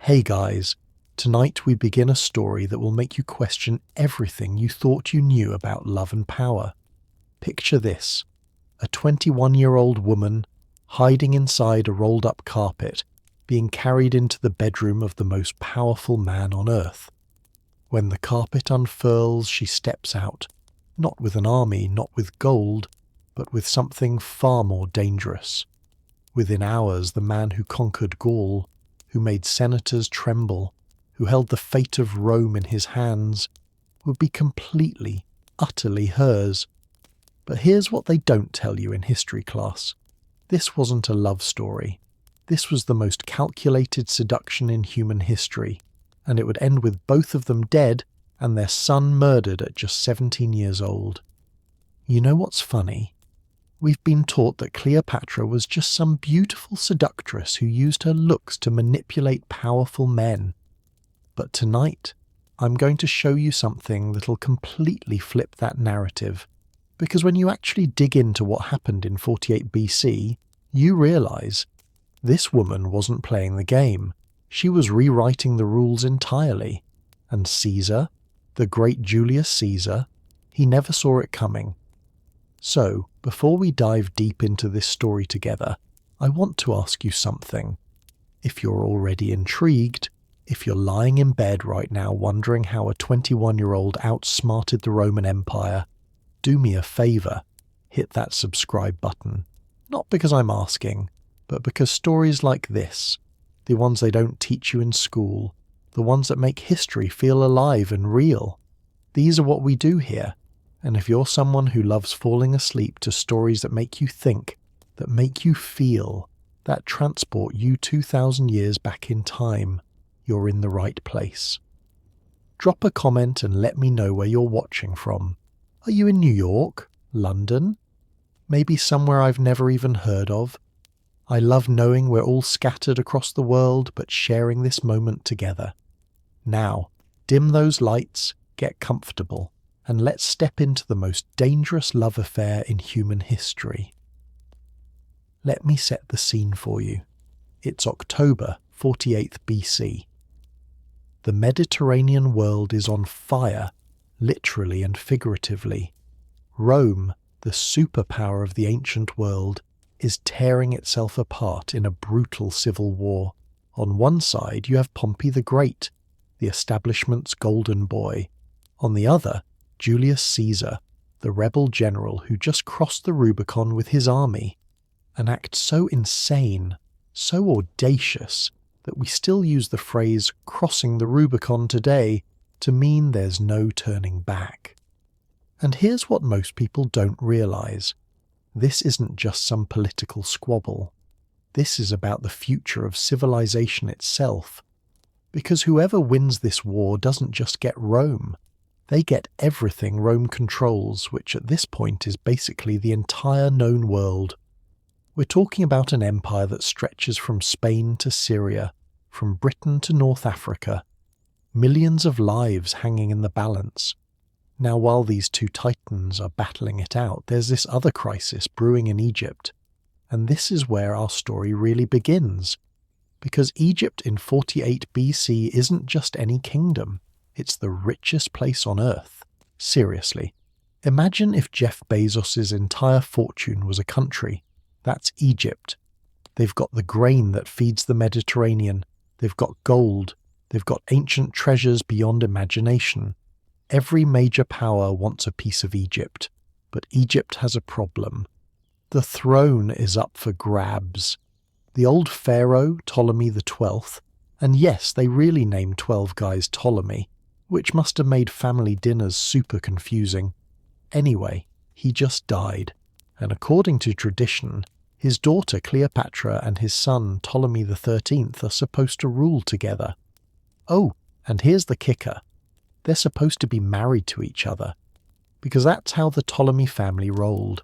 Hey guys, tonight we begin a story that will make you question everything you thought you knew about love and power. Picture this, a 21-year-old woman hiding inside a rolled-up carpet, being carried into the bedroom of the most powerful man on earth. When the carpet unfurls, she steps out, not with an army, not with gold, but with something far more dangerous. Within hours, the man who conquered Gaul, who made senators tremble, who held the fate of Rome in his hands, would be completely, utterly hers. But here's what they don't tell you in history class. This wasn't a love story. This was the most calculated seduction in human history, and it would end with both of them dead and their son murdered at just 17 years old. You know what's funny? We've been taught that Cleopatra was just some beautiful seductress who used her looks to manipulate powerful men. But tonight, I'm going to show you something that'll completely flip that narrative, because when you actually dig into what happened in 48 BC, you realise this woman wasn't playing the game. She was rewriting the rules entirely. And Caesar, the great Julius Caesar, he never saw it coming. So, before we dive deep into this story together, I want to ask you something. If you're already intrigued, if you're lying in bed right now wondering how a 21-year-old outsmarted the Roman Empire, do me a favour, hit that subscribe button. Not because I'm asking, but because stories like this, the ones they don't teach you in school, the ones that make history feel alive and real, these are what we do here. And if you're someone who loves falling asleep to stories that make you think, that make you feel, that transport you 2,000 years back in time, you're in the right place. Drop a comment and let me know where you're watching from. Are you in New York? London? Maybe somewhere I've never even heard of? I love knowing we're all scattered across the world but sharing this moment together. Now, dim those lights, get comfortable, and let's step into the most dangerous love affair in human history. Let me set the scene for you. It's October 48th BC. The Mediterranean world is on fire, literally and figuratively. Rome, the superpower of the ancient world, is tearing itself apart in a brutal civil war. On one side you have Pompey the Great, the establishment's golden boy. On the other, Julius Caesar, the rebel general who just crossed the Rubicon with his army. An act so insane, so audacious, that we still use the phrase crossing the Rubicon today to mean there's no turning back. And here's what most people don't realise. This isn't just some political squabble. This is about the future of civilization itself. Because whoever wins this war doesn't just get Rome. They get everything Rome controls, which at this point is basically the entire known world. We're talking about an empire that stretches from Spain to Syria, from Britain to North Africa. Millions of lives hanging in the balance. Now, while these two titans are battling it out, there's this other crisis brewing in Egypt. And this is where our story really begins. Because Egypt in 48 BC isn't just any kingdom. It's the richest place on earth. Seriously. Imagine if Jeff Bezos' entire fortune was a country. That's Egypt. They've got the grain that feeds the Mediterranean. They've got gold. They've got ancient treasures beyond imagination. Every major power wants a piece of Egypt. But Egypt has a problem. The throne is up for grabs. The old pharaoh, Ptolemy XII, and yes, they really named 12 guys Ptolemy, which must have made family dinners super confusing. Anyway, he just died, and according to tradition, his daughter Cleopatra and his son Ptolemy XIII are supposed to rule together. Oh, and here's the kicker. They're supposed to be married to each other, because that's how the Ptolemy family rolled.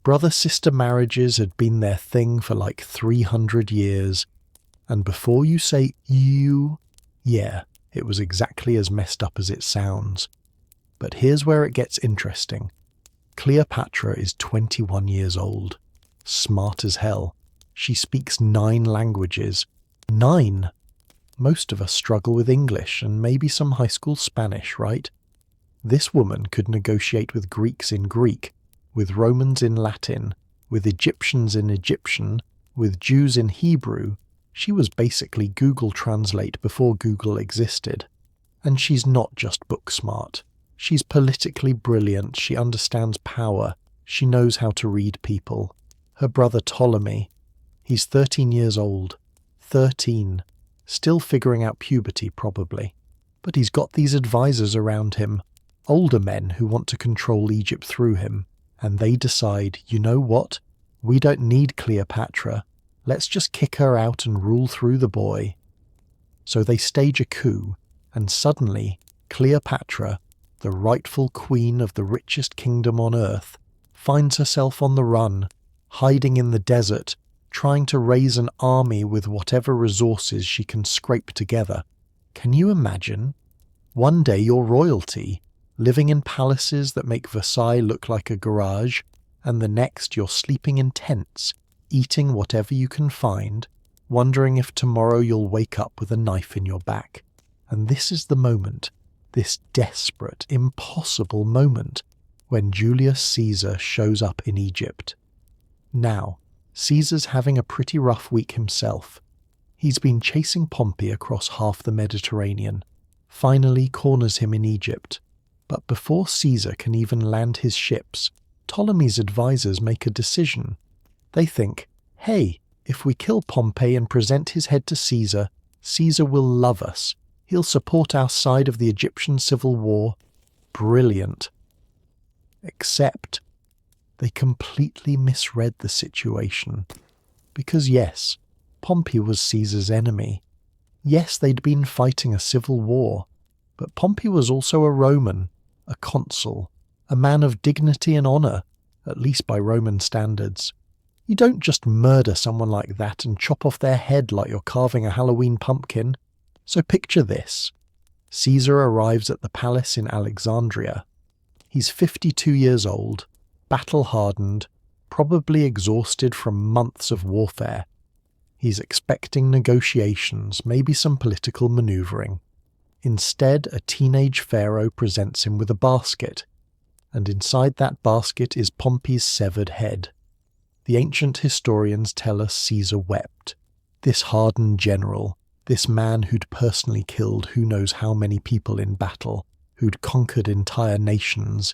Brother-sister marriages had been their thing for like 300 years, and before you say ew, yeah, it was exactly as messed up as it sounds. But here's where it gets interesting. Cleopatra is 21 years old. Smart as hell. She speaks 9 languages. 9! Most of us struggle with English and maybe some high school Spanish, right? This woman could negotiate with Greeks in Greek, with Romans in Latin, with Egyptians in Egyptian, with Jews in Hebrew. She was basically Google Translate before Google existed. And she's not just book smart. She's politically brilliant, she understands power, she knows how to read people. Her brother Ptolemy, he's 13 years old. 13. Still figuring out puberty, probably. But he's got these advisors around him, older men who want to control Egypt through him, and they decide, you know what? We don't need Cleopatra. Let's just kick her out and rule through the boy. So they stage a coup, and suddenly Cleopatra, the rightful queen of the richest kingdom on earth, finds herself on the run, hiding in the desert, trying to raise an army with whatever resources she can scrape together. Can you imagine? One day you're royalty, living in palaces that make Versailles look like a garage, and the next you're sleeping in tents, eating whatever you can find, wondering if tomorrow you'll wake up with a knife in your back. And this is the moment, this desperate, impossible moment, when Julius Caesar shows up in Egypt. Now, Caesar's having a pretty rough week himself. He's been chasing Pompey across half the Mediterranean, finally corners him in Egypt. But before Caesar can even land his ships, Ptolemy's advisors make a decision. They think, hey, if we kill Pompey and present his head to Caesar, Caesar will love us. He'll support our side of the Egyptian civil war. Brilliant. Except they completely misread the situation. Because yes, Pompey was Caesar's enemy. Yes, they'd been fighting a civil war, but Pompey was also a Roman, a consul, a man of dignity and honour, at least by Roman standards. You don't just murder someone like that and chop off their head like you're carving a Halloween pumpkin. So picture this. Caesar arrives at the palace in Alexandria. He's 52 years old, battle-hardened, probably exhausted from months of warfare. He's expecting negotiations, maybe some political manoeuvring. Instead, a teenage pharaoh presents him with a basket, and inside that basket is Pompey's severed head. The ancient historians tell us Caesar wept. This hardened general, this man who'd personally killed who knows how many people in battle, who'd conquered entire nations,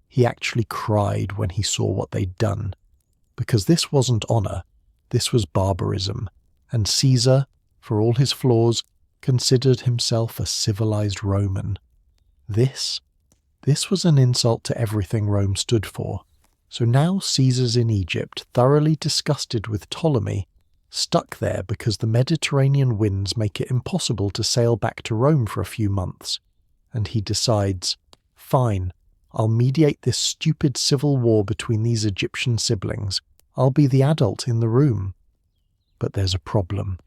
he actually cried when he saw what they'd done. Because this wasn't honour, this was barbarism, and Caesar, for all his flaws, considered himself a civilized Roman. This was an insult to everything Rome stood for. So now Caesar's in Egypt, thoroughly disgusted with Ptolemy, stuck there because the Mediterranean winds make it impossible to sail back to Rome for a few months, and he decides, fine, I'll mediate this stupid civil war between these Egyptian siblings. I'll be the adult in the room. But there's a problem.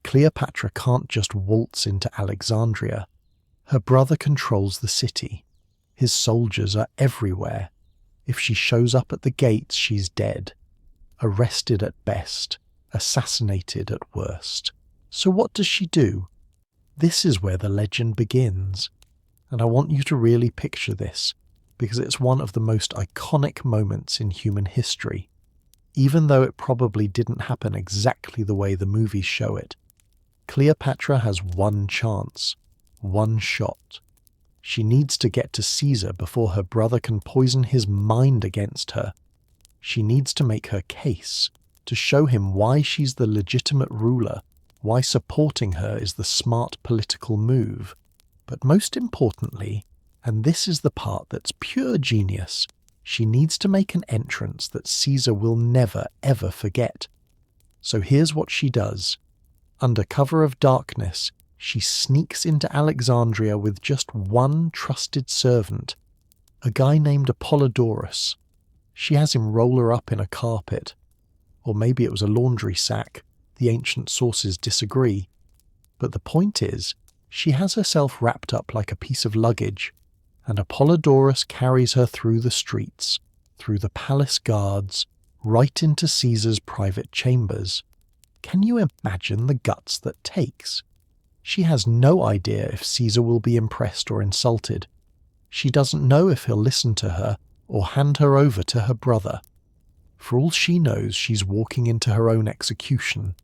Cleopatra can't just waltz into Alexandria. Her brother controls the city. His soldiers are everywhere. If she shows up at the gates, she's dead. Arrested at best, assassinated at worst. So what does she do? This is where the legend begins. And I want you to really picture this, because it's one of the most iconic moments in human history, even though it probably didn't happen exactly the way the movies show it. Cleopatra has one chance, one shot. She needs to get to Caesar before her brother can poison his mind against her. She needs to make her case, to show him why she's the legitimate ruler, why supporting her is the smart political move. But most importantly, and this is the part that's pure genius, she needs to make an entrance that Caesar will never ever forget. So here's what she does. Under cover of darkness, she sneaks into Alexandria with just one trusted servant, a guy named Apollodorus. She has him roll her up in a carpet. Or maybe it was a laundry sack. The ancient sources disagree. But the point is, she has herself wrapped up like a piece of luggage, and Apollodorus carries her through the streets, through the palace guards, right into Caesar's private chambers. Can you imagine the guts that takes? She has no idea if Caesar will be impressed or insulted. She doesn't know if he'll listen to her or hand her over to her brother. For all she knows, she's walking into her own execution.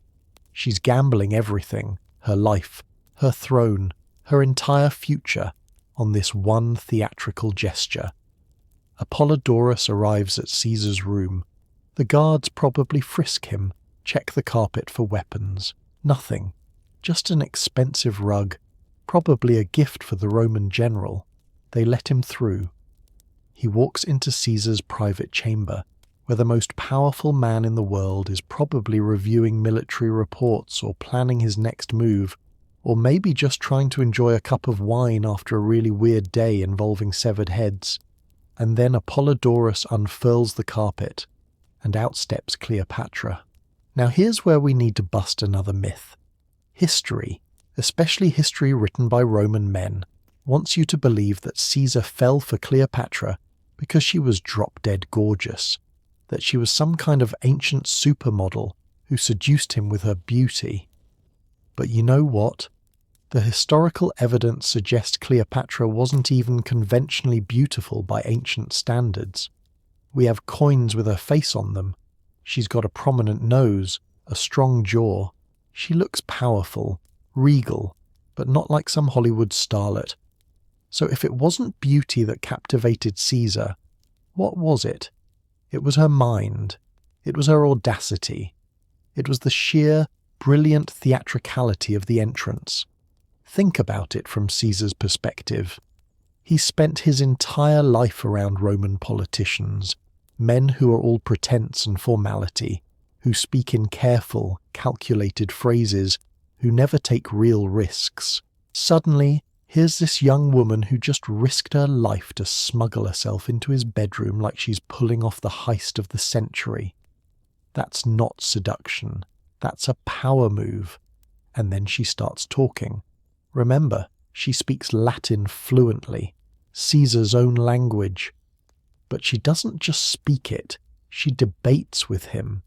She's gambling everything, her life, her throne, her entire future, on this one theatrical gesture. Apollodorus arrives at Caesar's room. The guards probably frisk him, check the carpet for weapons. Nothing. Just an expensive rug, probably a gift for the Roman general. They let him through. He walks into Caesar's private chamber, where the most powerful man in the world is probably reviewing military reports or planning his next move, or maybe just trying to enjoy a cup of wine after a really weird day involving severed heads. And then Apollodorus unfurls the carpet, and out steps Cleopatra. Now here's where we need to bust another myth. History, especially history written by Roman men, wants you to believe that Caesar fell for Cleopatra because she was drop-dead gorgeous, that she was some kind of ancient supermodel who seduced him with her beauty. But you know what? The historical evidence suggests Cleopatra wasn't even conventionally beautiful by ancient standards. We have coins with her face on them. She's got a prominent nose, a strong jaw. She looks powerful, regal, but not like some Hollywood starlet. So if it wasn't beauty that captivated Caesar, what was it? It was her mind. It was her audacity. It was the sheer, brilliant theatricality of the entrance. Think about it from Caesar's perspective. He spent his entire life around Roman politicians, men who are all pretense and formality, who speak in careful, calculated phrases, who never take real risks. Suddenly, here's this young woman who just risked her life to smuggle herself into his bedroom like she's pulling off the heist of the century. That's not seduction. That's a power move. And then she starts talking. Remember, she speaks Latin fluently, Caesar's own language. But she doesn't just speak it, she debates with him.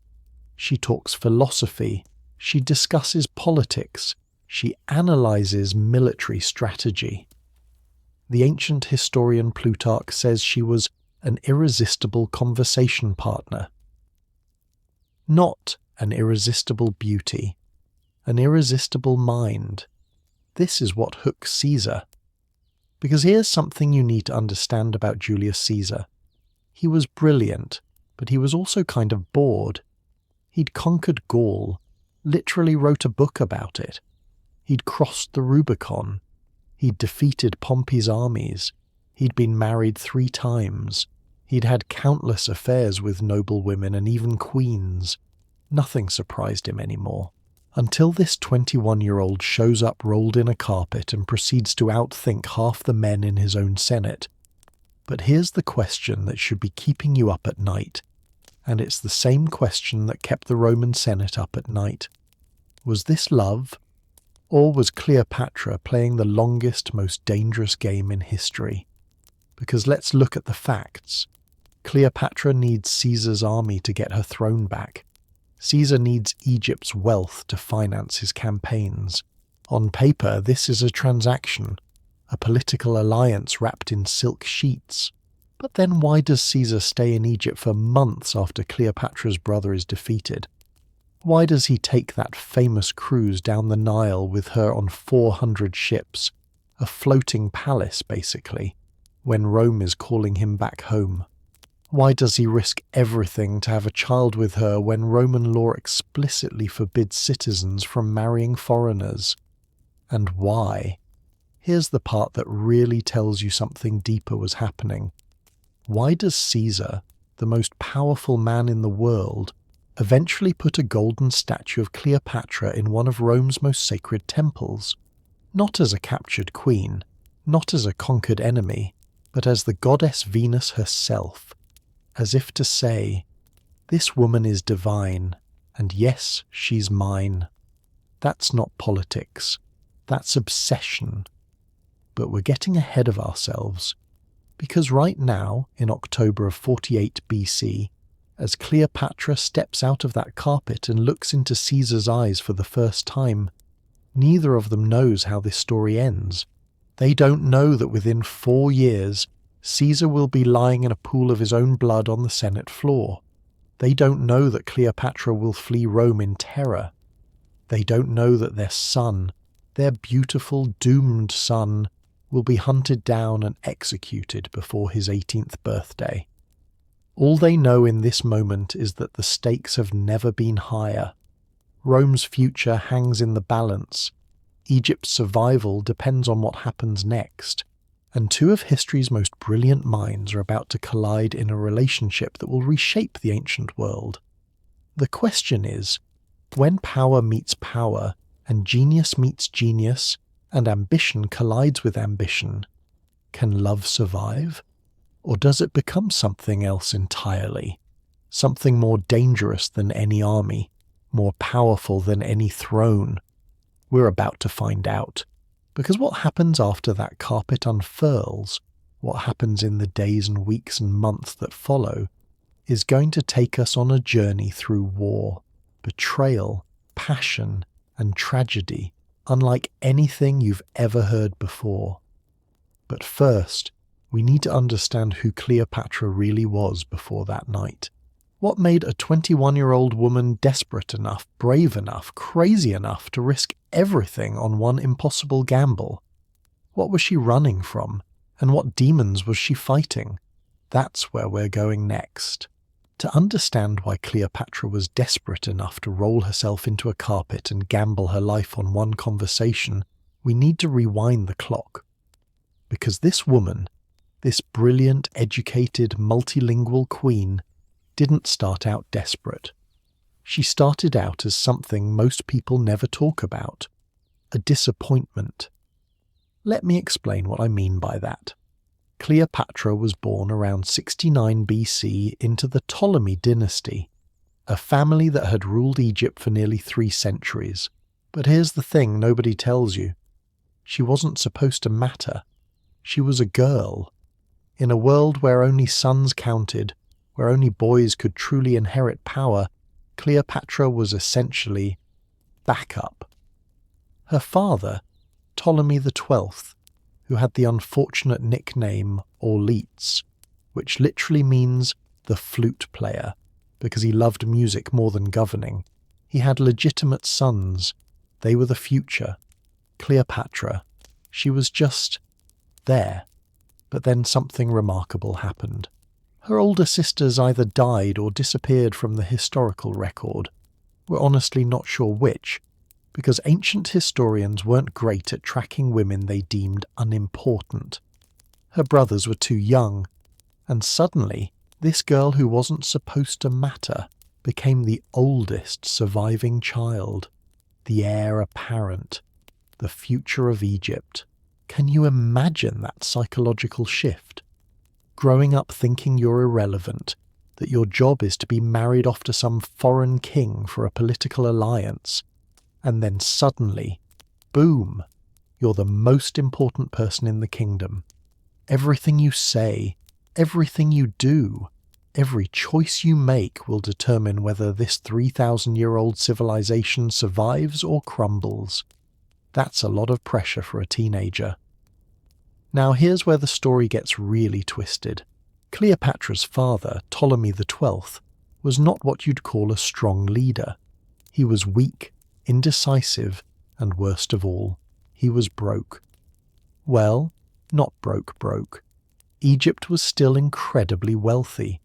She talks philosophy, she discusses politics, she analyzes military strategy. The ancient historian Plutarch says she was an irresistible conversation partner. Not an irresistible beauty, an irresistible mind. This is what hooks Caesar. Because here's something you need to understand about Julius Caesar. He was brilliant, but he was also kind of bored. He'd conquered Gaul, literally wrote a book about it. He'd crossed the Rubicon. He'd defeated Pompey's armies. He'd been married 3 times. He'd had countless affairs with noble women and even queens. Nothing surprised him anymore. Until this 21-year-old shows up rolled in a carpet and proceeds to outthink half the men in his own Senate. But here's the question that should be keeping you up at night, and it's the same question that kept the Roman Senate up at night. Was this love, or was Cleopatra playing the longest, most dangerous game in history? Because let's look at the facts. Cleopatra needs Caesar's army to get her throne back. Caesar needs Egypt's wealth to finance his campaigns. On paper, this is a transaction, a political alliance wrapped in silk sheets. But then why does Caesar stay in Egypt for months after Cleopatra's brother is defeated? Why does he take that famous cruise down the Nile with her on 400 ships, a floating palace basically, when Rome is calling him back home? Why does he risk everything to have a child with her when Roman law explicitly forbids citizens from marrying foreigners? And why? Here's the part that really tells you something deeper was happening. Why does Caesar, the most powerful man in the world, eventually put a golden statue of Cleopatra in one of Rome's most sacred temples? Not as a captured queen, not as a conquered enemy, but as the goddess Venus herself, as if to say, this woman is divine, and yes, she's mine. That's not politics. That's obsession. But we're getting ahead of ourselves, because right now, in October of 48 BC, as Cleopatra steps out of that carpet and looks into Caesar's eyes for the first time, Neither of them knows how this story ends. They don't know that within 4 years, Caesar will be lying in a pool of his own blood on the Senate floor. They don't know that Cleopatra will flee Rome in terror. They don't know that their son, their beautiful, doomed son, will be hunted down and executed before his 18th birthday. All they know in this moment is that the stakes have never been higher. Rome's future hangs in the balance. Egypt's survival depends on what happens next. And two of history's most brilliant minds are about to collide in a relationship that will reshape the ancient world. The question is, when power meets power, and genius meets genius, and ambition collides with ambition, can love survive? Or does it become something else entirely? Something more dangerous than any army, more powerful than any throne? We're about to find out. Because what happens after that carpet unfurls, what happens in the days and weeks and months that follow, is going to take us on a journey through war, betrayal, passion, and tragedy, unlike anything you've ever heard before. But first, we need to understand who Cleopatra really was before that night. What made a 21-year-old woman desperate enough, brave enough, crazy enough to risk everything on one impossible gamble? What was she running from, and what demons was she fighting? That's where we're going next. To understand why Cleopatra was desperate enough to roll herself into a carpet and gamble her life on one conversation, we need to rewind the clock. Because this woman, this brilliant, educated, multilingual queen, didn't start out desperate. She started out as something most people never talk about, a disappointment. Let me explain what I mean by that. Cleopatra was born around 69 BC into the Ptolemaic dynasty, a family that had ruled Egypt for nearly 3 centuries. But here's the thing nobody tells you. She wasn't supposed to matter. She was a girl. In a world where only sons counted, where only boys could truly inherit power, Cleopatra was essentially backup. Her father, Ptolemy XII, who had the unfortunate nickname Orleats, which literally means the flute player, because he loved music more than governing. He had legitimate sons. They were the future. Cleopatra, she was just there. But then something remarkable happened. Her older sisters either died or disappeared from the historical record. We're honestly not sure which, because ancient historians weren't great at tracking women they deemed unimportant. Her brothers were too young, and suddenly, this girl who wasn't supposed to matter became the oldest surviving child, the heir apparent, the future of Egypt. Can you imagine that psychological shift? Growing up thinking you're irrelevant, that your job is to be married off to some foreign king for a political alliance, and then suddenly, boom, you're the most important person in the kingdom. Everything you say, everything you do, every choice you make will determine whether this 3,000-year-old civilization survives or crumbles. That's a lot of pressure for a teenager. Now here's where the story gets really twisted. Cleopatra's father, Ptolemy XII, was not what you'd call a strong leader. He was weak, indecisive, and worst of all, he was broke. Well, not broke. Egypt was still incredibly wealthy.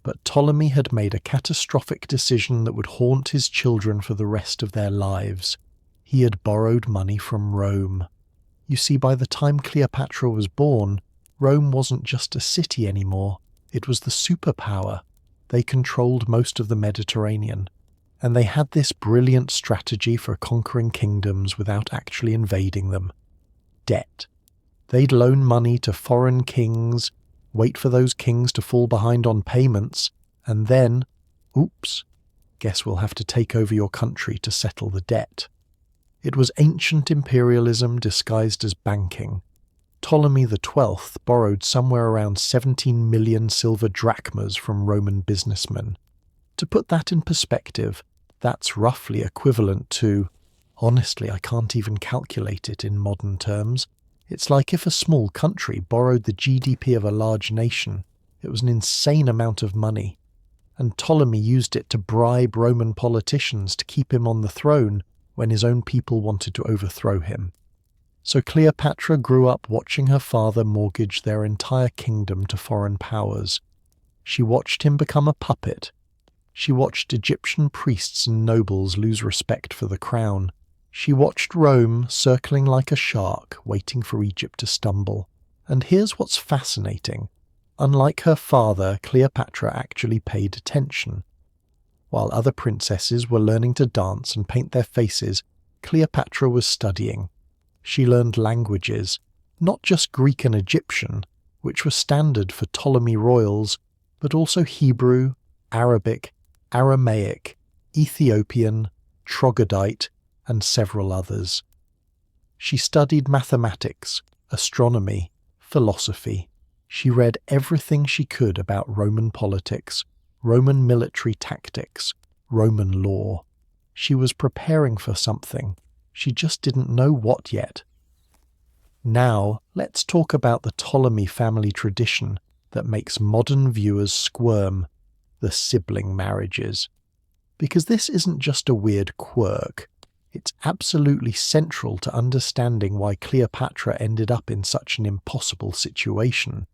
But Ptolemy had made a catastrophic decision that would haunt his children for the rest of their lives. He had borrowed money from Rome. You see, by the time Cleopatra was born, Rome wasn't just a city anymore. It was the superpower. They controlled most of the Mediterranean. And they had this brilliant strategy for conquering kingdoms without actually invading them. Debt. They'd loan money to foreign kings, wait for those kings to fall behind on payments, and then, oops, guess we'll have to take over your country to settle the debt. It was ancient imperialism disguised as banking. Ptolemy XII borrowed somewhere around 17 million silver drachmas from Roman businessmen. To put that in perspective, that's roughly equivalent to Honestly, I can't even calculate it in modern terms. It's like if a small country borrowed the GDP of a large nation. It was an insane amount of money. And Ptolemy used it to bribe Roman politicians to keep him on the throne when his own people wanted to overthrow him. So Cleopatra grew up watching her father mortgage their entire kingdom to foreign powers. She watched him become a puppet. She watched Egyptian priests and nobles lose respect for the crown. She watched Rome circling like a shark, waiting for Egypt to stumble. And here's what's fascinating. Unlike her father, Cleopatra actually paid attention. While other princesses were learning to dance and paint their faces, Cleopatra was studying. She learned languages, not just Greek and Egyptian, which were standard for Ptolemy royals, but also Hebrew, Arabic, Aramaic, Ethiopian, Troglodyte, and several others. She studied mathematics, astronomy, philosophy. She read everything she could about Roman politics, Roman military tactics, Roman law. She was preparing for something. She just didn't know what yet. Now, let's talk about the Ptolemy family tradition that makes modern viewers squirm, the sibling marriages. Because this isn't just a weird quirk. It's absolutely central to understanding why Cleopatra ended up in such an impossible situation.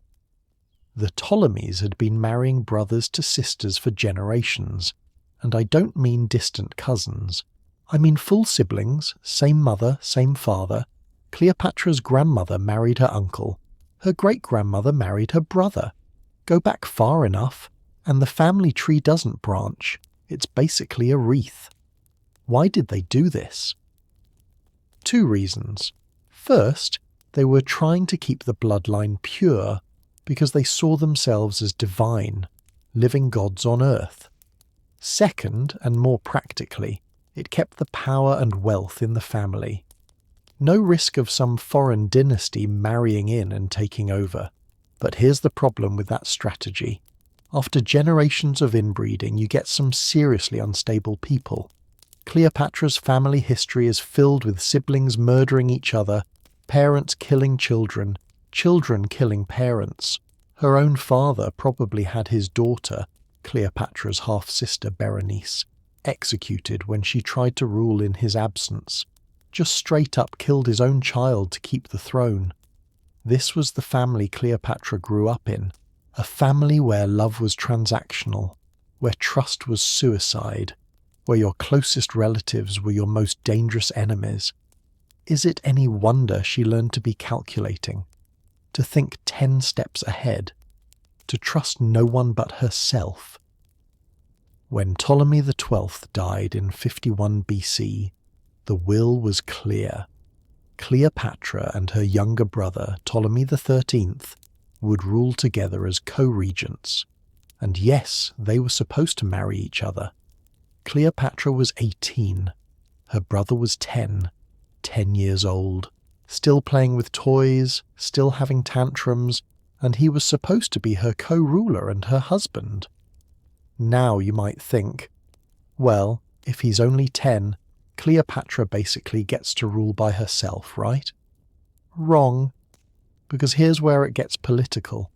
The Ptolemies had been marrying brothers to sisters for generations, and I don't mean distant cousins. I mean full siblings, same mother, same father. Cleopatra's grandmother married her uncle. Her great-grandmother married her brother. Go back far enough, and the family tree doesn't branch. It's basically a wreath. Why did they do this? 2 reasons. First, they were trying to keep the bloodline pure because they saw themselves as divine, living gods on earth. Second, and more practically, it kept the power and wealth in the family. No risk of some foreign dynasty marrying in and taking over. But here's the problem with that strategy. After generations of inbreeding, you get some seriously unstable people. Cleopatra's family history is filled with siblings murdering each other, parents killing children, children killing parents. Her own father probably had his daughter, Cleopatra's half-sister Berenice, executed when she tried to rule in his absence. Just straight up killed his own child to keep the throne. This was the family Cleopatra grew up in, a family where love was transactional, where trust was suicide, where your closest relatives were your most dangerous enemies. Is it any wonder she learned to be calculating, to think 10 steps ahead, to trust no one but herself? When Ptolemy XII died in 51 BC, the will was clear. Cleopatra and her younger brother, Ptolemy XIII, would rule together as co-regents. And yes, they were supposed to marry each other. Cleopatra was 18. Her brother was 10 years old, still playing with toys, still having tantrums, and he was supposed to be her co-ruler and her husband. Now you might think, well, if he's only 10, Cleopatra basically gets to rule by herself, right? Wrong, because here's where it gets political.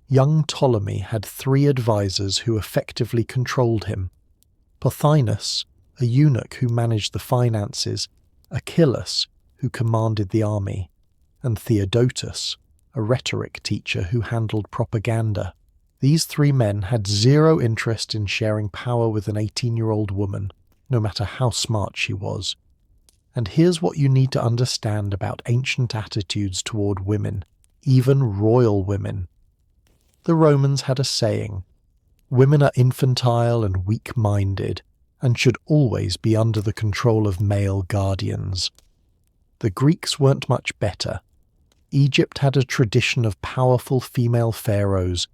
Young Ptolemy had 3 advisors who effectively controlled him. Pothinus, a eunuch who managed the finances, Achillas, who commanded the army, and Theodotus, a rhetoric teacher who handled propaganda. These 3 men had zero interest in sharing power with an 18-year-old woman, no matter how smart she was. And here's what you need to understand about ancient attitudes toward women, even royal women. The Romans had a saying, women are infantile and weak-minded, and should always be under the control of male guardians. The Greeks weren't much better. Egypt had a tradition of powerful female pharaohs,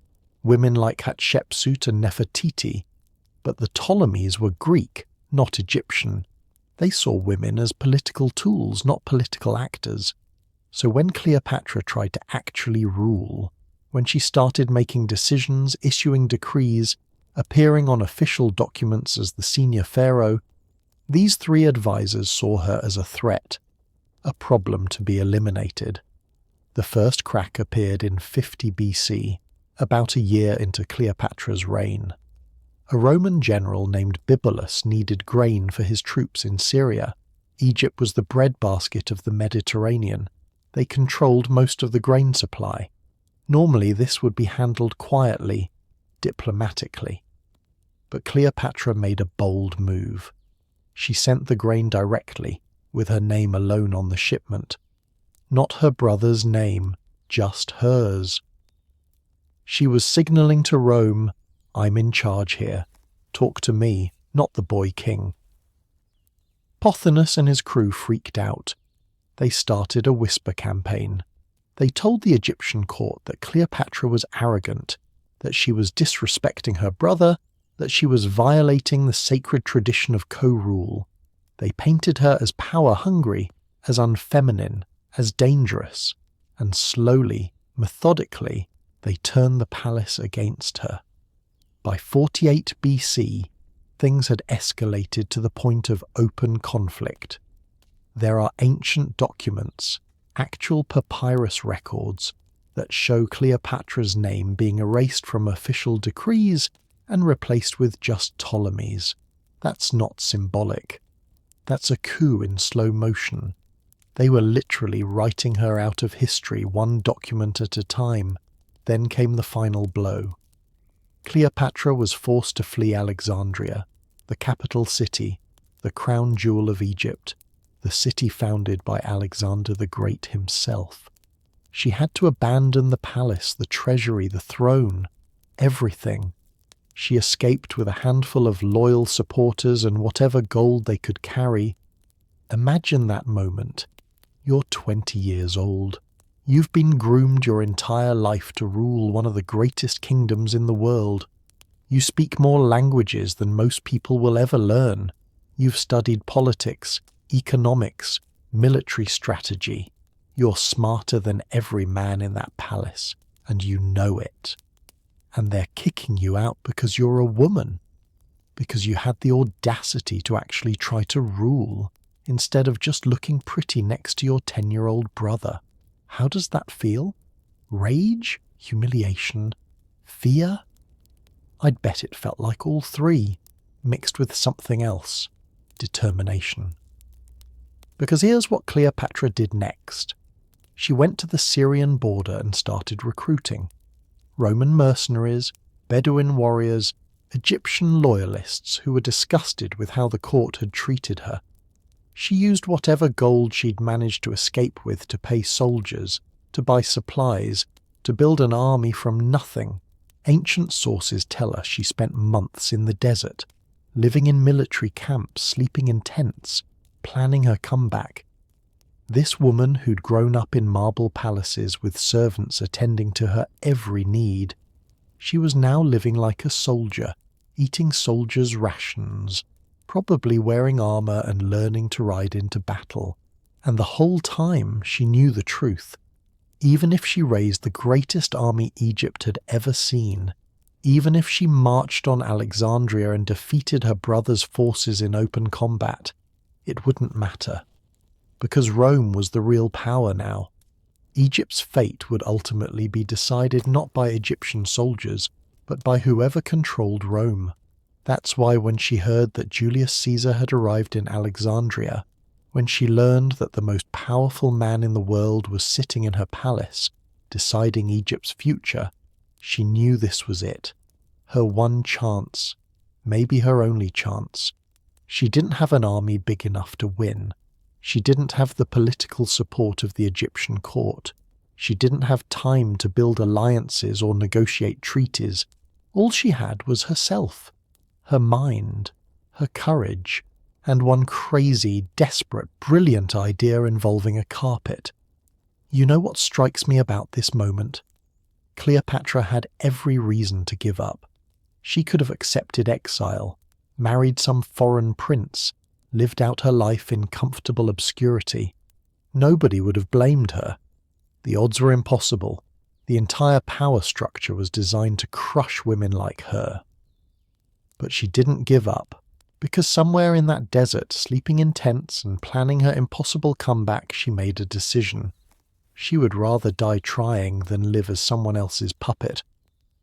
women like Hatshepsut and Nefertiti, but the Ptolemies were Greek, not Egyptian. They saw women as political tools, not political actors. So when Cleopatra tried to actually rule, when she started making decisions, issuing decrees, appearing on official documents as the senior pharaoh, These three advisors saw her as a threat, a problem to be eliminated. The first crack appeared in 50 BC, about a year into Cleopatra's reign. A Roman general named Bibulus needed grain for his troops in Syria. Egypt was the breadbasket of the Mediterranean. They controlled most of the grain supply. Normally this would be handled quietly, diplomatically. But Cleopatra made a bold move. She sent the grain directly, with her name alone on the shipment. Not her brother's name, just hers. She was signalling to Rome, "I'm in charge here. Talk to me, not the boy king." Pothinus and his crew freaked out. They started a whisper campaign. They told the Egyptian court that Cleopatra was arrogant, that she was disrespecting her brother, that she was violating the sacred tradition of co-rule. They painted her as power-hungry, as unfeminine, as dangerous, and slowly, methodically, they turned the palace against her. By 48 BC, things had escalated to the point of open conflict. There are ancient documents, actual papyrus records, that show Cleopatra's name being erased from official decrees and replaced with just Ptolemy's. That's not symbolic. That's a coup in slow motion. They were literally writing her out of history one document at a time. Then came the final blow. Cleopatra was forced to flee Alexandria, the capital city, the crown jewel of Egypt, the city founded by Alexander the Great himself. She had to abandon the palace, the treasury, the throne, everything. She escaped with a handful of loyal supporters and whatever gold they could carry. Imagine that moment. You're 20 years old. You've been groomed your entire life to rule one of the greatest kingdoms in the world. You speak more languages than most people will ever learn. You've studied politics, economics, military strategy. You're smarter than every man in that palace, and you know it. And they're kicking you out because you're a woman, because you had the audacity to actually try to rule, instead of just looking pretty next to your 10-year-old brother. How does that feel? Rage? Humiliation? Fear? I'd bet it felt like all three, mixed with something else. Determination. Because here's what Cleopatra did next. She went to the Syrian border and started recruiting. Roman mercenaries, Bedouin warriors, Egyptian loyalists who were disgusted with how the court had treated her. She used whatever gold she'd managed to escape with to pay soldiers, to buy supplies, to build an army from nothing. Ancient sources tell us she spent months in the desert, living in military camps, sleeping in tents, planning her comeback. This woman who'd grown up in marble palaces with servants attending to her every need, she was now living like a soldier, eating soldiers' rations, probably wearing armor and learning to ride into battle. And the whole time she knew the truth. Even if she raised the greatest army Egypt had ever seen, even if she marched on Alexandria and defeated her brother's forces in open combat, it wouldn't matter. Because Rome was the real power now. Egypt's fate would ultimately be decided not by Egyptian soldiers, but by whoever controlled Rome. That's why when she heard that Julius Caesar had arrived in Alexandria, when she learned that the most powerful man in the world was sitting in her palace, deciding Egypt's future, she knew this was it. Her one chance, maybe her only chance. She didn't have an army big enough to win. She didn't have the political support of the Egyptian court. She didn't have time to build alliances or negotiate treaties. All she had was herself, her mind, her courage, and one crazy, desperate, brilliant idea involving a carpet. You know what strikes me about this moment? Cleopatra had every reason to give up. She could have accepted exile, married some foreign prince, lived out her life in comfortable obscurity. Nobody would have blamed her. The odds were impossible. The entire power structure was designed to crush women like her. But she didn't give up. Because somewhere in that desert, sleeping in tents and planning her impossible comeback, she made a decision. She would rather die trying than live as someone else's puppet.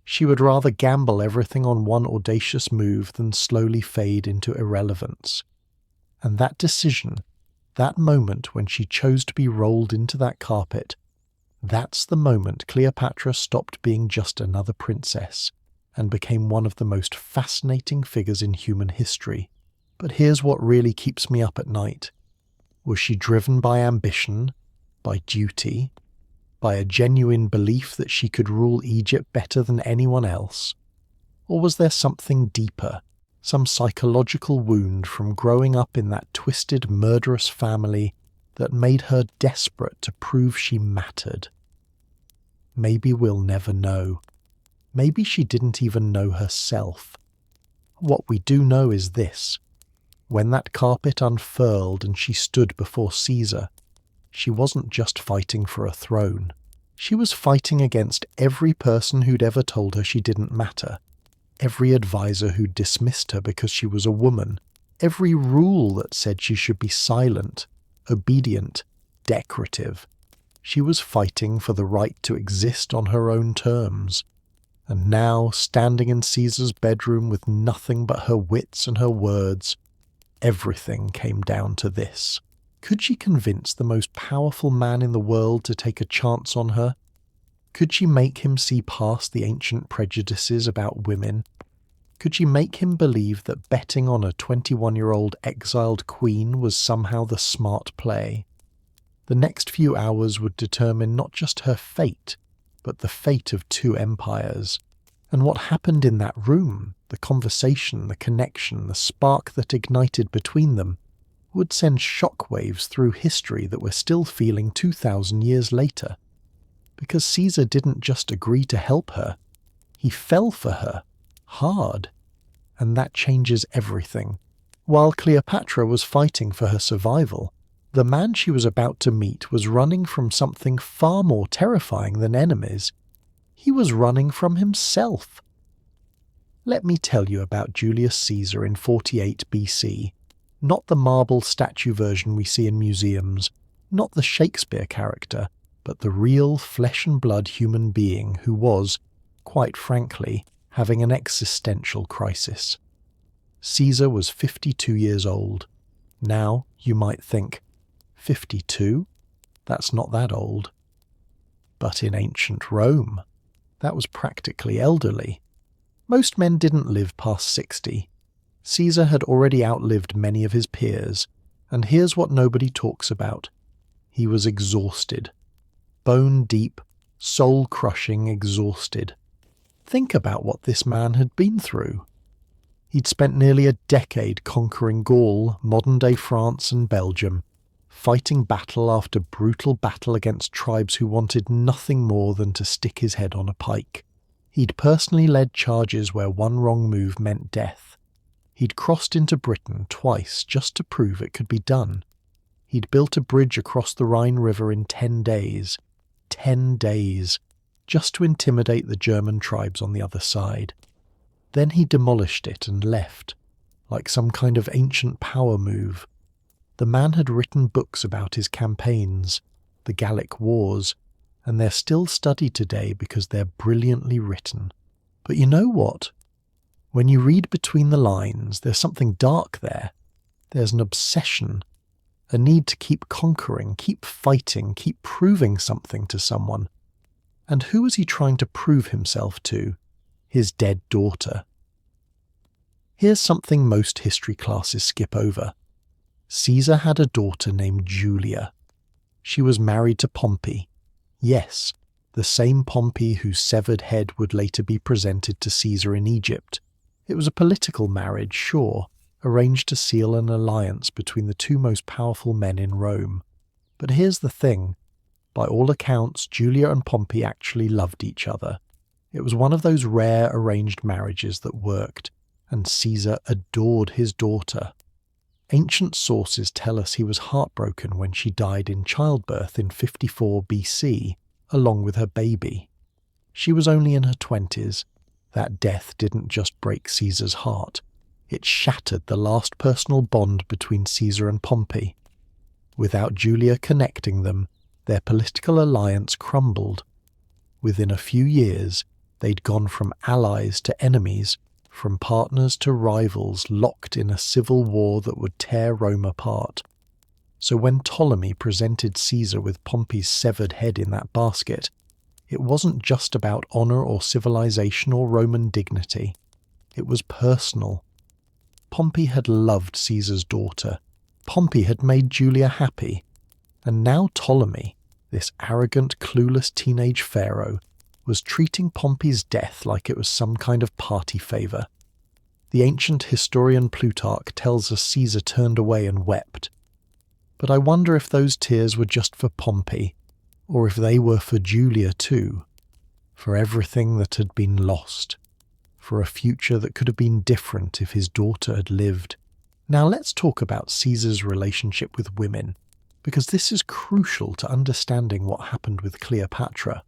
She would rather gamble everything on one audacious move than slowly fade into irrelevance. And that decision, that moment when she chose to be rolled into that carpet, that's the moment Cleopatra stopped being just another princess and became one of the most fascinating figures in human history. But here's what really keeps me up at night. Was she driven by ambition, by duty, by a genuine belief that she could rule Egypt better than anyone else? Or was there something deeper, some psychological wound from growing up in that twisted, murderous family that made her desperate to prove she mattered? Maybe we'll never know. Maybe she didn't even know herself. What we do know is this. When that carpet unfurled and she stood before Caesar, she wasn't just fighting for a throne. She was fighting against every person who'd ever told her she didn't matter, every advisor who'd dismissed her because she was a woman, every rule that said she should be silent, obedient, decorative. She was fighting for the right to exist on her own terms. And now, standing in Caesar's bedroom with nothing but her wits and her words, everything came down to this. Could she convince the most powerful man in the world to take a chance on her? Could she make him see past the ancient prejudices about women? Could she make him believe that betting on a 21-year-old exiled queen was somehow the smart play? The next few hours would determine not just her fate, but the fate of two empires. And what happened in that room, the conversation, the connection, the spark that ignited between them, would send shockwaves through history that we're still feeling 2,000 years later. Because Caesar didn't just agree to help her, he fell for her, hard. And that changes everything. While Cleopatra was fighting for her survival, the man she was about to meet was running from something far more terrifying than enemies. He was running from himself. Let me tell you about Julius Caesar in 48 BC. Not the marble statue version we see in museums, not the Shakespeare character, but the real flesh and blood human being who was, quite frankly, having an existential crisis. Caesar was 52 years old. Now, you might think, 52? That's not that old. But in ancient Rome, that was practically elderly. Most men didn't live past 60. Caesar had already outlived many of his peers, and here's what nobody talks about. He was exhausted. Bone-deep, soul-crushing exhausted. Think about what this man had been through. He'd spent nearly a decade conquering Gaul, modern-day France and Belgium, fighting battle after brutal battle against tribes who wanted nothing more than to stick his head on a pike. He'd personally led charges where one wrong move meant death. He'd crossed into Britain twice just to prove it could be done. He'd built a bridge across the Rhine River in 10 days. 10 days. Just to intimidate the German tribes on the other side. Then he demolished it and left, like some kind of ancient power move. The man had written books about his campaigns, the Gallic Wars, and they're still studied today because they're brilliantly written. But you know what? When you read between the lines, there's something dark there. There's an obsession, a need to keep conquering, keep fighting, keep proving something to someone. And who was he trying to prove himself to? His dead daughter. Here's something most history classes skip over. Caesar had a daughter named Julia. She was married to Pompey. Yes, the same Pompey whose severed head would later be presented to Caesar in Egypt. It was a political marriage, sure, arranged to seal an alliance between the two most powerful men in Rome. But here's the thing. By all accounts, Julia and Pompey actually loved each other. It was one of those rare arranged marriages that worked, and Caesar adored his daughter. Ancient sources tell us he was heartbroken when she died in childbirth in 54 BC, along with her baby. She was only in her 20s. That death didn't just break Caesar's heart. It shattered the last personal bond between Caesar and Pompey. Without Julia connecting them, their political alliance crumbled. Within a few years, they'd gone from allies to enemies, from partners to rivals, locked in a civil war that would tear Rome apart. So when Ptolemy presented Caesar with Pompey's severed head in that basket, it wasn't just about honour or civilization or Roman dignity. It was personal. Pompey had loved Caesar's daughter. Pompey had made Julia happy. And now Ptolemy, this arrogant, clueless teenage pharaoh, was treating Pompey's death like it was some kind of party favour. The ancient historian Plutarch tells us Caesar turned away and wept. But I wonder if those tears were just for Pompey, or if they were for Julia too, for everything that had been lost, for a future that could have been different if his daughter had lived. Now let's talk about Caesar's relationship with women, because this is crucial to understanding what happened with Cleopatra.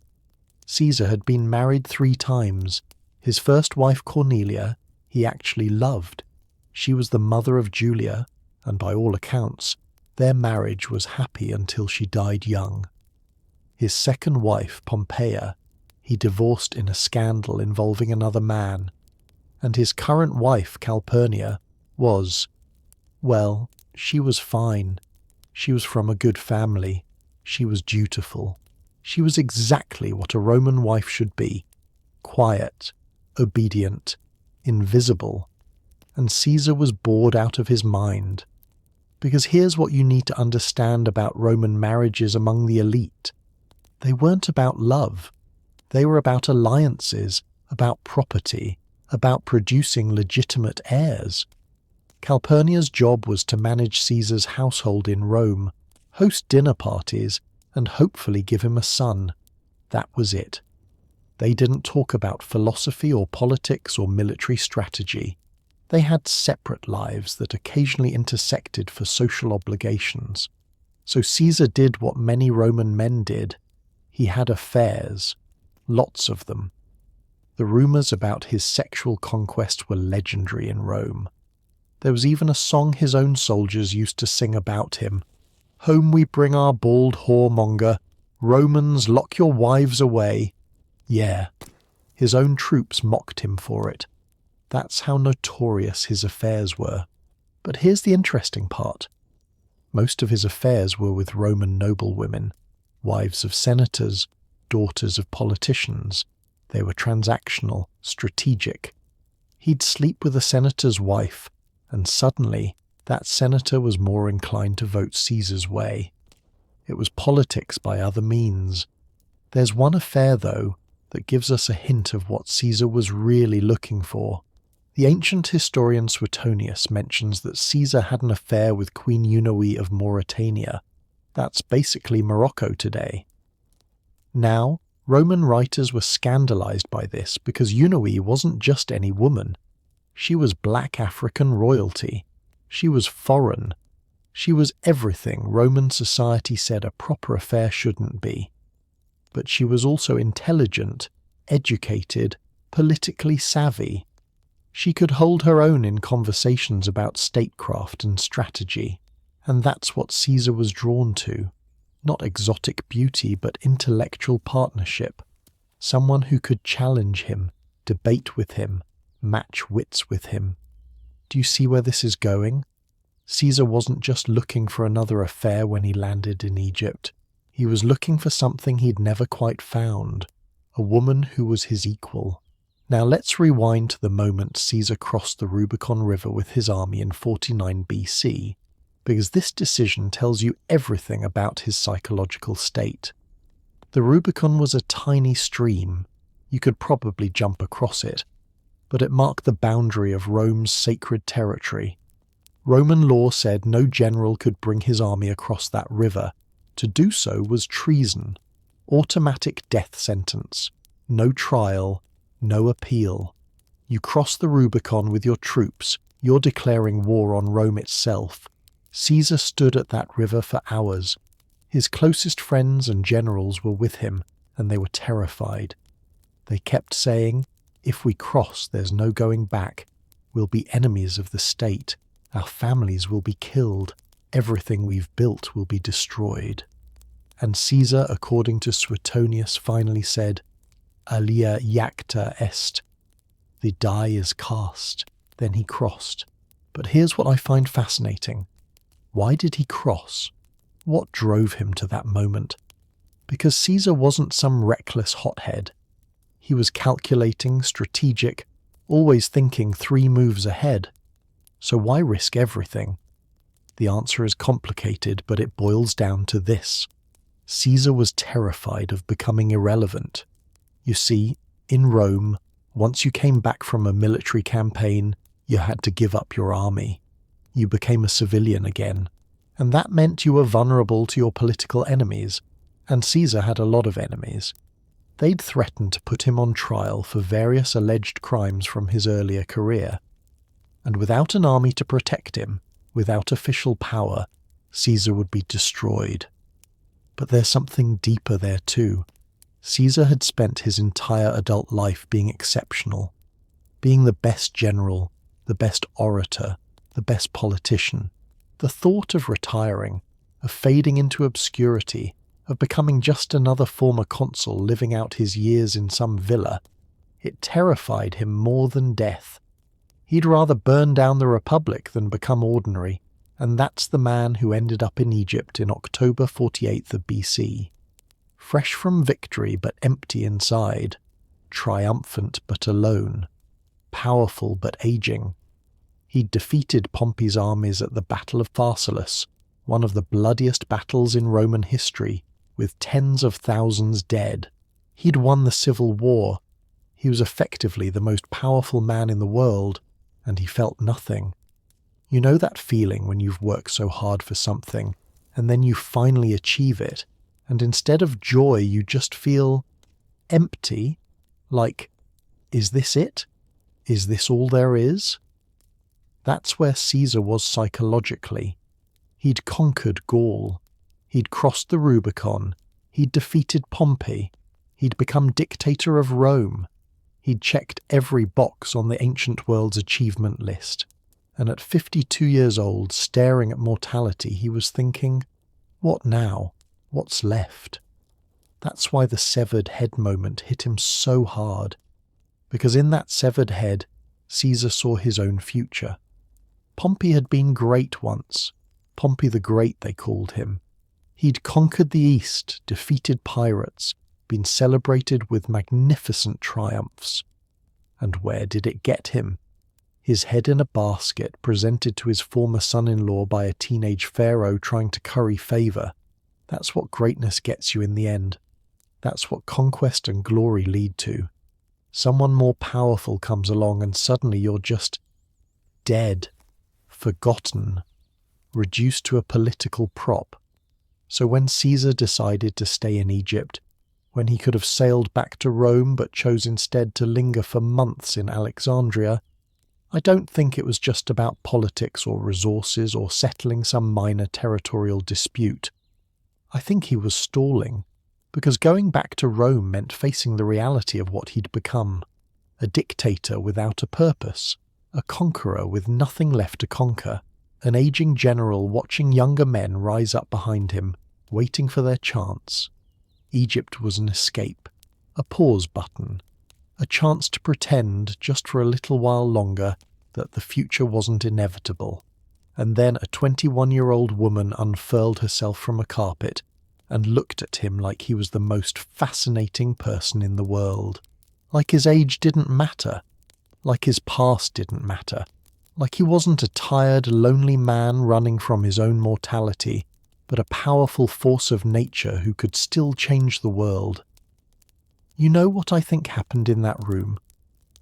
Caesar had been married 3 times. His first wife, Cornelia, he actually loved. She was the mother of Julia, and by all accounts, their marriage was happy until she died young. His second wife, Pompeia, he divorced in a scandal involving another man. And his current wife, Calpurnia, was, well, she was fine. She was from a good family. She was dutiful. She was exactly what a Roman wife should be: quiet, obedient, invisible. And Caesar was bored out of his mind. Because here's what you need to understand about Roman marriages among the elite. They weren't about love. They were about alliances, about property, about producing legitimate heirs. Calpurnia's job was to manage Caesar's household in Rome, host dinner parties, and hopefully give him a son. That was it. They didn't talk about philosophy or politics or military strategy. They had separate lives that occasionally intersected for social obligations. So Caesar did what many Roman men did. He had affairs, lots of them. The rumours about his sexual conquest were legendary in Rome. There was even a song his own soldiers used to sing about him. "Home we bring our bald whoremonger, Romans, lock your wives away." Yeah, his own troops mocked him for it. That's how notorious his affairs were. But here's the interesting part. Most of his affairs were with Roman noblewomen, wives of senators, daughters of politicians. They were transactional, strategic. He'd sleep with a senator's wife, and suddenly that senator was more inclined to vote Caesar's way. It was politics by other means. There's one affair, though, that gives us a hint of what Caesar was really looking for. The ancient historian Suetonius mentions that Caesar had an affair with Queen Eunoe of Mauritania. That's basically Morocco today. Now, Roman writers were scandalized by this because Eunoe wasn't just any woman. She was black African royalty. She was foreign. She was everything Roman society said a proper affair shouldn't be. But she was also intelligent, educated, politically savvy. She could hold her own in conversations about statecraft and strategy, and that's what Caesar was drawn to. Not exotic beauty, but intellectual partnership. Someone who could challenge him, debate with him, match wits with him. Do you see where this is going? Caesar wasn't just looking for another affair when he landed in Egypt. He was looking for something he'd never quite found, a woman who was his equal. Now let's rewind to the moment Caesar crossed the Rubicon River with his army in 49 BC, because this decision tells you everything about his psychological state. The Rubicon was a tiny stream. You could probably jump across it, but it marked the boundary of Rome's sacred territory. Roman law said no general could bring his army across that river. To do so was treason, automatic death sentence, no trial, no appeal. You cross the Rubicon with your troops, you're declaring war on Rome itself. Caesar stood at that river for hours. His closest friends and generals were with him, and they were terrified. They kept saying, "If we cross, there's no going back. We'll be enemies of the state. Our families will be killed. Everything we've built will be destroyed. And Caesar, according to Suetonius, finally said, Alia iacta est. The die is cast. Then he crossed. But here's what I find fascinating. Why did he cross? What drove him to that moment? Because Caesar wasn't some reckless hothead. He was calculating, strategic, always thinking 3 moves ahead. So why risk everything? The answer is complicated, but it boils down to this. Caesar was terrified of becoming irrelevant. You see, in Rome, once you came back from a military campaign, you had to give up your army. You became a civilian again, and that meant you were vulnerable to your political enemies, and Caesar had a lot of enemies. They'd threatened to put him on trial for various alleged crimes from his earlier career. And without an army to protect him, without official power, Caesar would be destroyed. But there's something deeper there too. Caesar had spent his entire adult life being exceptional, being the best general, the best orator, the best politician. The thought of retiring, of fading into obscurity, of becoming just another former consul living out his years in some villa, it terrified him more than death. He'd rather burn down the Republic than become ordinary, and that's the man who ended up in Egypt in October 48th of BC. Fresh from victory but empty inside, triumphant but alone, powerful but aging. He'd defeated Pompey's armies at the Battle of Pharsalus, one of the bloodiest battles in Roman history, with tens of thousands dead. He'd won the Civil War. He was effectively the most powerful man in the world, and he felt nothing. You know that feeling when you've worked so hard for something, and then you finally achieve it, and instead of joy you just feel empty, like, is this it? Is this all there is? That's where Caesar was psychologically. He'd conquered Gaul. He'd crossed the Rubicon. He'd defeated Pompey. He'd become dictator of Rome. He'd checked every box on the ancient world's achievement list. And at 52 years old, staring at mortality, he was thinking, what now? What's left? That's why the severed head moment hit him so hard. Because in that severed head, Caesar saw his own future. Pompey had been great once. Pompey the Great, they called him. He'd conquered the East, defeated pirates, been celebrated with magnificent triumphs. And where did it get him? His head in a basket presented to his former son-in-law by a teenage pharaoh trying to curry favour. That's what greatness gets you in the end. That's what conquest and glory lead to. Someone more powerful comes along and suddenly you're just dead, forgotten, reduced to a political prop. So when Caesar decided to stay in Egypt, when he could have sailed back to Rome but chose instead to linger for months in Alexandria, I don't think it was just about politics or resources or settling some minor territorial dispute. I think he was stalling, because going back to Rome meant facing the reality of what he'd become, a dictator without a purpose, a conqueror with nothing left to conquer, an aging general watching younger men rise up behind him, waiting for their chance. Egypt was an escape, a pause button, a chance to pretend, just for a little while longer, that the future wasn't inevitable. And then a 21-year-old woman unfurled herself from a carpet and looked at him like he was the most fascinating person in the world. Like his age didn't matter. Like his past didn't matter. Like he wasn't a tired, lonely man running from his own mortality, but a powerful force of nature who could still change the world. You know what I think happened in that room?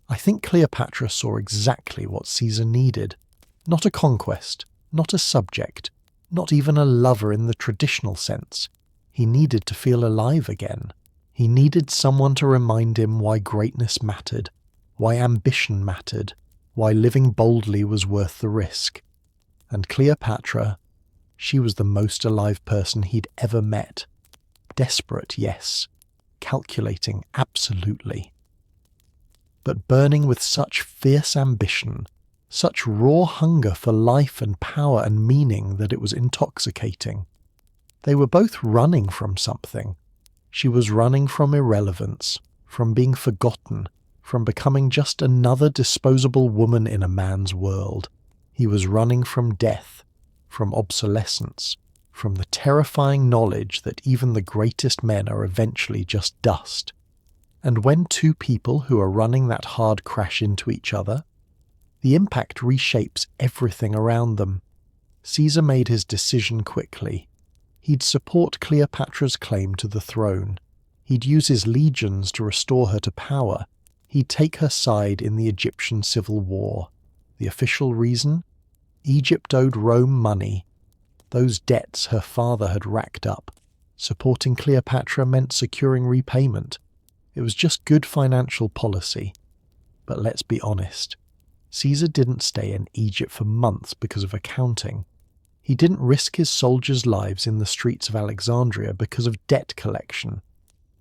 I think Cleopatra saw exactly what Caesar needed. Not a conquest, not a subject, not even a lover in the traditional sense. He needed to feel alive again. He needed someone to remind him why greatness mattered, why ambition mattered, why living boldly was worth the risk. And Cleopatra, she was the most alive person he'd ever met. Desperate, yes. Calculating, absolutely. But burning with such fierce ambition such raw hunger for life and power and meaning that it was intoxicating. They were both running from something. She was running from irrelevance, from being forgotten, from becoming just another disposable woman in a man's world. He was running from death, from obsolescence, from the terrifying knowledge that even the greatest men are eventually just dust. And when two people who are running that hard crash into each other, the impact reshapes everything around them. Caesar made his decision quickly. He'd support Cleopatra's claim to the throne. He'd use his legions to restore her to power. He'd take her side in the Egyptian civil war. The official reason? Egypt owed Rome money. Those debts her father had racked up. Supporting Cleopatra meant securing repayment. It was just good financial policy. But let's be honest. Caesar didn't stay in Egypt for months because of accounting. He didn't risk his soldiers' lives in the streets of Alexandria because of debt collection.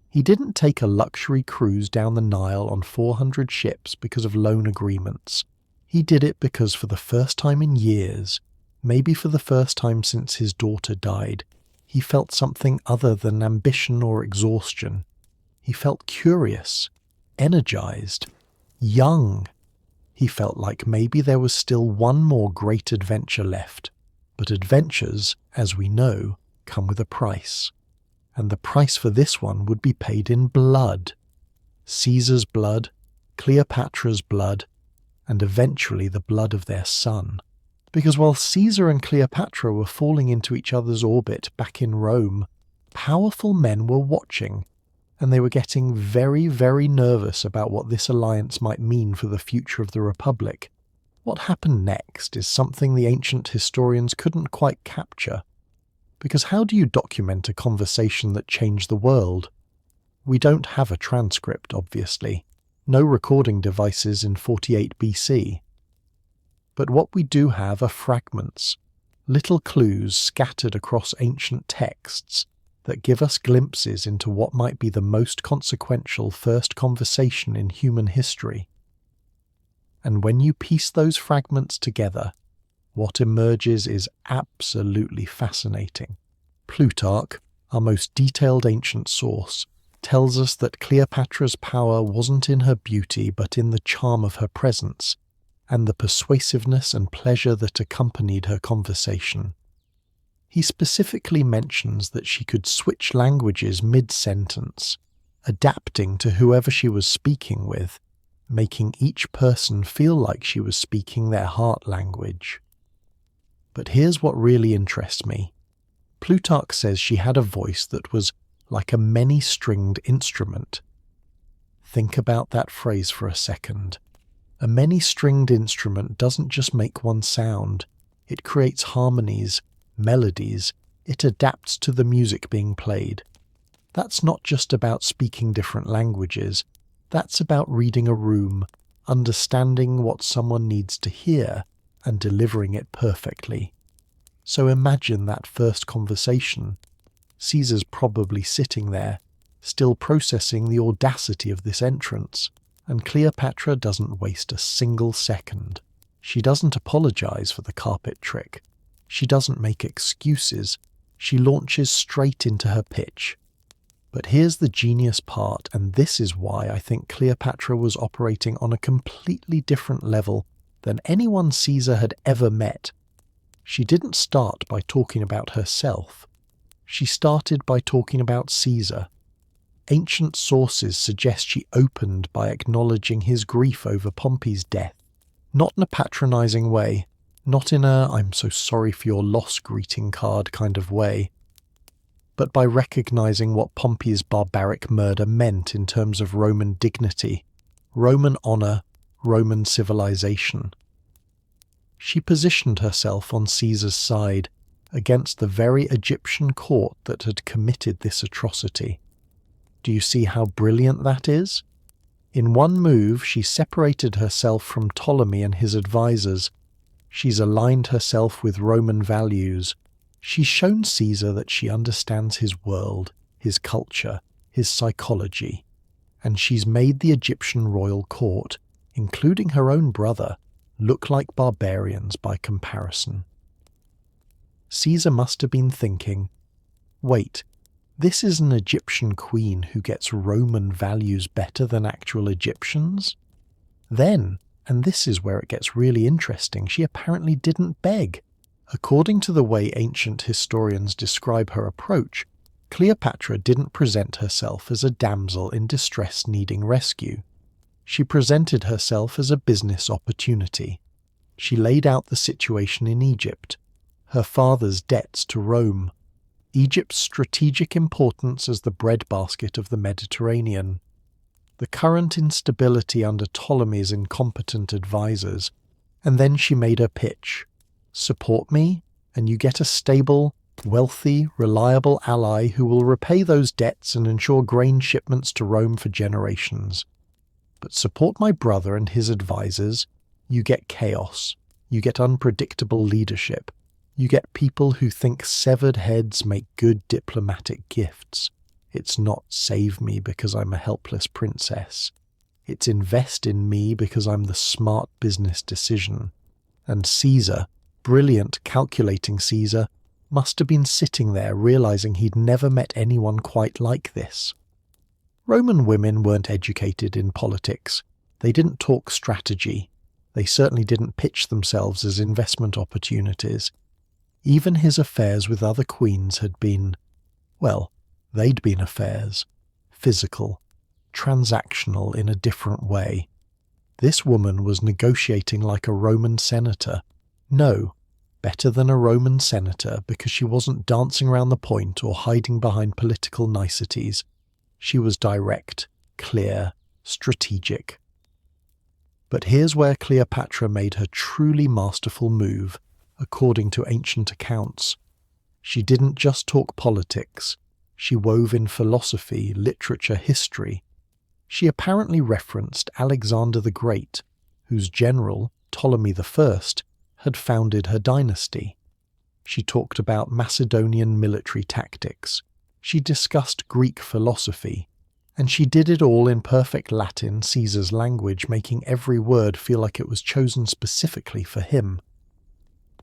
He didn't take a luxury cruise down the Nile on 400 ships because of loan agreements. He did it because for the first time in years, maybe for the first time since his daughter died, he felt something other than ambition or exhaustion. He felt curious, energized, young. He felt like maybe there was still one more great adventure left. But adventures, as we know, come with a price. And the price for this one would be paid in blood. Caesar's blood, Cleopatra's blood, and eventually the blood of their son. Because while Caesar and Cleopatra were falling into each other's orbit back in Rome, powerful men were watching, and they were getting very, very nervous about what this alliance might mean for the future of the Republic. What happened next is something the ancient historians couldn't quite capture. Because how do you document a conversation that changed the world? We don't have a transcript, obviously. No recording devices in 48 BC. But what we do have are fragments, little clues scattered across ancient texts that give us glimpses into what might be the most consequential first conversation in human history. And when you piece those fragments together, what emerges is absolutely fascinating. Plutarch, our most detailed ancient source, tells us that Cleopatra's power wasn't in her beauty but in the charm of her presence, and the persuasiveness and pleasure that accompanied her conversation. He specifically mentions that she could switch languages mid-sentence, adapting to whoever she was speaking with, making each person feel like she was speaking their heart language. But here's what really interests me. Plutarch says she had a voice that was like a many-stringed instrument. Think about that phrase for a second. A many-stringed instrument doesn't just make one sound. It creates harmonies, melodies. It adapts to the music being played. That's not just about speaking different languages. That's about reading a room, understanding what someone needs to hear, and delivering it perfectly. So imagine that first conversation. Caesar's probably sitting there, still processing the audacity of this entrance, and Cleopatra doesn't waste a single second. She doesn't apologize for the carpet trick. She doesn't make excuses. She launches straight into her pitch. But here's the genius part, and this is why I think Cleopatra was operating on a completely different level than anyone Caesar had ever met. She didn't start by talking about herself. She started by talking about Caesar. Ancient sources suggest she opened by acknowledging his grief over Pompey's death, not in a patronizing way, not in a "I'm so sorry for your loss" greeting card kind of way, but by recognizing what Pompey's barbaric murder meant in terms of Roman dignity, Roman honor, Roman civilization. She positioned herself on Caesar's side against the very Egyptian court that had committed this atrocity. Do you see how brilliant that is? In one move, she separated herself from Ptolemy and his advisors. She's aligned herself with Roman values. She's shown Caesar that she understands his world, his culture, his psychology. And she's made the Egyptian royal court, including her own brother, look like barbarians by comparison. Caesar must have been thinking, wait, this is an Egyptian queen who gets Roman values better than actual Egyptians? Then, and this is where it gets really interesting, she apparently didn't beg. According to the way ancient historians describe her approach, Cleopatra didn't present herself as a damsel in distress needing rescue. She presented herself as a business opportunity. She laid out the situation in Egypt, her father's debts to Rome, Egypt's strategic importance as the breadbasket of the Mediterranean, the current instability under Ptolemy's incompetent advisors, and then she made her pitch. Support me, and you get a stable, wealthy, reliable ally who will repay those debts and ensure grain shipments to Rome for generations. But support my brother and his advisors, you get chaos, you get unpredictable leadership, you get people who think severed heads make good diplomatic gifts. It's not save me because I'm a helpless princess. It's invest in me because I'm the smart business decision. And Caesar, brilliant calculating Caesar, must have been sitting there realizing he'd never met anyone quite like this. Roman women weren't educated in politics. They didn't talk strategy. They certainly didn't pitch themselves as investment opportunities. Even his affairs with other queens had been, well, they'd been affairs, physical, transactional in a different way. This woman was negotiating like a Roman senator. No, better than a Roman senator because she wasn't dancing around the point or hiding behind political niceties. She was direct, clear, strategic. But here's where Cleopatra made her truly masterful move, according to ancient accounts. She didn't just talk politics. She wove in philosophy, literature, history. She apparently referenced Alexander the Great, whose general, Ptolemy I, had founded her dynasty. She talked about Macedonian military tactics. She discussed Greek philosophy. And she did it all in perfect Latin, Caesar's language, making every word feel like it was chosen specifically for him.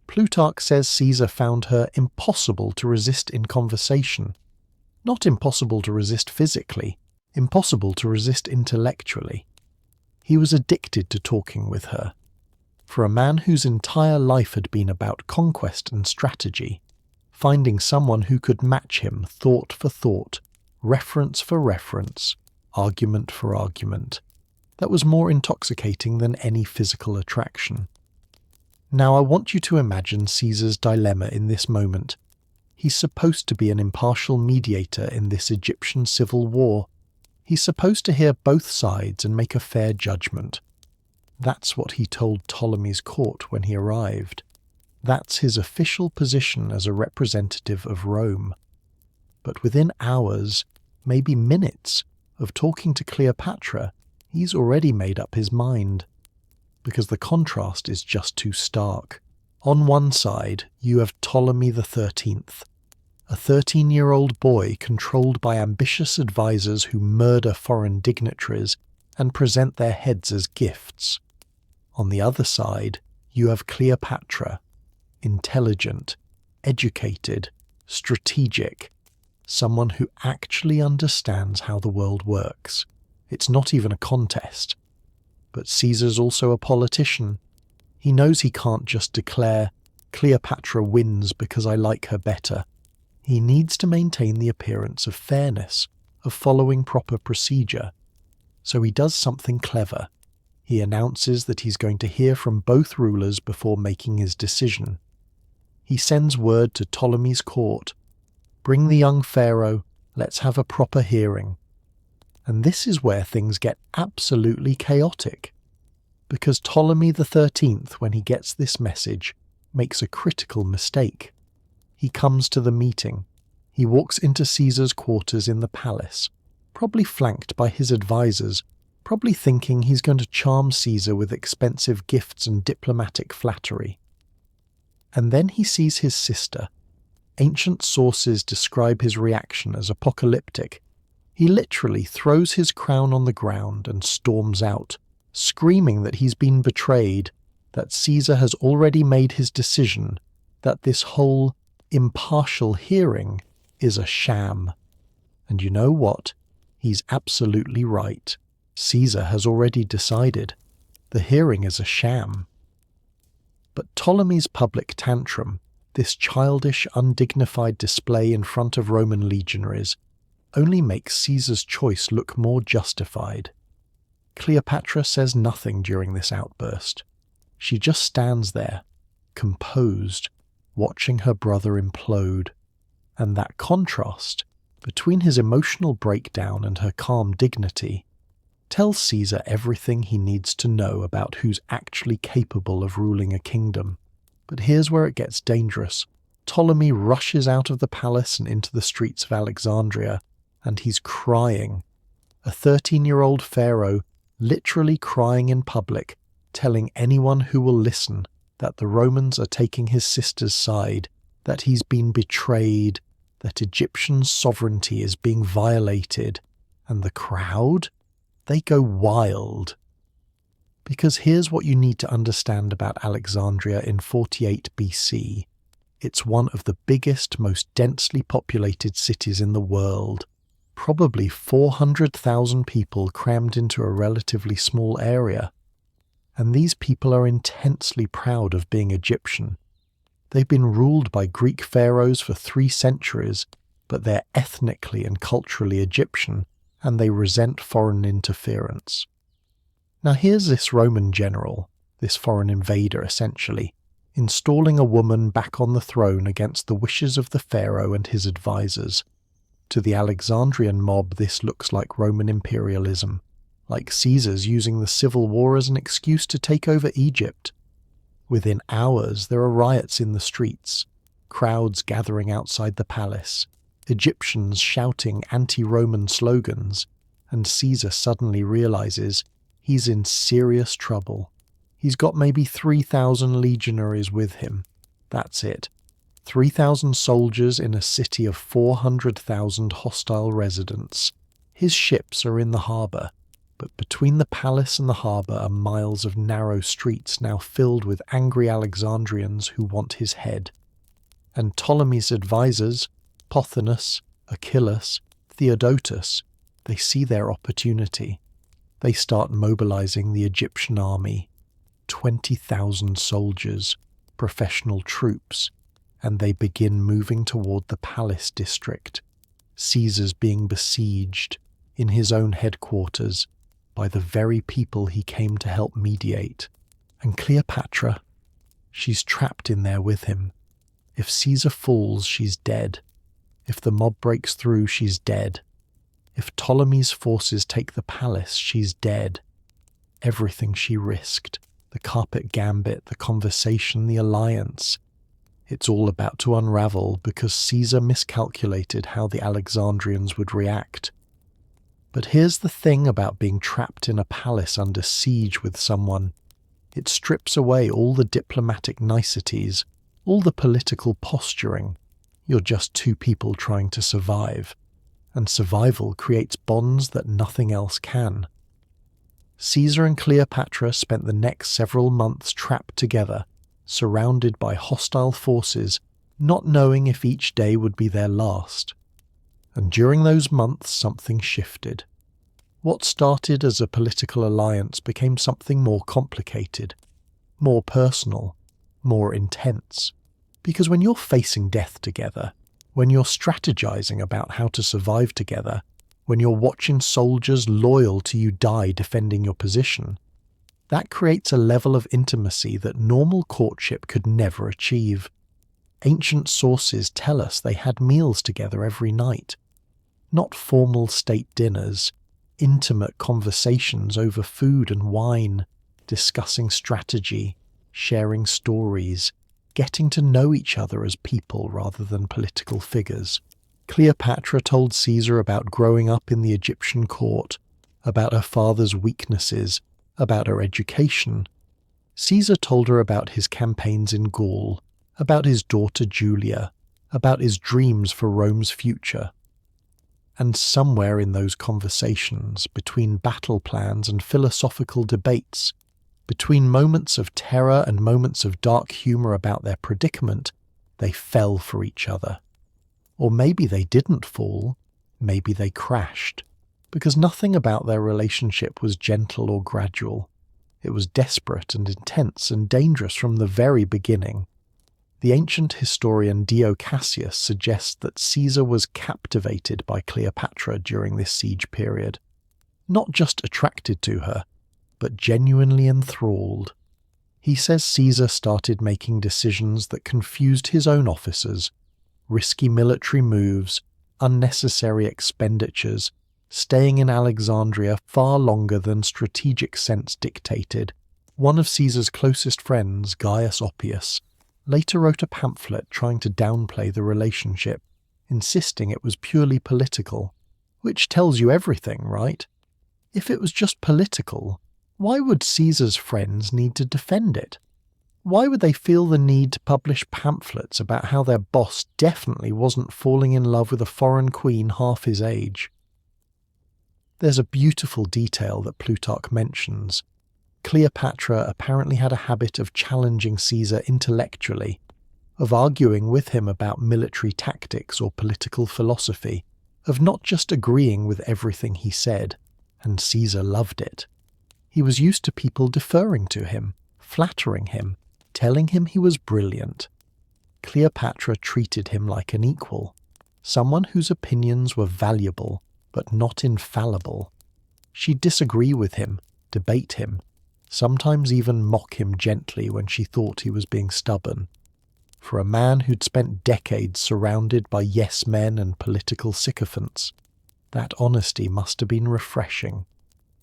Plutarch says Caesar found her impossible to resist in conversation. Not impossible to resist physically, impossible to resist intellectually. He was addicted to talking with her. For a man whose entire life had been about conquest and strategy, finding someone who could match him thought for thought, reference for reference, argument for argument, that was more intoxicating than any physical attraction. Now I want you to imagine Caesar's dilemma in this moment. He's supposed to be an impartial mediator in this Egyptian civil war. He's supposed to hear both sides and make a fair judgment. That's what he told Ptolemy's court when he arrived. That's his official position as a representative of Rome. But within hours, maybe minutes, of talking to Cleopatra, he's already made up his mind. Because the contrast is just too stark. On one side, you have Ptolemy XIII, a 13-year-old boy controlled by ambitious advisors who murder foreign dignitaries and present their heads as gifts. On the other side, you have Cleopatra, intelligent, educated, strategic, someone who actually understands how the world works. It's not even a contest. But Caesar's also a politician. He knows he can't just declare, Cleopatra wins because I like her better. He needs to maintain the appearance of fairness, of following proper procedure. So he does something clever. He announces that he's going to hear from both rulers before making his decision. He sends word to Ptolemy's court, bring the young pharaoh, let's have a proper hearing. And this is where things get absolutely chaotic. Because Ptolemy XIII, when he gets this message, makes a critical mistake. He comes to the meeting. He walks into Caesar's quarters in the palace, probably flanked by his advisors, probably thinking he's going to charm Caesar with expensive gifts and diplomatic flattery. And then he sees his sister. Ancient sources describe his reaction as apocalyptic. He literally throws his crown on the ground and storms out, screaming that he's been betrayed, that Caesar has already made his decision, that this whole impartial hearing is a sham. And you know what? He's absolutely right. Caesar has already decided. The hearing is a sham. But Ptolemy's public tantrum, this childish, undignified display in front of Roman legionaries, only makes Caesar's choice look more justified. Cleopatra says nothing during this outburst. She just stands there, composed, watching her brother implode. And that contrast between his emotional breakdown and her calm dignity tells Caesar everything he needs to know about who's actually capable of ruling a kingdom. But here's where it gets dangerous. Ptolemy rushes out of the palace and into the streets of Alexandria, and he's crying. A 13-year-old pharaoh literally crying in public, telling anyone who will listen that the Romans are taking his sister's side, that he's been betrayed, that Egyptian sovereignty is being violated, and the crowd? They go wild. Because here's what you need to understand about Alexandria in 48 BC. It's one of the biggest, most densely populated cities in the world. Probably 400,000 people crammed into a relatively small area. And these people are intensely proud of being Egyptian. They've been ruled by Greek pharaohs for 3 centuries, but they're ethnically and culturally Egyptian, and they resent foreign interference. Now here's this Roman general, this foreign invader essentially, installing a woman back on the throne against the wishes of the pharaoh and his advisors. To the Alexandrian mob, this looks like Roman imperialism, like Caesar's using the civil war as an excuse to take over Egypt. Within hours, there are riots in the streets, crowds gathering outside the palace, Egyptians shouting anti-Roman slogans, and Caesar suddenly realizes he's in serious trouble. He's got maybe 3,000 legionaries with him. That's it. 3,000 soldiers in a city of 400,000 hostile residents. His ships are in the harbour, but between the palace and the harbour are miles of narrow streets now filled with angry Alexandrians who want his head. And Ptolemy's advisors, Pothinus, Achillas, Theodotus, they see their opportunity. They start mobilizing the Egyptian army, 20,000 soldiers, professional troops, and they begin moving toward the palace district. Caesar's being besieged in his own headquarters by the very people he came to help mediate. And Cleopatra, she's trapped in there with him. If Caesar falls, she's dead. If the mob breaks through, she's dead. If Ptolemy's forces take the palace, she's dead. Everything she risked, the carpet gambit, the conversation, the alliance, it's all about to unravel because Caesar miscalculated how the Alexandrians would react. But here's the thing about being trapped in a palace under siege with someone. It strips away all the diplomatic niceties, all the political posturing. You're just 2 people trying to survive. And survival creates bonds that nothing else can. Caesar and Cleopatra spent the next several months trapped together, surrounded by hostile forces, not knowing if each day would be their last. And during those months something shifted. What started as a political alliance became something more complicated, more personal, more intense. Because when you're facing death together, when you're strategizing about how to survive together, when you're watching soldiers loyal to you die defending your position, that creates a level of intimacy that normal courtship could never achieve. Ancient sources tell us they had meals together every night. Not formal state dinners, intimate conversations over food and wine, discussing strategy, sharing stories, getting to know each other as people rather than political figures. Cleopatra told Caesar about growing up in the Egyptian court, about her father's weaknesses, about her education. Caesar told her about his campaigns in Gaul, about his daughter Julia, about his dreams for Rome's future. And somewhere in those conversations, between battle plans and philosophical debates, Between moments of terror and moments of dark humour about their predicament, they fell for each other. Or maybe they didn't fall, maybe they crashed, because nothing about their relationship was gentle or gradual. It was desperate and intense and dangerous from the very beginning. The ancient historian Dio Cassius suggests that Caesar was captivated by Cleopatra during this siege period, not just attracted to her, but genuinely enthralled. He says Caesar started making decisions that confused his own officers, risky military moves, unnecessary expenditures, staying in Alexandria far longer than strategic sense dictated. One of Caesar's closest friends, Gaius Oppius, later wrote a pamphlet trying to downplay the relationship, insisting it was purely political, which tells you everything, right? If it was just political, why would Caesar's friends need to defend it? Why would they feel the need to publish pamphlets about how their boss definitely wasn't falling in love with a foreign queen half his age? There's a beautiful detail that Plutarch mentions. Cleopatra apparently had a habit of challenging Caesar intellectually, of arguing with him about military tactics or political philosophy, of not just agreeing with everything he said, and Caesar loved it. He was used to people deferring to him, flattering him, telling him he was brilliant. Cleopatra treated him like an equal, someone whose opinions were valuable but not infallible. She'd disagree with him, debate him, sometimes even mock him gently when she thought he was being stubborn. For a man who'd spent decades surrounded by yes-men and political sycophants, that honesty must have been refreshing,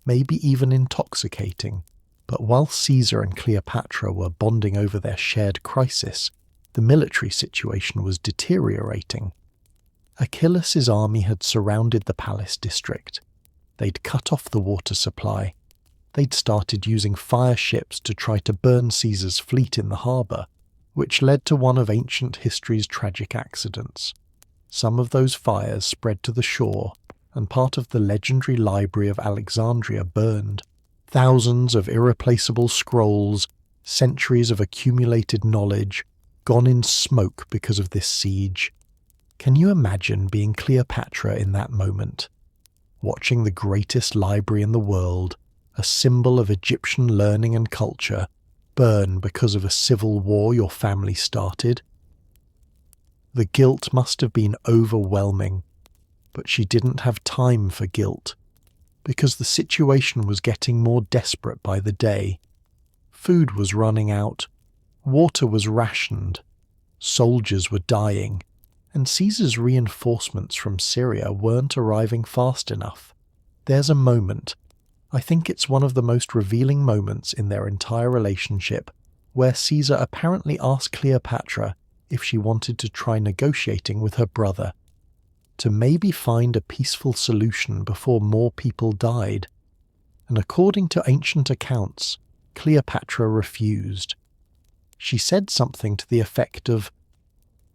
maybe even intoxicating. But while Caesar and Cleopatra were bonding over their shared crisis, the military situation was deteriorating. Achilles' army had surrounded the palace district. They'd cut off the water supply. They'd started using fire ships to try to burn Caesar's fleet in the harbour, which led to one of ancient history's tragic accidents. Some of those fires spread to the shore, and part of the legendary library of Alexandria burned. Thousands of irreplaceable scrolls, centuries of accumulated knowledge, gone in smoke because of this siege. Can you imagine being Cleopatra in that moment? Watching the greatest library in the world, a symbol of Egyptian learning and culture, burn because of a civil war your family started? The guilt must have been overwhelming, but she didn't have time for guilt, because the situation was getting more desperate by the day. Food was running out, water was rationed, soldiers were dying, and Caesar's reinforcements from Syria weren't arriving fast enough. There's a moment, I think it's one of the most revealing moments in their entire relationship, where Caesar apparently asked Cleopatra if she wanted to try negotiating with her brother, to maybe find a peaceful solution before more people died. And according to ancient accounts, Cleopatra refused. She said something to the effect of,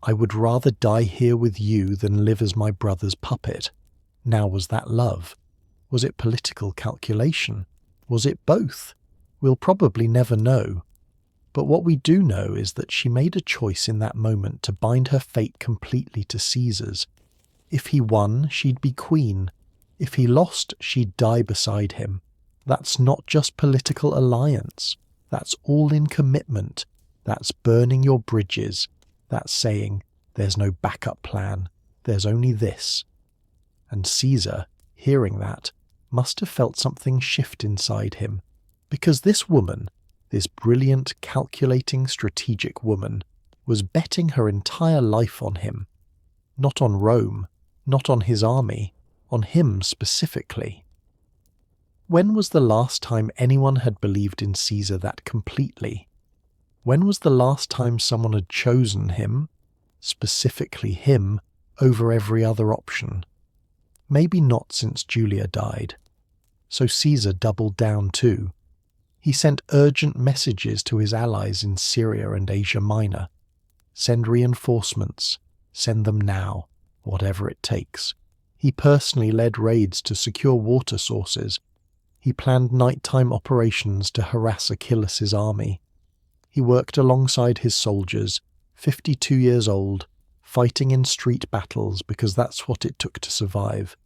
"I would rather die here with you than live as my brother's puppet." Now, was that love? Was it political calculation? Was it both? We'll probably never know. But what we do know is that she made a choice in that moment to bind her fate completely to Caesar's. If he won, she'd be queen. If he lost, she'd die beside him. That's not just political alliance. That's all-in commitment. That's burning your bridges. That's saying, there's no backup plan. There's only this. And Caesar, hearing that, must have felt something shift inside him. Because this woman, this brilliant, calculating, strategic woman, was betting her entire life on him. Not on Rome, not on his army, on him specifically. When was the last time anyone had believed in Caesar that completely? When was the last time someone had chosen him, specifically him, over every other option? Maybe not since Julia died. So Caesar doubled down too. He sent urgent messages to his allies in Syria and Asia Minor. Send reinforcements. Send them now, whatever it takes. He personally led raids to secure water sources. he planned nighttime operations to harass Achilles' army. He worked alongside his soldiers, 52 years old, fighting in street battles because that's what it took to survive.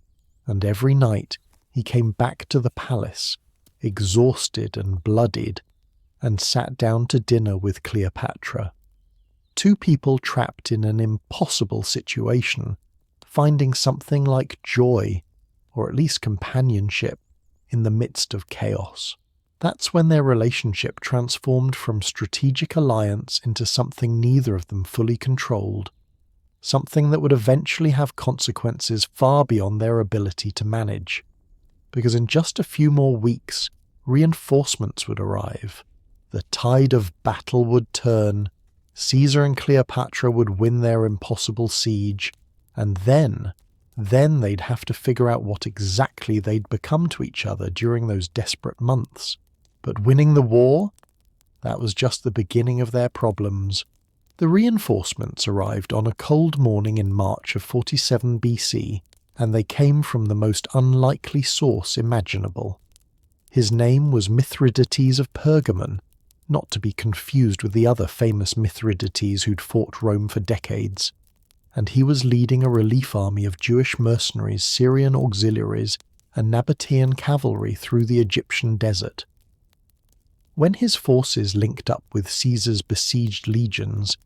And every night he came back to the palace, exhausted and bloodied, and sat down to dinner with Cleopatra. Two people trapped in an impossible situation, finding something like joy, or at least companionship, in the midst of chaos. That's when their relationship transformed from strategic alliance into something neither of them fully controlled, something that would eventually have consequences far beyond their ability to manage. Because in just a few more weeks, reinforcements would arrive. The tide of battle would turn, Caesar and Cleopatra would win their impossible siege, and then they'd have to figure out what exactly they'd become to each other during those desperate months. But winning the war? That was just the beginning of their problems. The reinforcements arrived on a cold morning in March of 47 BC, and they came from the most unlikely source imaginable. His name was Mithridates of Pergamon, not to be confused with the other famous Mithridates who'd fought Rome for decades, and he was leading a relief army of Jewish mercenaries, Syrian auxiliaries, and Nabatean cavalry through the Egyptian desert. When his forces linked up with Caesar's besieged legions,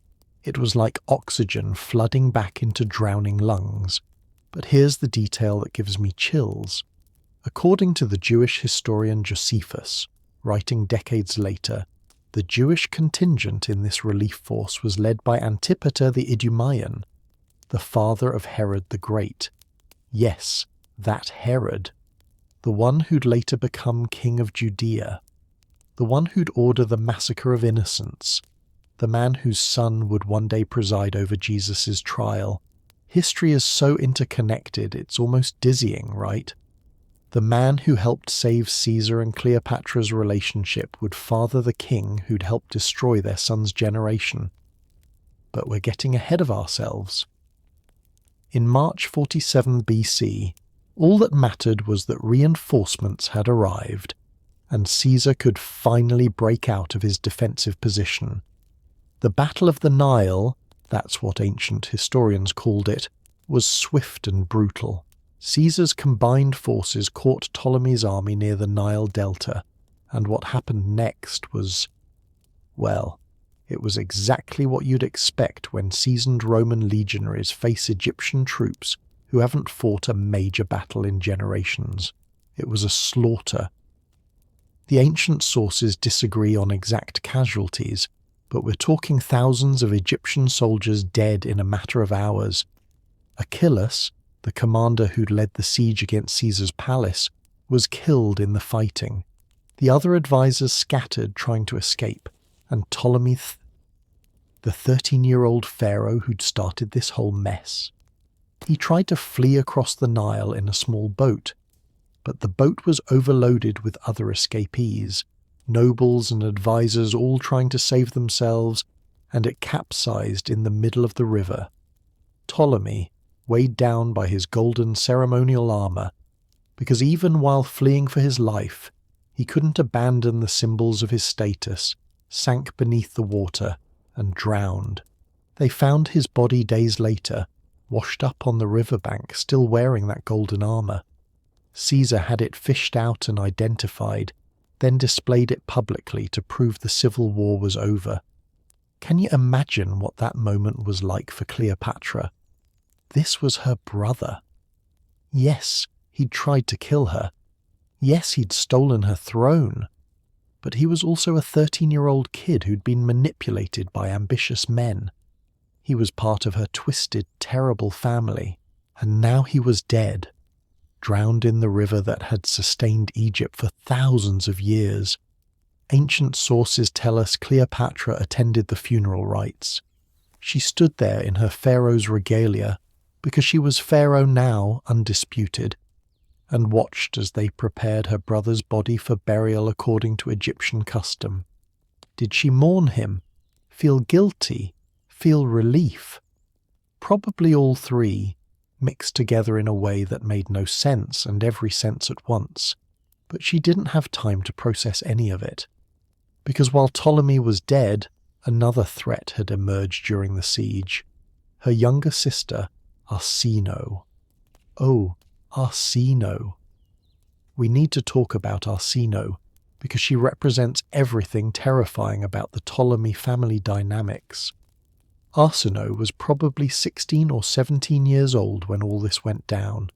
it was like oxygen flooding back into drowning lungs. But here's the detail that gives me chills. According to the Jewish historian Josephus, writing decades later, the Jewish contingent in this relief force was led by Antipater the Idumaean, the father of Herod the Great. Yes, that Herod. The one who'd later become king of Judea. The one who'd order the massacre of innocents. The man whose son would one day preside over Jesus' trial. History is so interconnected, it's almost dizzying, right? The man who helped save Caesar and Cleopatra's relationship would father the king who'd helped destroy their son's generation. But we're getting ahead of ourselves. In March 47 BC, all that mattered was that reinforcements had arrived, and Caesar could finally break out of his defensive position. The Battle of the Nile, that's what ancient historians called it, was swift and brutal. Caesar's combined forces caught Ptolemy's army near the Nile Delta, and what happened next was, well, it was exactly what you'd expect when seasoned Roman legionaries face Egyptian troops who haven't fought a major battle in generations. It was a slaughter. The ancient sources disagree on exact casualties, but we're talking thousands of Egyptian soldiers dead in a matter of hours. Achilles, the commander who'd led the siege against Caesar's palace, was killed in the fighting. The other advisors scattered trying to escape, and Ptolemy, the 13-year-old pharaoh who'd started this whole mess. He tried to flee across the Nile in a small boat, but the boat was overloaded with other escapees, nobles and advisors all trying to save themselves, and it capsized in the middle of the river. Ptolemy, weighed down by his golden ceremonial armor, because even while fleeing for his life, he couldn't abandon the symbols of his status, sank beneath the water and drowned. They found his body days later, washed up on the riverbank, still wearing that golden armor. Caesar had it fished out and identified, then displayed it publicly to prove the civil war was over. Can you imagine what that moment was like for Cleopatra? This was her brother. Yes, he'd tried to kill her. Yes, he'd stolen her throne. But he was also a 13-year-old kid who'd been manipulated by ambitious men. He was part of her twisted, terrible family, and now he was dead, drowned in the river that had sustained Egypt for thousands of years. Ancient sources tell us Cleopatra attended the funeral rites. She stood there in her pharaoh's regalia, because she was pharaoh now, undisputed, and watched as they prepared her brother's body for burial according to Egyptian custom. Did she mourn him? Feel guilty? Feel relief? Probably all three, mixed together in a way that made no sense and every sense at once. But she didn't have time to process any of it, because while Ptolemy was dead, another threat had emerged during the siege. Her younger sister, Arsinoe. Oh, Arsinoe. We need to talk about Arsinoe, because she represents everything terrifying about the Ptolemy family dynamics. Arsinoe was probably 16 or 17 years old when all this went down.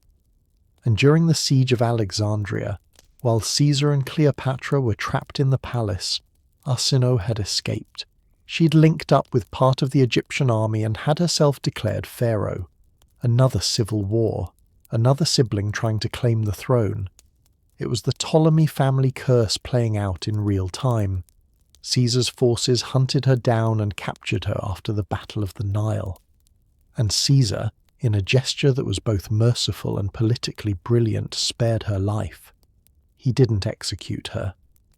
And during the siege of Alexandria, while Caesar and Cleopatra were trapped in the palace, Arsinoe had escaped. She'd linked up with part of the Egyptian army and had herself declared pharaoh. Another civil war, another sibling trying to claim the throne. It was the Ptolemy family curse playing out in real time. Caesar's forces hunted her down and captured her after the Battle of the Nile. And Caesar, in a gesture that was both merciful and politically brilliant, spared her life. He didn't execute her.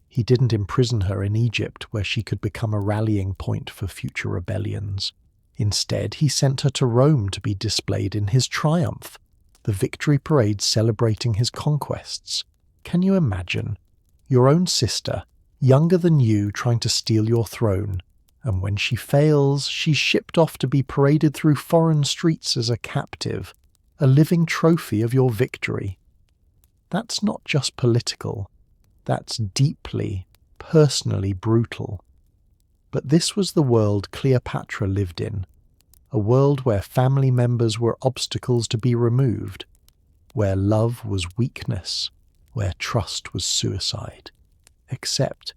He didn't imprison her in Egypt, where she could become a rallying point for future rebellions. Instead, he sent her to Rome to be displayed in his triumph, the victory parade celebrating his conquests. Can you imagine? Your own sister, younger than you, trying to steal your throne, and when she fails, she's shipped off to be paraded through foreign streets as a captive, a living trophy of your victory. That's not just political, that's deeply, personally brutal. But this was the world Cleopatra lived in, a world where family members were obstacles to be removed, where love was weakness, where trust was suicide. Except,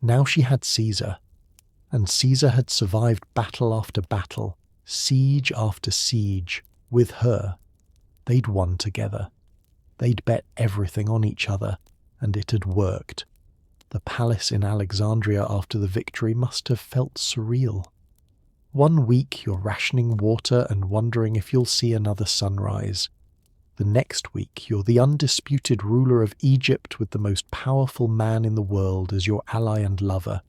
now she had Caesar, and Caesar had survived battle after battle, siege after siege, with her. They'd won together. They'd bet everything on each other, and it had worked. The palace in Alexandria after the victory must have felt surreal. 1 week you're rationing water and wondering if you'll see another sunrise. The next week you're the undisputed ruler of Egypt with the most powerful man in the world as your ally and lover.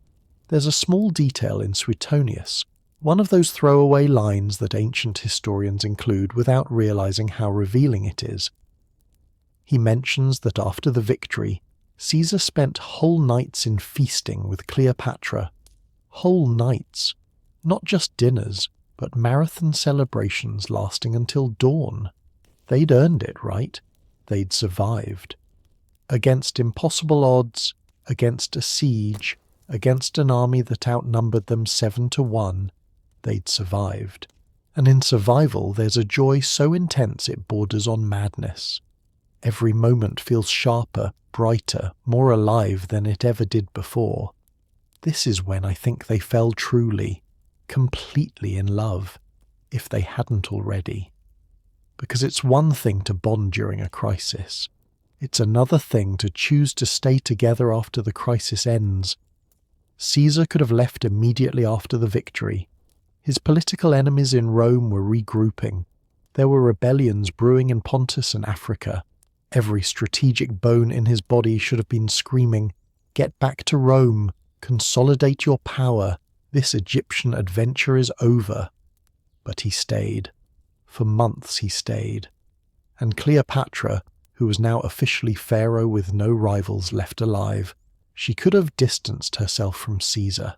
There's a small detail in Suetonius, one of those throwaway lines that ancient historians include without realizing how revealing it is. He mentions that after the victory, Caesar spent whole nights in feasting with Cleopatra. Whole nights. Not just dinners, but marathon celebrations lasting until dawn. They'd earned it, right? They'd survived. Against impossible odds, against a siege, against an army that outnumbered them 7-1, they'd survived. And in survival there's a joy so intense it borders on madness. Every moment feels sharper, brighter, more alive than it ever did before. This is when I think they fell truly, completely in love, if they hadn't already. Because it's one thing to bond during a crisis. It's another thing to choose to stay together after the crisis ends. Caesar could have left immediately after the victory. His political enemies in Rome were regrouping. There were rebellions brewing in Pontus and Africa. Every strategic bone in his body should have been screaming, "Get back to Rome, consolidate your power, this Egyptian adventure is over." But he stayed. For months he stayed. And Cleopatra, who was now officially pharaoh with no rivals left alive, she could have distanced herself from Caesar.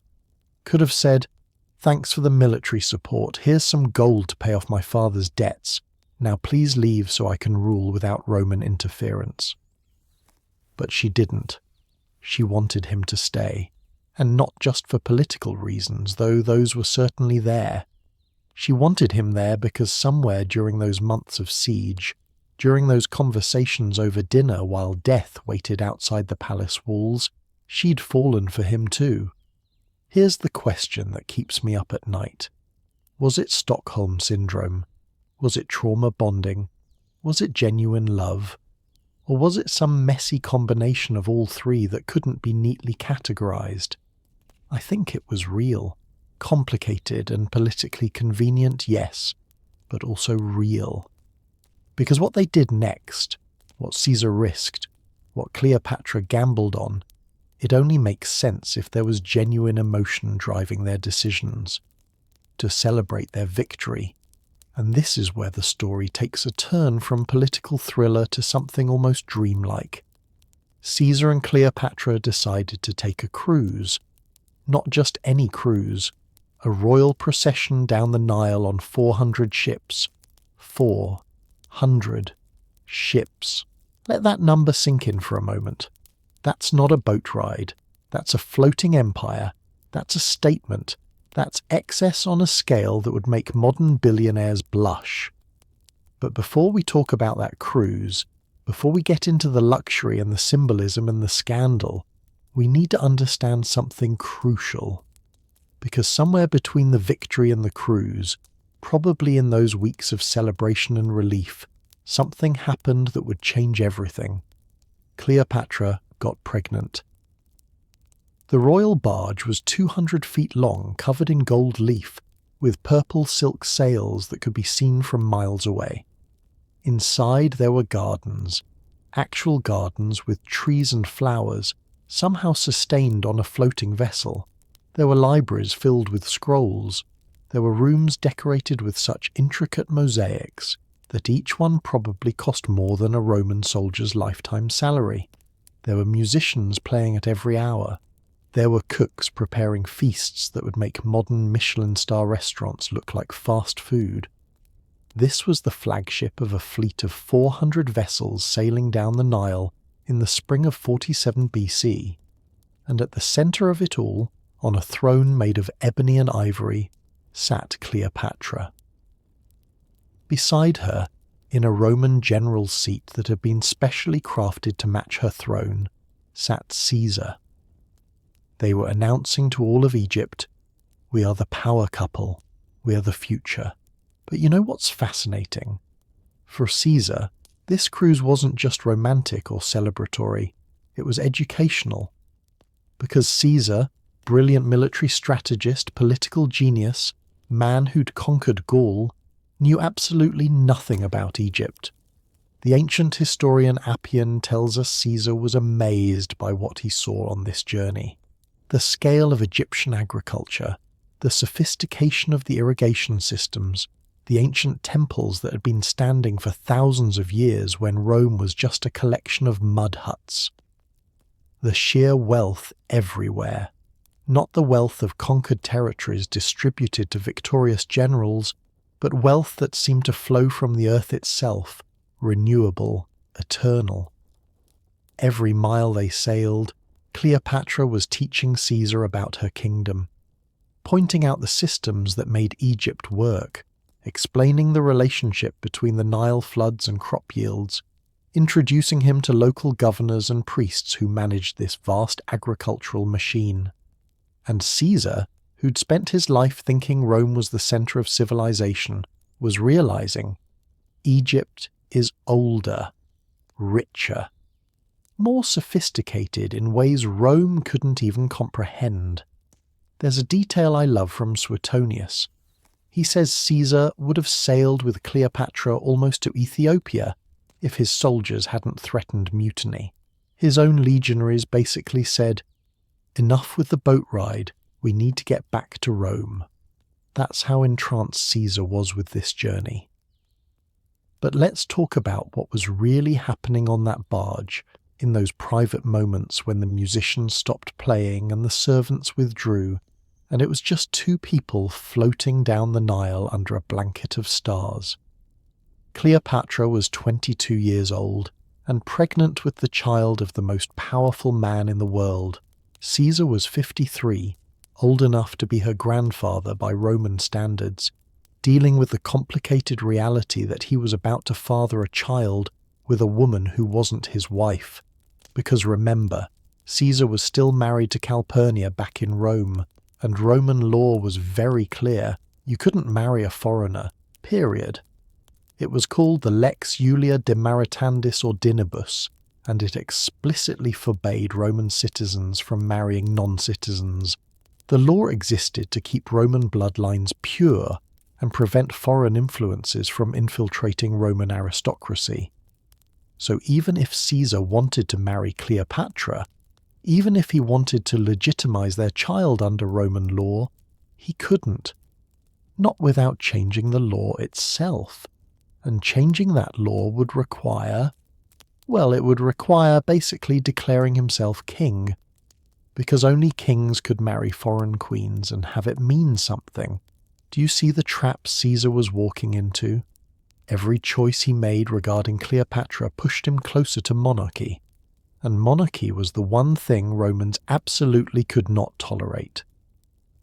Could have said, "Thanks for the military support, here's some gold to pay off my father's debts. Now please leave so I can rule without Roman interference." But she didn't. She wanted him to stay. And not just for political reasons, though those were certainly there. She wanted him there because somewhere during those months of siege, during those conversations over dinner while death waited outside the palace walls, she'd fallen for him too. Here's the question that keeps me up at night. Was it Stockholm Syndrome? Was it trauma bonding? Was it genuine love? Or was it some messy combination of all three that couldn't be neatly categorized? I think it was real. Complicated and politically convenient, yes, but also real. Because what they did next, what Caesar risked, what Cleopatra gambled on, it only makes sense if there was genuine emotion driving their decisions. To celebrate their victory. And this is where the story takes a turn from political thriller to something almost dreamlike. Caesar and Cleopatra decided to take a cruise. Not just any cruise, a royal procession down the Nile on 400 ships. 400 ships. Let that number sink in for a moment. That's not a boat ride. That's a floating empire. That's a statement. That's excess on a scale that would make modern billionaires blush. But before we talk about that cruise, before we get into the luxury and the symbolism and the scandal, we need to understand something crucial. Because somewhere between the victory and the cruise, probably in those weeks of celebration and relief, something happened that would change everything. Cleopatra got pregnant. The royal barge was 200 feet long, covered in gold leaf, with purple silk sails that could be seen from miles away. Inside there were gardens, actual gardens with trees and flowers, somehow sustained on a floating vessel. There were libraries filled with scrolls. There were rooms decorated with such intricate mosaics that each one probably cost more than a Roman soldier's lifetime salary. There were musicians playing at every hour. There were cooks preparing feasts that would make modern Michelin star restaurants look like fast food. This was the flagship of a fleet of 400 vessels sailing down the Nile in the spring of 47 BC, and at the centre of it all, on a throne made of ebony and ivory, sat Cleopatra. Beside her, in a Roman general's seat that had been specially crafted to match her throne, sat Caesar. They were announcing to all of Egypt, "We are the power couple, we are the future." But you know what's fascinating? For Caesar, this cruise wasn't just romantic or celebratory, it was educational. Because Caesar, brilliant military strategist, political genius, man who'd conquered Gaul, knew absolutely nothing about Egypt. The ancient historian Appian tells us Caesar was amazed by what he saw on this journey. The scale of Egyptian agriculture, the sophistication of the irrigation systems, the ancient temples that had been standing for thousands of years when Rome was just a collection of mud huts. The sheer wealth everywhere. Not the wealth of conquered territories distributed to victorious generals, but wealth that seemed to flow from the earth itself, renewable, eternal. Every mile they sailed, Cleopatra was teaching Caesar about her kingdom, pointing out the systems that made Egypt work, explaining the relationship between the Nile floods and crop yields, introducing him to local governors and priests who managed this vast agricultural machine. And Caesar, who'd spent his life thinking Rome was the centre of civilization, was realizing Egypt is older, richer, more sophisticated in ways Rome couldn't even comprehend. There's a detail I love from Suetonius. He says Caesar would have sailed with Cleopatra almost to Ethiopia if his soldiers hadn't threatened mutiny. His own legionaries basically said, "Enough with the boat ride, we need to get back to Rome." That's how entranced Caesar was with this journey. But let's talk about what was really happening on that barge in those private moments when the musicians stopped playing and the servants withdrew, and it was just two people floating down the Nile under a blanket of stars. Cleopatra was 22 years old and pregnant with the child of the most powerful man in the world. Caesar was 53, old enough to be her grandfather by Roman standards, dealing with the complicated reality that he was about to father a child with a woman who wasn't his wife. Because remember, Caesar was still married to Calpurnia back in Rome, and Roman law was very clear: you couldn't marry a foreigner, period. It was called the Lex Julia de Maritandis Ordinibus, and it explicitly forbade Roman citizens from marrying non-citizens. The law existed to keep Roman bloodlines pure and prevent foreign influences from infiltrating Roman aristocracy. So even if Caesar wanted to marry Cleopatra, even if he wanted to legitimize their child under Roman law, he couldn't. Not without changing the law itself. And changing that law would require Well, it would require basically declaring himself king, because only kings could marry foreign queens and have it mean something. Do you see the trap Caesar was walking into? Every choice he made regarding Cleopatra pushed him closer to monarchy, and monarchy was the one thing Romans absolutely could not tolerate.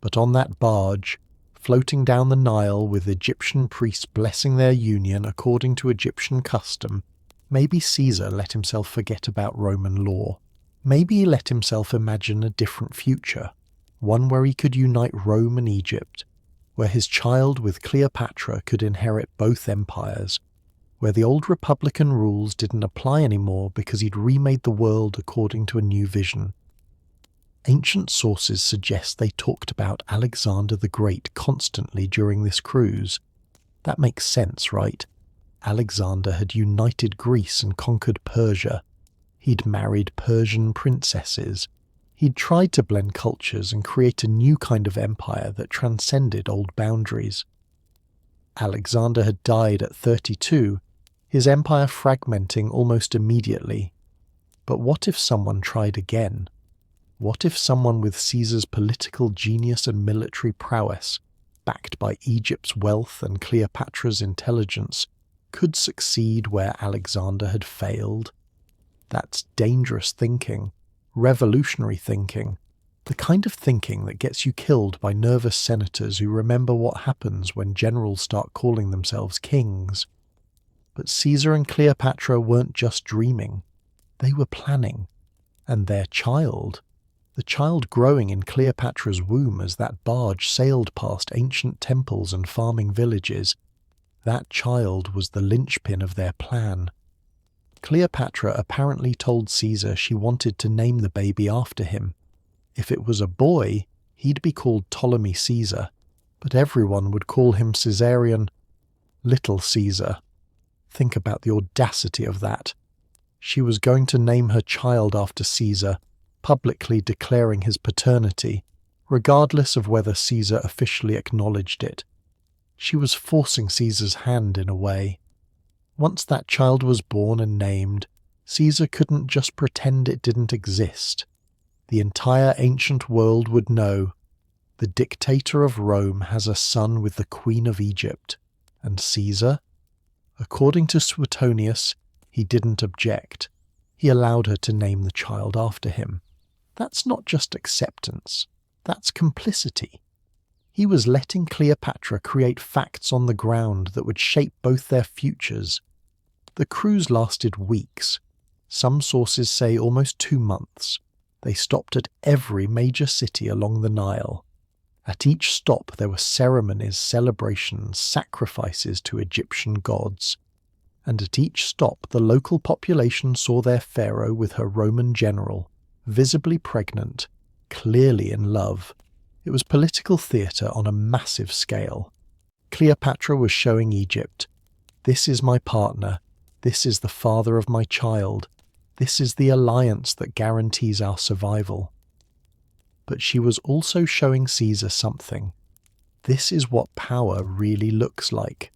But on that barge, floating down the Nile with Egyptian priests blessing their union according to Egyptian custom, maybe Caesar let himself forget about Roman law. Maybe he let himself imagine a different future, one where he could unite Rome and Egypt, where his child with Cleopatra could inherit both empires, where the old republican rules didn't apply anymore because he'd remade the world according to a new vision. Ancient sources suggest they talked about Alexander the Great constantly during this cruise. That makes sense, right? Alexander had united Greece and conquered Persia. He'd married Persian princesses. He'd tried to blend cultures and create a new kind of empire that transcended old boundaries. Alexander had died at 32, his empire fragmenting almost immediately. But what if someone tried again? What if someone with Caesar's political genius and military prowess, backed by Egypt's wealth and Cleopatra's intelligence, could succeed where Alexander had failed? That's dangerous thinking, revolutionary thinking, the kind of thinking that gets you killed by nervous senators who remember what happens when generals start calling themselves kings. But Caesar and Cleopatra weren't just dreaming, they were planning. And their child, the child growing in Cleopatra's womb as that barge sailed past ancient temples and farming villages, that child was the linchpin of their plan. Cleopatra apparently told Caesar she wanted to name the baby after him. If it was a boy, he'd be called Ptolemy Caesar, but everyone would call him Caesarion, Little Caesar. Think about the audacity of that. She was going to name her child after Caesar, publicly declaring his paternity, regardless of whether Caesar officially acknowledged it. She was forcing Caesar's hand in a way. Once that child was born and named, Caesar couldn't just pretend it didn't exist. The entire ancient world would know the dictator of Rome has a son with the Queen of Egypt, and Caesar? According to Suetonius, he didn't object. He allowed her to name the child after him. That's not just acceptance, that's complicity. He was letting Cleopatra create facts on the ground that would shape both their futures. The cruise lasted weeks. Some sources say almost 2 months. They stopped at every major city along the Nile. At each stop there were ceremonies, celebrations, sacrifices to Egyptian gods. And at each stop the local population saw their pharaoh with her Roman general, visibly pregnant, clearly in love. It was political theatre on a massive scale. Cleopatra was showing Egypt, "This is my partner, this is the father of my child, this is the alliance that guarantees our survival." But she was also showing Caesar something. This is what power really looks like.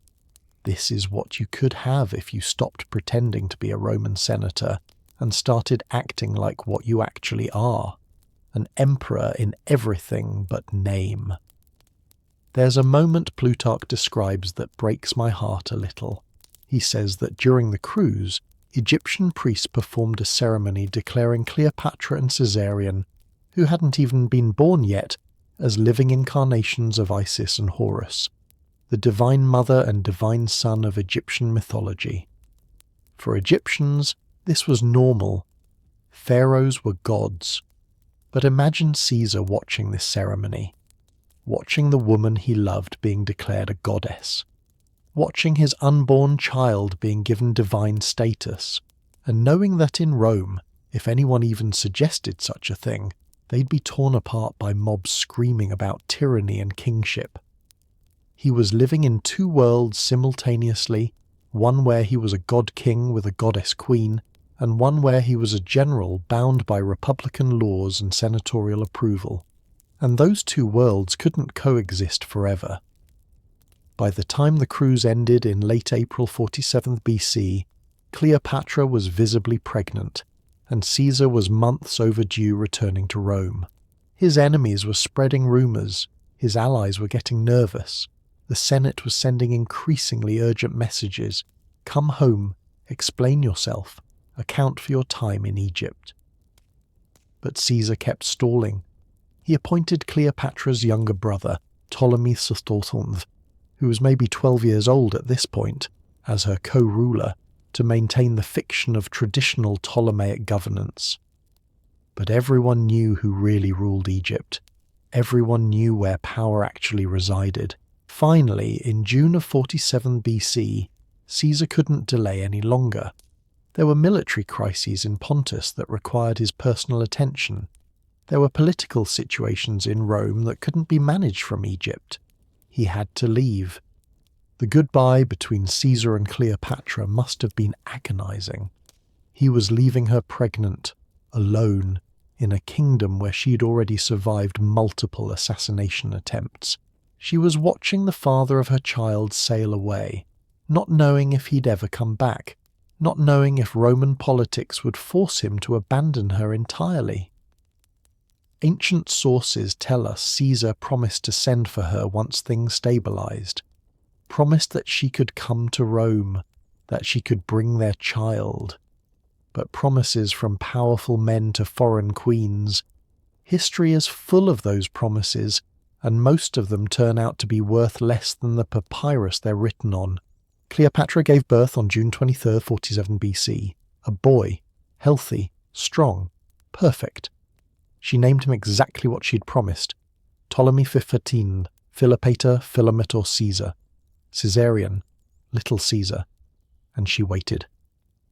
This is what you could have if you stopped pretending to be a Roman senator and started acting like what you actually are, an emperor in everything but name. There's a moment Plutarch describes that breaks my heart a little. He says that during the cruise, Egyptian priests performed a ceremony declaring Cleopatra and Caesarion, who hadn't even been born yet, as living incarnations of Isis and Horus, the divine mother and divine son of Egyptian mythology. For Egyptians, this was normal. Pharaohs were gods. But imagine Caesar watching this ceremony, watching the woman he loved being declared a goddess, watching his unborn child being given divine status, and knowing that in Rome, if anyone even suggested such a thing, they'd be torn apart by mobs screaming about tyranny and kingship. He was living in 2 worlds simultaneously, one where he was a god king with a goddess queen, and one where he was a general bound by republican laws and senatorial approval. And those 2 worlds couldn't coexist forever. By the time the cruise ended in late April 47 BC, Cleopatra was visibly pregnant, and Caesar was months overdue returning to Rome. His enemies were spreading rumours, his allies were getting nervous, the Senate was sending increasingly urgent messages. Come home, explain yourself, account for your time in Egypt. But Caesar kept stalling. He appointed Cleopatra's younger brother, Ptolemy the, who was maybe 12 years old at this point, as her co-ruler, to maintain the fiction of traditional Ptolemaic governance. But everyone knew who really ruled Egypt. Everyone knew where power actually resided. Finally, in June of 47 BC, Caesar couldn't delay any longer. There were military crises in Pontus that required his personal attention. There were political situations in Rome that couldn't be managed from Egypt. He had to leave. The goodbye between Caesar and Cleopatra must have been agonizing. He was leaving her pregnant, alone, in a kingdom where she'd already survived multiple assassination attempts. She was watching the father of her child sail away, not knowing if he'd ever come back, not knowing if Roman politics would force him to abandon her entirely. Ancient sources tell us Caesar promised to send for her once things stabilized, promised that she could come to Rome, that she could bring their child. But promises from powerful men to foreign queens, history is full of those promises, and most of them turn out to be worth less than the papyrus they're written on. Cleopatra gave birth on June 23, 47 BC, a boy, healthy, strong, perfect. She named him exactly what she'd promised: Ptolemy 15, Philopator, Philometor Caesar, Caesarion, Little Caesar. And she waited.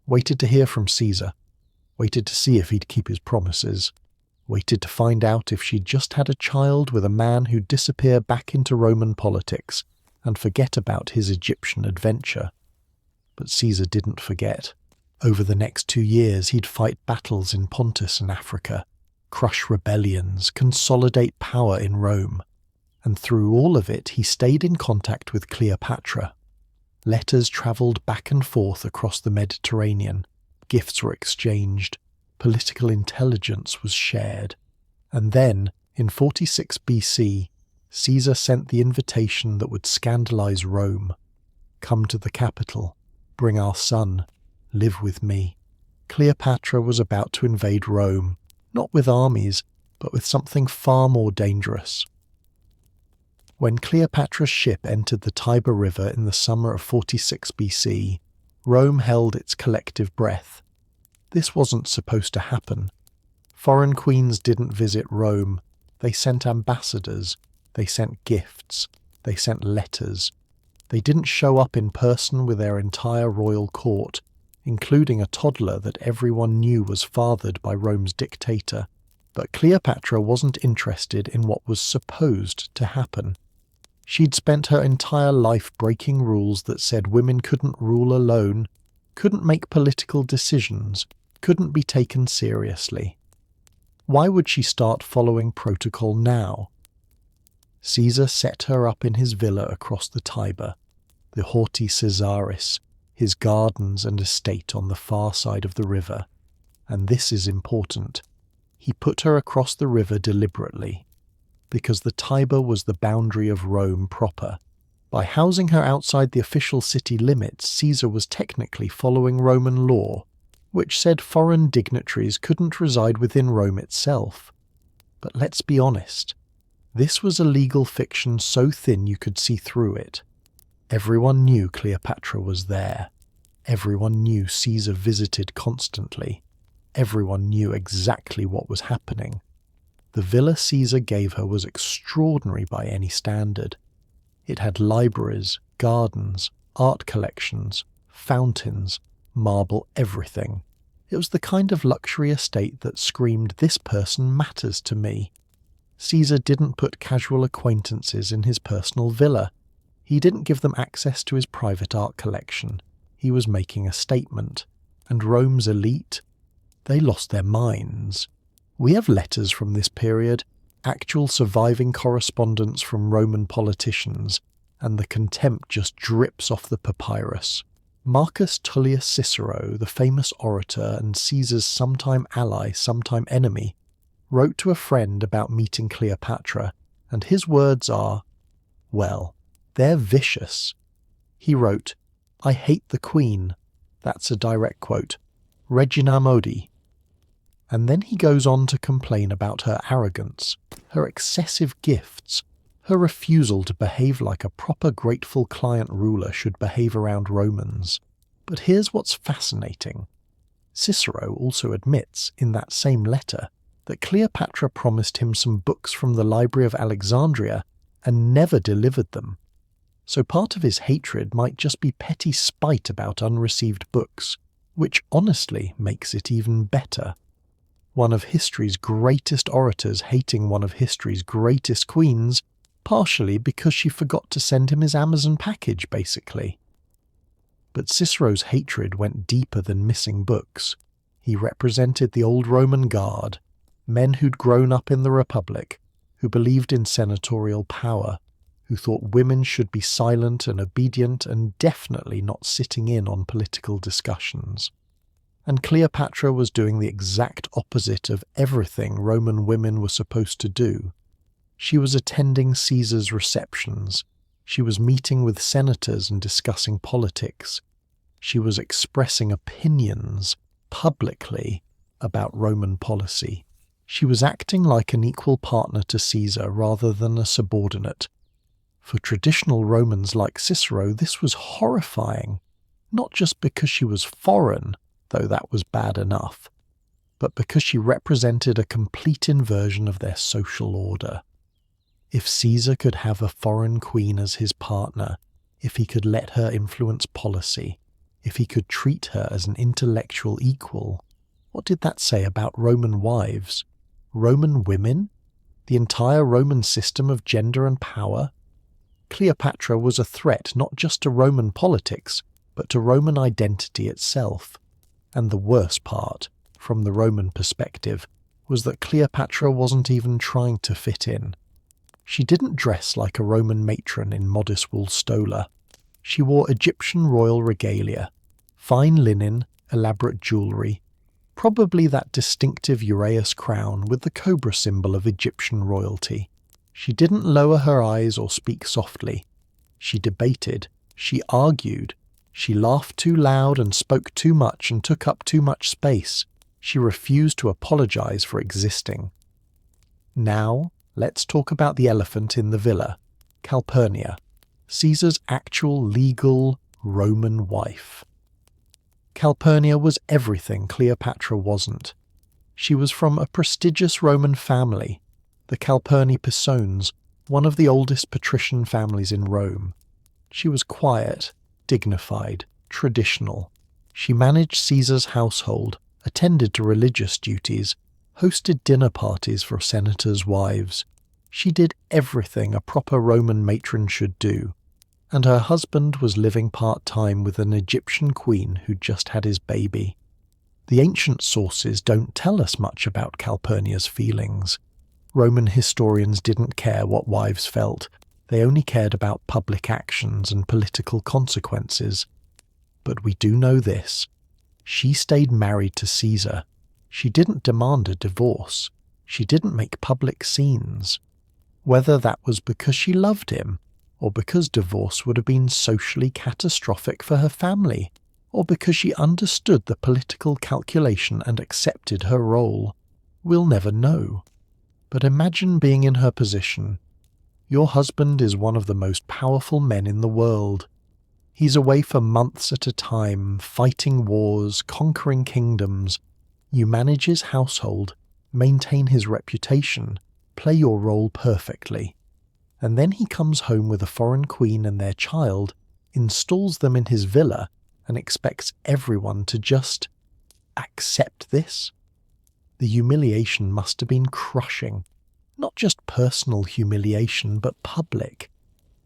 Waited to hear from Caesar. Waited to see if he'd keep his promises. Waited to find out if she'd just had a child with a man who'd disappear back into Roman politics and forget about his Egyptian adventure. But Caesar didn't forget. Over the next 2 years he'd fight battles in Pontus and Africa, crush rebellions, consolidate power in Rome. And through all of it he stayed in contact with Cleopatra. Letters travelled back and forth across the Mediterranean, gifts were exchanged, political intelligence was shared. And then, in 46 BC, Caesar sent the invitation that would scandalize Rome. Come to the capital, bring our son, live with me. Cleopatra was about to invade Rome, not with armies, but with something far more dangerous. When Cleopatra's ship entered the Tiber River in the summer of 46 BC, Rome held its collective breath. This wasn't supposed to happen. Foreign queens didn't visit Rome. They sent ambassadors. They sent gifts. They sent letters. They didn't show up in person with their entire royal court, including a toddler that everyone knew was fathered by Rome's dictator. But Cleopatra wasn't interested in what was supposed to happen. She'd spent her entire life breaking rules that said women couldn't rule alone, couldn't make political decisions, couldn't be taken seriously. Why would she start following protocol now? Caesar set her up in his villa across the Tiber, the haughty Caesaris, his gardens and estate on the far side of the river. And this is important. He put her across the river deliberately, because the Tiber was the boundary of Rome proper. By housing her outside the official city limits, Caesar was technically following Roman law, which said foreign dignitaries couldn't reside within Rome itself. But let's be honest, this was a legal fiction so thin you could see through it. Everyone knew Cleopatra was there. Everyone knew Caesar visited constantly. Everyone knew exactly what was happening. The villa Caesar gave her was extraordinary by any standard. It had libraries, gardens, art collections, fountains, marble everything. It was the kind of luxury estate that screamed, "This person matters to me." Caesar didn't put casual acquaintances in his personal villa. He didn't give them access to his private art collection. He was making a statement. And Rome's elite? They lost their minds. We have letters from this period, actual surviving correspondence from Roman politicians, and the contempt just drips off the papyrus. Marcus Tullius Cicero, the famous orator and Caesar's sometime ally, sometime enemy, wrote to a friend about meeting Cleopatra, and his words are, well, they're vicious. He wrote, "I hate the queen." That's a direct quote. Regina Modi. And then he goes on to complain about her arrogance, her excessive gifts, her refusal to behave like a proper grateful client ruler should behave around Romans. But here's what's fascinating. Cicero also admits in that same letter that Cleopatra promised him some books from the Library of Alexandria and never delivered them. So part of his hatred might just be petty spite about unreceived books, which honestly makes it even better. One of history's greatest orators hating one of history's greatest queens, partially because she forgot to send him his Amazon package, basically. But Cicero's hatred went deeper than missing books. He represented the old Roman Guard, men who'd grown up in the Republic, who believed in senatorial power, who thought women should be silent and obedient and definitely not sitting in on political discussions. And Cleopatra was doing the exact opposite of everything Roman women were supposed to do. She was attending Caesar's receptions. She was meeting with senators and discussing politics. She was expressing opinions publicly about Roman policy. She was acting like an equal partner to Caesar rather than a subordinate. For traditional Romans like Cicero, this was horrifying, not just because she was foreign, though that was bad enough, but because she represented a complete inversion of their social order. If Caesar could have a foreign queen as his partner, if he could let her influence policy, if he could treat her as an intellectual equal, what did that say about Roman wives? Roman women? The entire Roman system of gender and power? Cleopatra was a threat not just to Roman politics, but to Roman identity itself. And the worst part, from the Roman perspective, was that Cleopatra wasn't even trying to fit in. She didn't dress like a Roman matron in modest wool stola. She wore Egyptian royal regalia, fine linen, elaborate jewellery, probably that distinctive uraeus crown with the cobra symbol of Egyptian royalty. She didn't lower her eyes or speak softly. She debated, she argued, she laughed too loud and spoke too much and took up too much space. She refused to apologize for existing. Now, let's talk about the elephant in the villa, Calpurnia, Caesar's actual legal Roman wife. Calpurnia was everything Cleopatra wasn't. She was from a prestigious Roman family, the Calpurni Pisones, one of the oldest patrician families in Rome. She was quiet, dignified, traditional. She managed Caesar's household, attended to religious duties, hosted dinner parties for senators' wives. She did everything a proper Roman matron should do, and her husband was living part-time with an Egyptian queen who just had his baby. The ancient sources don't tell us much about Calpurnia's feelings. Roman historians didn't care what wives felt. They only cared about public actions and political consequences. But we do know this. She stayed married to Caesar. She didn't demand a divorce. She didn't make public scenes. Whether that was because she loved him, or because divorce would have been socially catastrophic for her family, or because she understood the political calculation and accepted her role, we'll never know. But imagine being in her position. Your husband is one of the most powerful men in the world. He's away for months at a time, fighting wars, conquering kingdoms. You manage his household, maintain his reputation, play your role perfectly. And then he comes home with a foreign queen and their child, installs them in his villa, and expects everyone to just accept this? The humiliation must have been crushing. Not just personal humiliation, but public.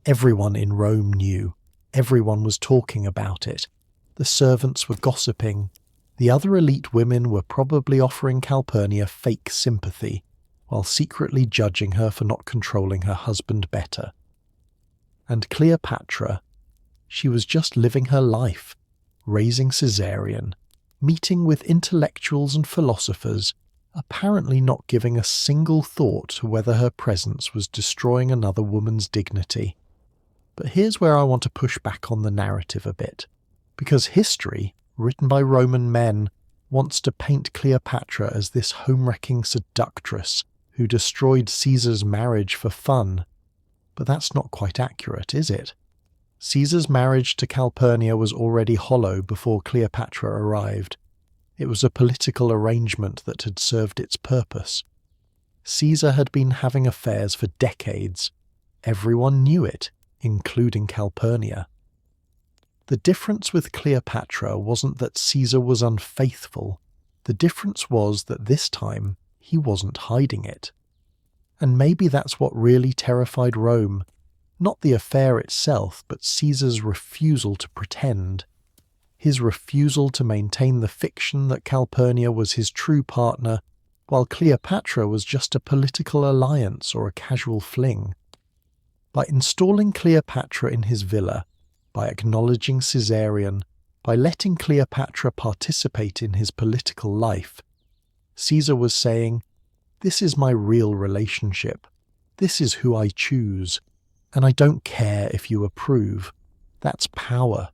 Everyone in Rome knew. Everyone was talking about it. The servants were gossiping. The other elite women were probably offering Calpurnia fake sympathy, while secretly judging her for not controlling her husband better. And Cleopatra, she was just living her life. raising Caesarion, meeting with intellectuals and philosophers, apparently not giving a single thought to whether her presence was destroying another woman's dignity. But here's where I want to push back on the narrative a bit, because history, written by Roman men, wants to paint Cleopatra as this home-wrecking seductress who destroyed Caesar's marriage for fun. But that's not quite accurate, is it? Caesar's marriage to Calpurnia was already hollow before Cleopatra arrived. It was a political arrangement that had served its purpose. Caesar had been having affairs for decades. Everyone knew it, including Calpurnia. The difference with Cleopatra wasn't that Caesar was unfaithful. The difference was that this time he wasn't hiding it. And maybe that's what really terrified Rome. Not the affair itself, but Caesar's refusal to pretend. His refusal to maintain the fiction that Calpurnia was his true partner, while Cleopatra was just a political alliance or a casual fling. By installing Cleopatra in his villa, by acknowledging Caesarion, by letting Cleopatra participate in his political life, Caesar was saying, "This is my real relationship. This is who I choose. And I don't care if you approve." That's power.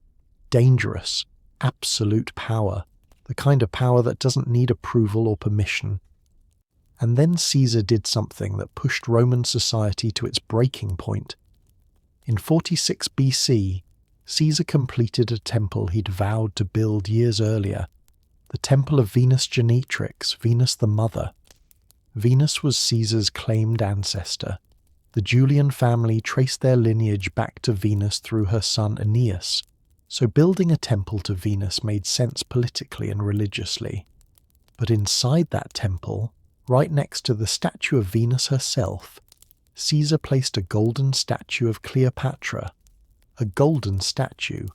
Dangerous. Absolute power. The kind of power that doesn't need approval or permission. And then Caesar did something that pushed Roman society to its breaking point. In 46 BC, Caesar completed a temple he'd vowed to build years earlier, the temple of Venus Genetrix, Venus the Mother. Venus was Caesar's claimed ancestor. The Julian family traced their lineage back to Venus through her son Aeneas, so building a temple to Venus made sense politically and religiously. But inside that temple, right next to the statue of Venus herself, Caesar placed a golden statue of Cleopatra, a golden statue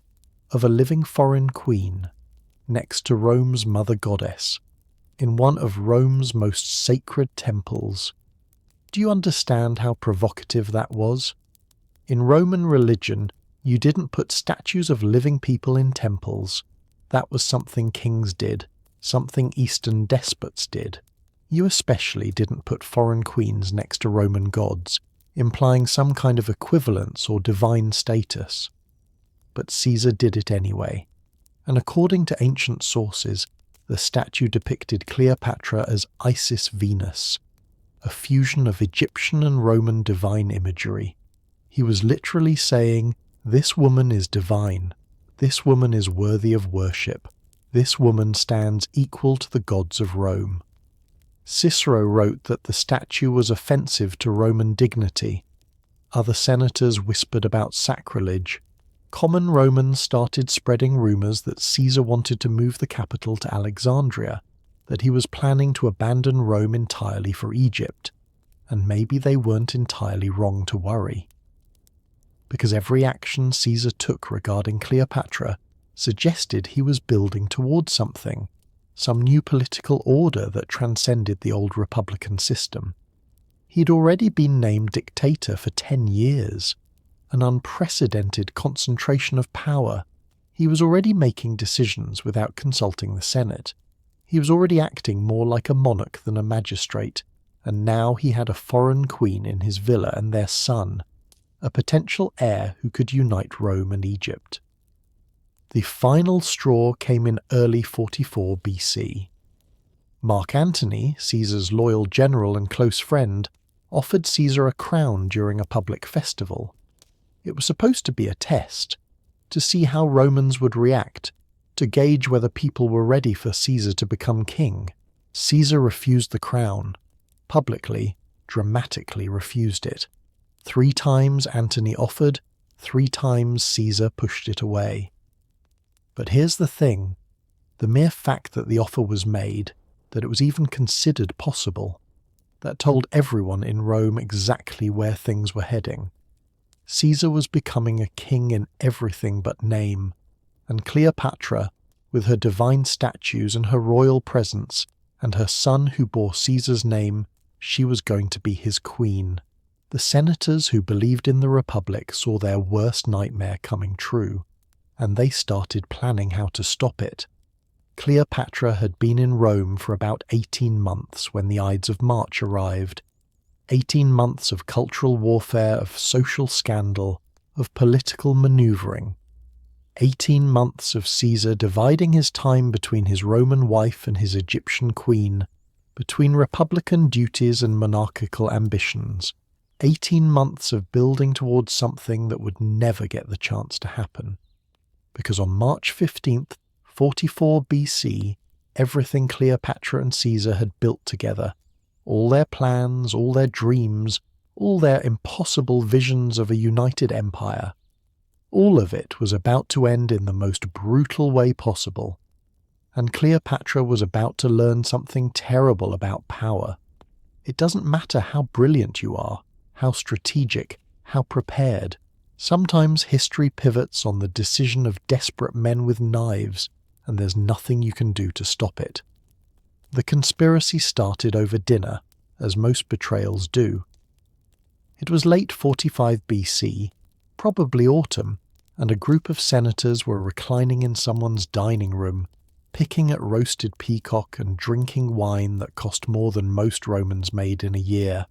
of a living foreign queen, next to Rome's mother goddess, in one of Rome's most sacred temples. Do you understand how provocative that was? In Roman religion, you didn't put statues of living people in temples. That was something kings did, something Eastern despots did. You especially didn't put foreign queens next to Roman gods, implying some kind of equivalence or divine status. But Caesar did it anyway, and according to ancient sources, the statue depicted Cleopatra as Isis Venus, a fusion of Egyptian and Roman divine imagery. He was literally saying, "This woman is divine. This woman is worthy of worship. This woman stands equal to the gods of Rome." Cicero wrote that the statue was offensive to Roman dignity. Other senators whispered about sacrilege. Common Romans started spreading rumours that Caesar wanted to move the capital to Alexandria, that he was planning to abandon Rome entirely for Egypt, and maybe they weren't entirely wrong to worry. Because every action Caesar took regarding Cleopatra suggested he was building towards something, some new political order that transcended the old republican system. He'd already been named dictator for 10 years, an unprecedented concentration of power. He was already making decisions without consulting the Senate. He was already acting more like a monarch than a magistrate, and now he had a foreign queen in his villa and their son, a potential heir who could unite Rome and Egypt. The final straw came in early 44 BC. Mark Antony, Caesar's loyal general and close friend, offered Caesar a crown during a public festival. It was supposed to be a test, to see how Romans would react, to gauge whether people were ready for Caesar to become king. Caesar refused the crown, publicly, dramatically refused it. 3 times Antony offered, 3 times Caesar pushed it away. But here's the thing, the mere fact that the offer was made, that it was even considered possible, that told everyone in Rome exactly where things were heading. Caesar was becoming a king in everything but name, and Cleopatra, with her divine statues and her royal presence, and her son who bore Caesar's name, she was going to be his queen. The senators who believed in the Republic saw their worst nightmare coming true. and they started planning how to stop it. Cleopatra had been in Rome for about 18 months when the Ides of March arrived. 18 months of cultural warfare, of social scandal, of political manoeuvring. 18 months of Caesar dividing his time between his Roman wife and his Egyptian queen, between republican duties and monarchical ambitions. 18 months of building towards something that would never get the chance to happen. Because on March 15th, 44 BC, everything Cleopatra and Caesar had built together, all their plans, all their dreams, all their impossible visions of a united empire, all of it was about to end in the most brutal way possible. And Cleopatra was about to learn something terrible about power. It doesn't matter how brilliant you are, how strategic, how prepared. Sometimes history pivots on the decision of desperate men with knives, and there's nothing you can do to stop it. The conspiracy started over dinner, as most betrayals do. It was late 45 BC, probably autumn, and a group of senators were reclining in someone's dining room, picking at roasted peacock and drinking wine that cost more than most Romans made in a year.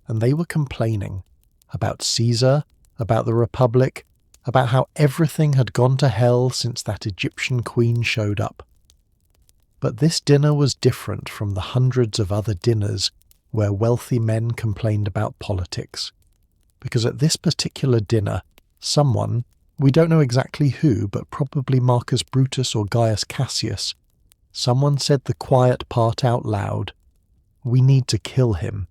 And they were complaining about Caesar, about the Republic, about how everything had gone to hell since that Egyptian queen showed up. But this dinner was different from the hundreds of other dinners where wealthy men complained about politics. Because at this particular dinner, someone, we don't know exactly who, but probably Marcus Brutus or Gaius Cassius, someone said the quiet part out loud, "We need to kill him."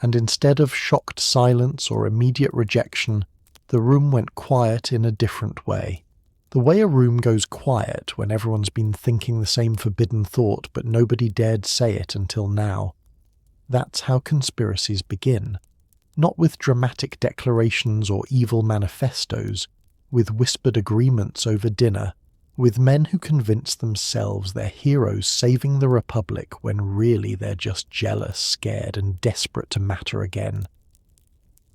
And instead of shocked silence or immediate rejection, the room went quiet in a different way. The way a room goes quiet when everyone's been thinking the same forbidden thought but nobody dared say it until now. That's how conspiracies begin. Not with dramatic declarations or evil manifestos, with whispered agreements over dinner, with men who convince themselves they're heroes saving the Republic when really they're just jealous, scared, and desperate to matter again.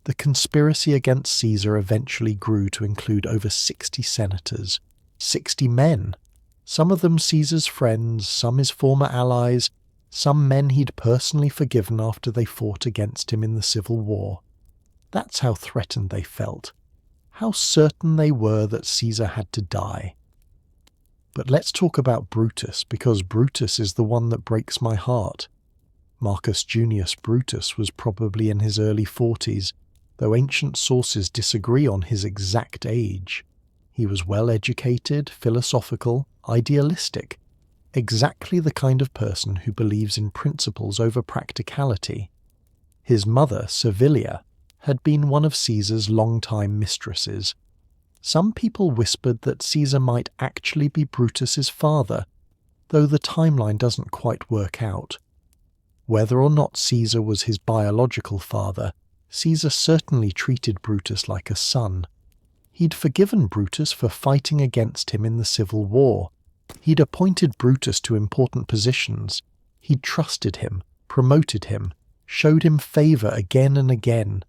The conspiracy against Caesar eventually grew to include over 60 senators, 60 men, some of them Caesar's friends, some his former allies, some men he'd personally forgiven after they fought against him in the Civil War. That's how threatened they felt, how certain they were that Caesar had to die. But let's talk about Brutus, because Brutus is the one that breaks my heart. Marcus Junius Brutus was probably in his early 40s, though ancient sources disagree on his exact age. He was well-educated, philosophical, idealistic, exactly the kind of person who believes in principles over practicality. His mother, Servilia, had been one of Caesar's long-time mistresses. Some people whispered that Caesar might actually be Brutus's father, though the timeline doesn't quite work out. Whether or not Caesar was his biological father, Caesar certainly treated Brutus like a son. He'd forgiven Brutus for fighting against him in the Civil War. He'd appointed Brutus to important positions. He'd trusted him, promoted him, showed him favour again and again.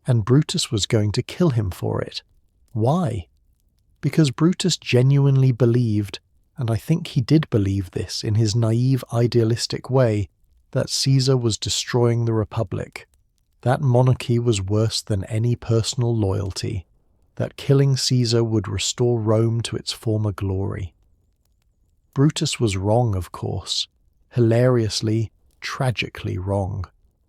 And Brutus was going to kill him for it. Why? Because Brutus genuinely believed, and I think he did believe this in his naive idealistic way, that Caesar was destroying the Republic. That monarchy was worse than any personal loyalty, that killing Caesar would restore Rome to its former glory. Brutus was wrong, of course, hilariously, tragically wrong.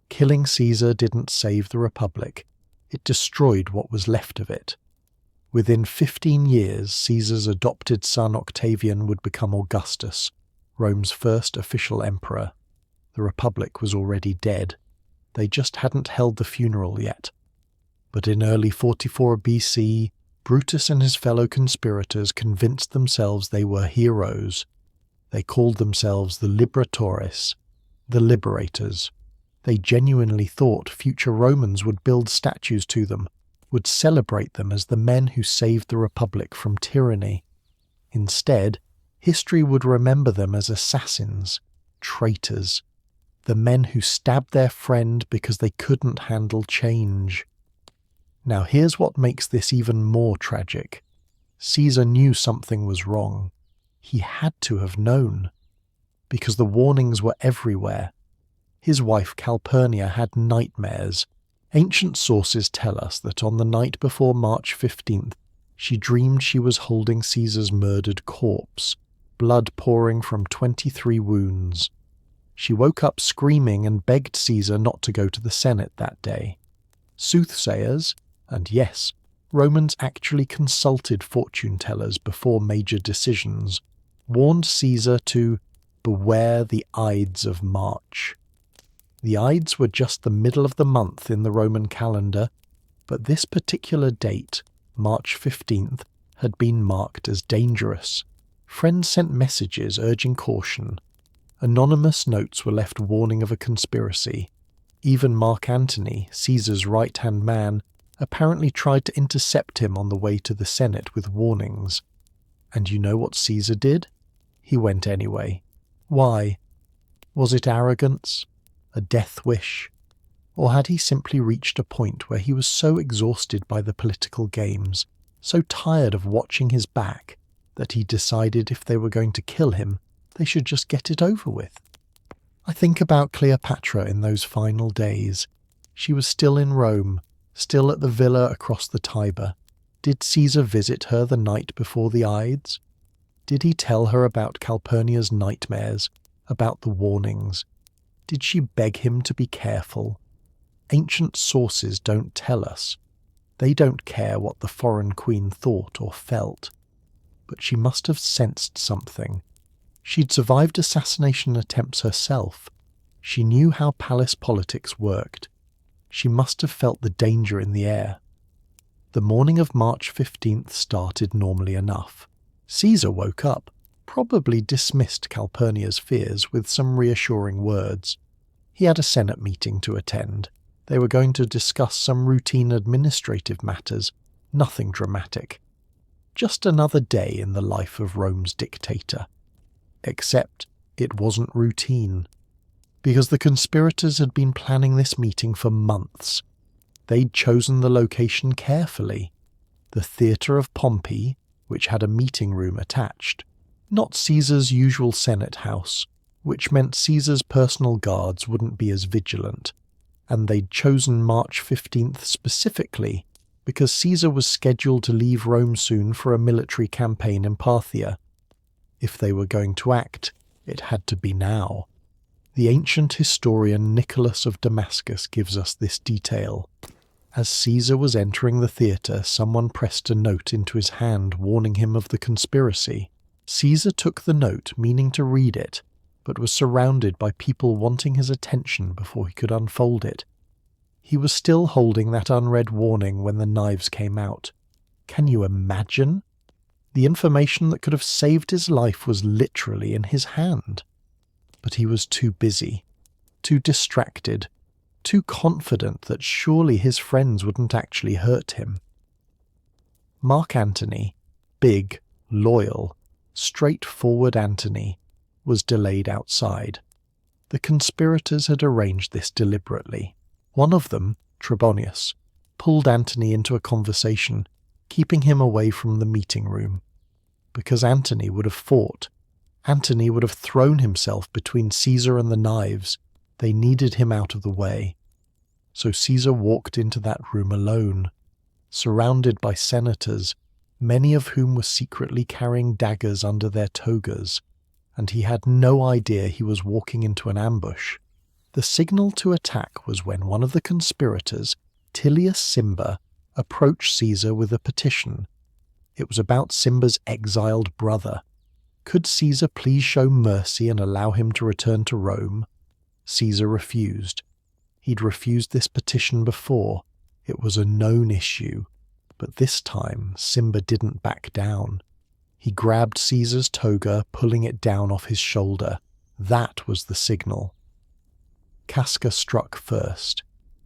Killing Caesar didn't save the Republic. It destroyed what was left of it. Within 15 years, Caesar's adopted son Octavian would become Augustus, Rome's first official emperor. The Republic was already dead. They just hadn't held the funeral yet. But in early 44 BC, Brutus and his fellow conspirators convinced themselves they were heroes. They called themselves the Liberatores, the Liberators. They genuinely thought future Romans would build statues to them, would celebrate them as the men who saved the Republic from tyranny. Instead, history would remember them as assassins, traitors, the men who stabbed their friend because they couldn't handle change. Now here's what makes this even more tragic. Caesar knew something was wrong. He had to have known, because the warnings were everywhere. His wife Calpurnia had nightmares. Ancient sources tell us that on the night before March 15th, she dreamed she was holding Caesar's murdered corpse, blood pouring from 23 wounds. She woke up screaming and begged Caesar not to go to the Senate that day. Soothsayers, and yes, Romans actually consulted fortune-tellers before major decisions, warned Caesar to beware the ides of March. The ides were just the middle of the month in the Roman calendar, but this particular date, March 15th, had been marked as dangerous. Friends sent messages urging caution. Anonymous notes were left warning of a conspiracy. Even Mark Antony, Caesar's right-hand man, apparently tried to intercept him on the way to the Senate with warnings. And you know what Caesar did? He went anyway. Why? Was it arrogance? A death wish? Or had he simply reached a point where he was so exhausted by the political games, so tired of watching his back, that he decided if they were going to kill him, they should just get it over with? I think about Cleopatra in those final days. She was still in Rome, still at the villa across the Tiber. Did Caesar visit her the night before the Ides? Did he tell her about Calpurnia's nightmares, about the warnings? Did she beg him to be careful? Ancient sources don't tell us. They don't care what the foreign queen thought or felt. But she must have sensed something. She'd survived assassination attempts herself. She knew how palace politics worked. She must have felt the danger in the air. The morning of March 15th started normally enough. Caesar woke up, probably dismissed Calpurnia's fears with some reassuring words. He had a Senate meeting to attend. They were going to discuss some routine administrative matters, nothing dramatic. Just another day in the life of Rome's dictator. Except it wasn't routine, because the conspirators had been planning this meeting for months. They'd chosen the location carefully. The Theatre of Pompey, which had a meeting room attached. Not Caesar's usual Senate house, which meant Caesar's personal guards wouldn't be as vigilant. And they'd chosen March 15th specifically because Caesar was scheduled to leave Rome soon for a military campaign in Parthia. If they were going to act, it had to be now. The ancient historian Nicholas of Damascus gives us this detail. As Caesar was entering the theatre, someone pressed a note into his hand warning him of the conspiracy. Caesar took the note, meaning to read it, but was surrounded by people wanting his attention before he could unfold it. He was still holding that unread warning when the knives came out. Can you imagine? The information that could have saved his life was literally in his hand. But he was too busy, too distracted, too confident that surely his friends wouldn't actually hurt him. Mark Antony, big, loyal, straightforward Antony, was delayed outside. The conspirators had arranged this deliberately. One of them, Trebonius, pulled Antony into a conversation, keeping him away from the meeting room. Because Antony would have fought. Antony would have thrown himself between Caesar and the knives. They needed him out of the way. So Caesar walked into that room alone, surrounded by senators, many of whom were secretly carrying daggers under their togas, and he had no idea he was walking into an ambush. The signal to attack was when one of the conspirators, Tilius Cimber, approached Caesar with a petition. It was about Cimber's exiled brother. Could Caesar please show mercy and allow him to return to Rome? Caesar refused. He'd refused this petition before. It was a known issue. But this time, Cimber didn't back down. He grabbed Caesar's toga, pulling it down off his shoulder. That was the signal. Casca struck first.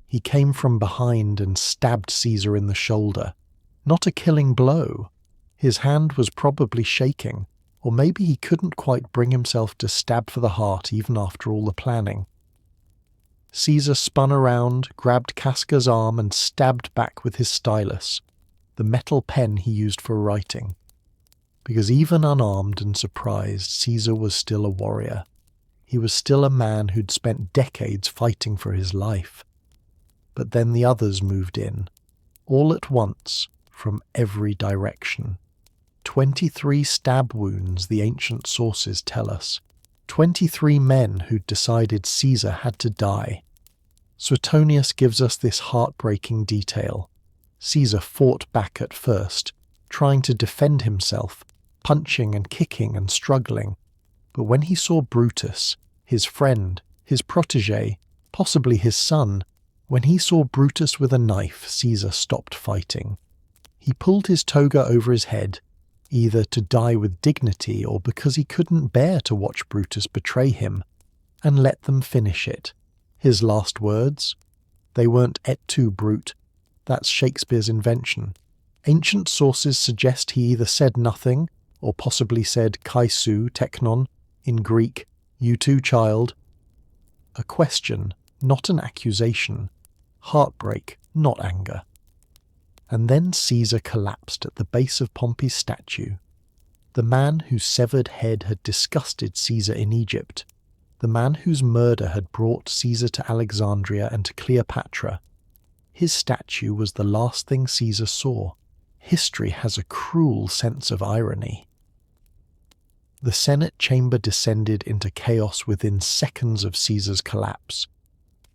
He came from behind and stabbed Caesar in the shoulder. Not a killing blow. His hand was probably shaking, or maybe he couldn't quite bring himself to stab for the heart even after all the planning. Caesar spun around, grabbed Casca's arm and stabbed back with his stylus, the metal pen he used for writing. because even unarmed and surprised, Caesar was still a warrior. He was still a man who'd spent decades fighting for his life. But then the others moved in, all at once, from every direction. 23 stab wounds, the ancient sources tell us. 23 men who'd decided Caesar had to die. Suetonius gives us this heartbreaking detail. Caesar fought back at first, trying to defend himself, punching and kicking and struggling. But when he saw Brutus, his friend, his protege, possibly his son, when he saw Brutus with a knife, Caesar stopped fighting. He pulled his toga over his head, either to die with dignity or because he couldn't bear to watch Brutus betray him, and let them finish it. His last words? They weren't "et tu, Brute." That's Shakespeare's invention. Ancient sources suggest he either said nothing, or possibly said "kai su, teknon," in Greek, "you too, child." A question, not an accusation. Heartbreak, not anger. And then Caesar collapsed at the base of Pompey's statue. The man whose severed head had disgusted Caesar in Egypt. The man whose murder had brought Caesar to Alexandria and to Cleopatra. His statue was the last thing Caesar saw. History has a cruel sense of irony. The Senate chamber descended into chaos within seconds of Caesar's collapse.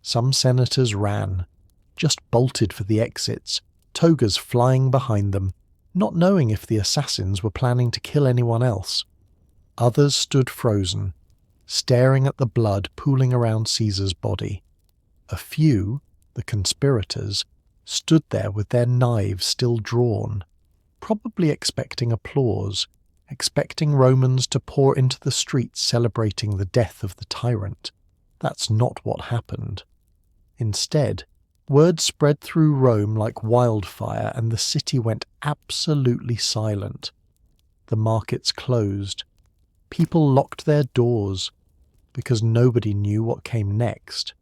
Some senators ran, just bolted for the exits, togas flying behind them, not knowing if the assassins were planning to kill anyone else. Others stood frozen, staring at the blood pooling around Caesar's body. A few, the conspirators, stood there with their knives still drawn, probably expecting applause, expecting Romans to pour into the streets celebrating the death of the tyrant. That's not what happened. Instead, word spread through Rome like wildfire and the city went absolutely silent. The markets closed. People locked their doors because nobody knew what came next.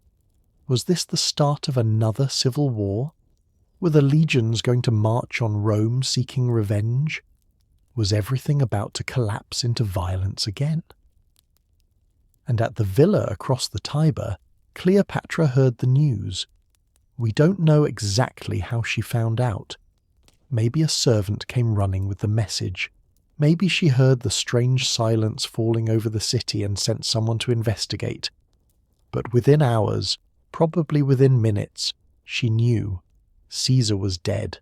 Was this the start of another civil war? Were the legions going to march on Rome seeking revenge? Was everything about to collapse into violence again? And at the villa across the Tiber, Cleopatra heard the news. We don't know exactly how she found out. Maybe a servant came running with the message. Maybe she heard the strange silence falling over the city and sent someone to investigate. But within hours, probably within minutes, she knew. Caesar was dead,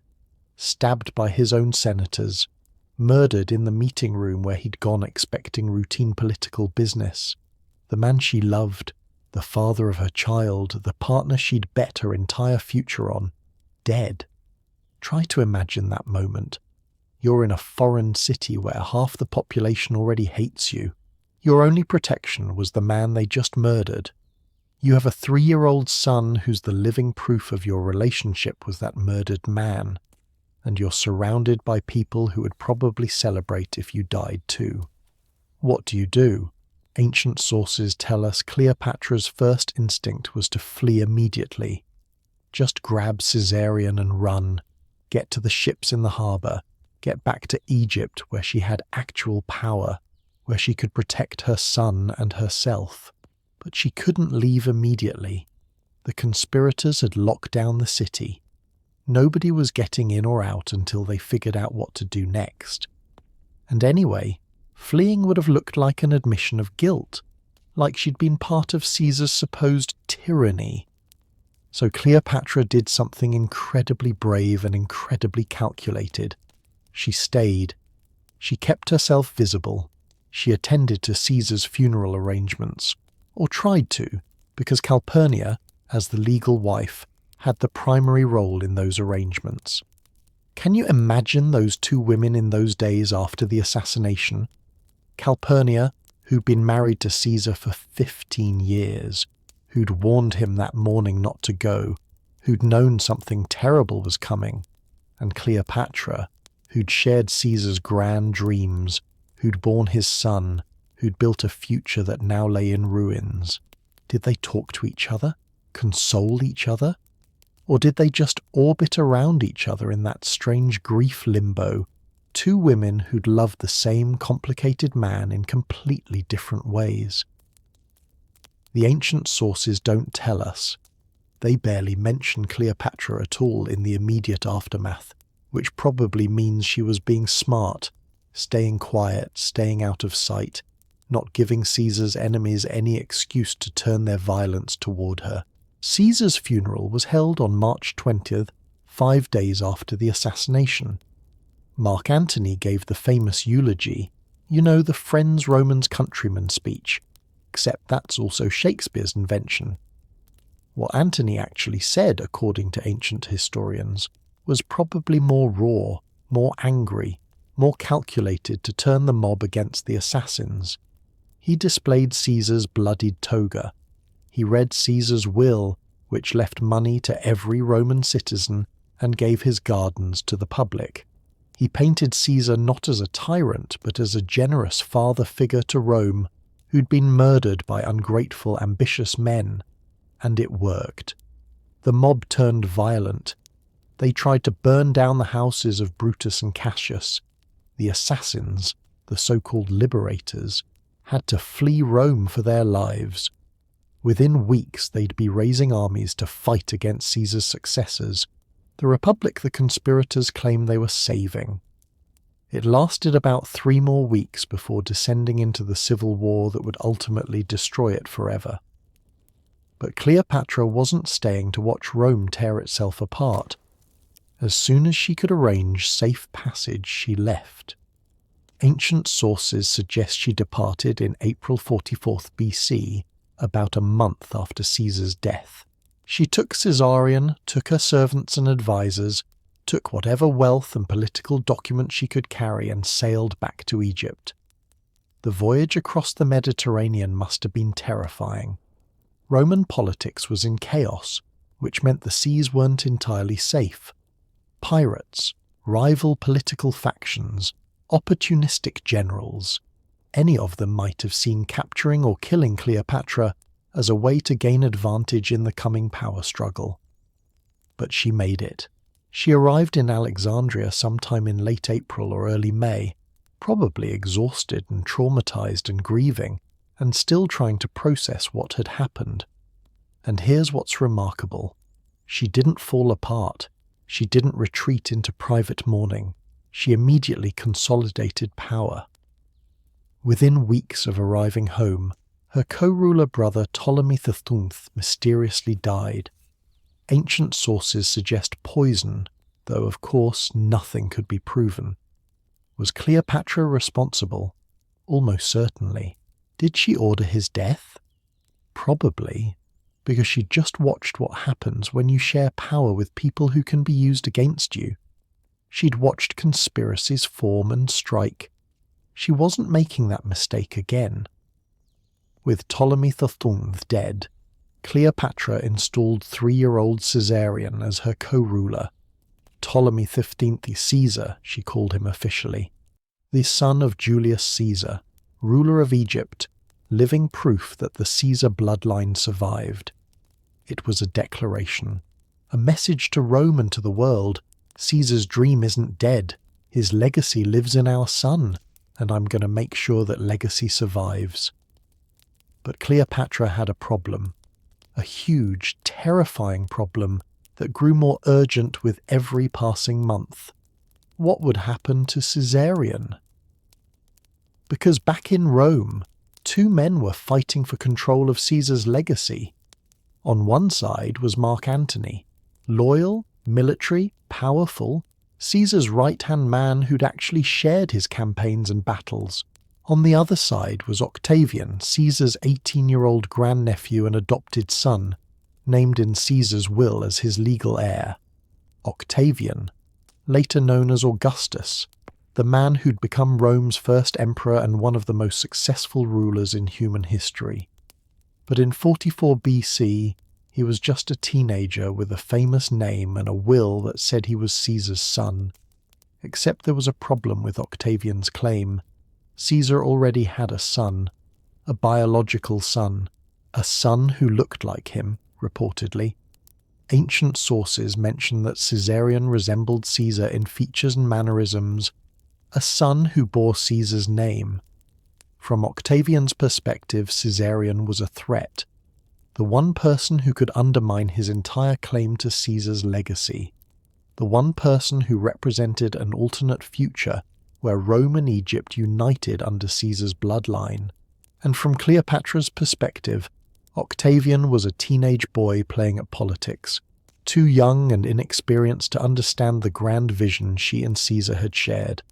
stabbed by his own senators, murdered in the meeting room where he'd gone expecting routine political business. The man she loved, the father of her child, the partner she'd bet her entire future on, dead. Try to imagine that moment. You're in a foreign city where half the population already hates you. Your only protection was the man they just murdered. You have a 3-year-old son who's the living proof of your relationship with that murdered man, and you're surrounded by people who would probably celebrate if you died too. What do? Ancient sources tell us Cleopatra's first instinct was to flee immediately. Just grab Caesarion and run, get to the ships in the harbour, get back to Egypt where she had actual power, where she could protect her son and herself. But she couldn't leave immediately. The conspirators had locked down the city. Nobody was getting in or out until they figured out what to do next. And anyway, fleeing would have looked like an admission of guilt, like she'd been part of Caesar's supposed tyranny. So Cleopatra did something incredibly brave and incredibly calculated. She stayed. She kept herself visible. She attended to Caesar's funeral arrangements, or tried to, because Calpurnia, as the legal wife, had the primary role in those arrangements. Can you imagine those two women in those days after the assassination? Calpurnia, who'd been married to Caesar for 15 years, who'd warned him that morning not to go, who'd known something terrible was coming, and Cleopatra, who'd shared Caesar's grand dreams, who'd borne his son, who'd built a future that now lay in ruins. Did they talk to each other? Console each other? Or did they just orbit around each other in that strange grief limbo, two women who'd loved the same complicated man in completely different ways. The ancient sources don't tell us. They barely mention Cleopatra at all in the immediate aftermath, which probably means she was being smart, staying quiet, staying out of sight, not giving Caesar's enemies any excuse to turn their violence toward her. Caesar's funeral was held on March 20th, 5 days after the assassination. Mark Antony gave the famous eulogy, the Friends Romans Countrymen speech, except that's also Shakespeare's invention. What Antony actually said, according to ancient historians, was probably more raw, more angry, more calculated to turn the mob against the assassins. He displayed Caesar's bloodied toga. He read Caesar's will, which left money to every Roman citizen and gave his gardens to the public. He painted Caesar not as a tyrant, but as a generous father figure to Rome, who'd been murdered by ungrateful, ambitious men. And it worked. The mob turned violent. They tried to burn down the houses of Brutus and Cassius. The assassins, the so-called liberators, had to flee Rome for their lives. Within weeks they'd be raising armies to fight against Caesar's successors, the republic the conspirators claimed they were saving. It lasted about 3 more weeks before descending into the civil war that would ultimately destroy it forever. But Cleopatra wasn't staying to watch Rome tear itself apart. As soon as she could arrange safe passage, she left. Ancient sources suggest she departed in April 44th BC, about a month after Caesar's death. She took Caesarion, took her servants and advisors, took whatever wealth and political documents she could carry and sailed back to Egypt. The voyage across the Mediterranean must have been terrifying. Roman politics was in chaos, which meant the seas weren't entirely safe. Pirates, rival political factions, opportunistic generals, any of them might have seen capturing or killing Cleopatra as a way to gain advantage in the coming power struggle. But she made it. She arrived in Alexandria sometime in late April or early May, probably exhausted and traumatized and grieving, and still trying to process what had happened. And here's what's remarkable. She didn't fall apart. She didn't retreat into private mourning. She immediately consolidated power. Within weeks of arriving home, her co-ruler brother Ptolemy III mysteriously died. Ancient sources suggest poison, though of course nothing could be proven. Was Cleopatra responsible? Almost certainly. Did she order his death? Probably, because she just watched what happens when you share power with people who can be used against you. She'd watched conspiracies form and strike. She wasn't making that mistake again. With Ptolemy III dead, Cleopatra installed 3-year-old Caesarion as her co-ruler. Ptolemy XV Caesar, she called him officially. The son of Julius Caesar, ruler of Egypt, living proof that the Caesar bloodline survived. It was a declaration, a message to Rome and to the world. Caesar's dream isn't dead. His legacy lives in our son, and I'm going to make sure that legacy survives. But Cleopatra had a problem, a huge, terrifying problem that grew more urgent with every passing month. What would happen to Caesarion? Because back in Rome, 2 men were fighting for control of Caesar's legacy. On one side was Mark Antony, loyal, military, powerful, Caesar's right-hand man who'd actually shared his campaigns and battles. On the other side was Octavian, Caesar's 18-year-old grandnephew and adopted son, named in Caesar's will as his legal heir. Octavian, later known as Augustus, the man who'd become Rome's first emperor and one of the most successful rulers in human history. But in 44 BC, he was just a teenager with a famous name and a will that said he was Caesar's son. Except there was a problem with Octavian's claim. Caesar already had a son, a biological son, a son who looked like him, reportedly. Ancient sources mention that Caesarion resembled Caesar in features and mannerisms, a son who bore Caesar's name. From Octavian's perspective, Caesarion was a threat, the one person who could undermine his entire claim to Caesar's legacy, the one person who represented an alternate future where Rome and Egypt united under Caesar's bloodline. And from Cleopatra's perspective, Octavian was a teenage boy playing at politics, too young and inexperienced to understand the grand vision she and Caesar had shared.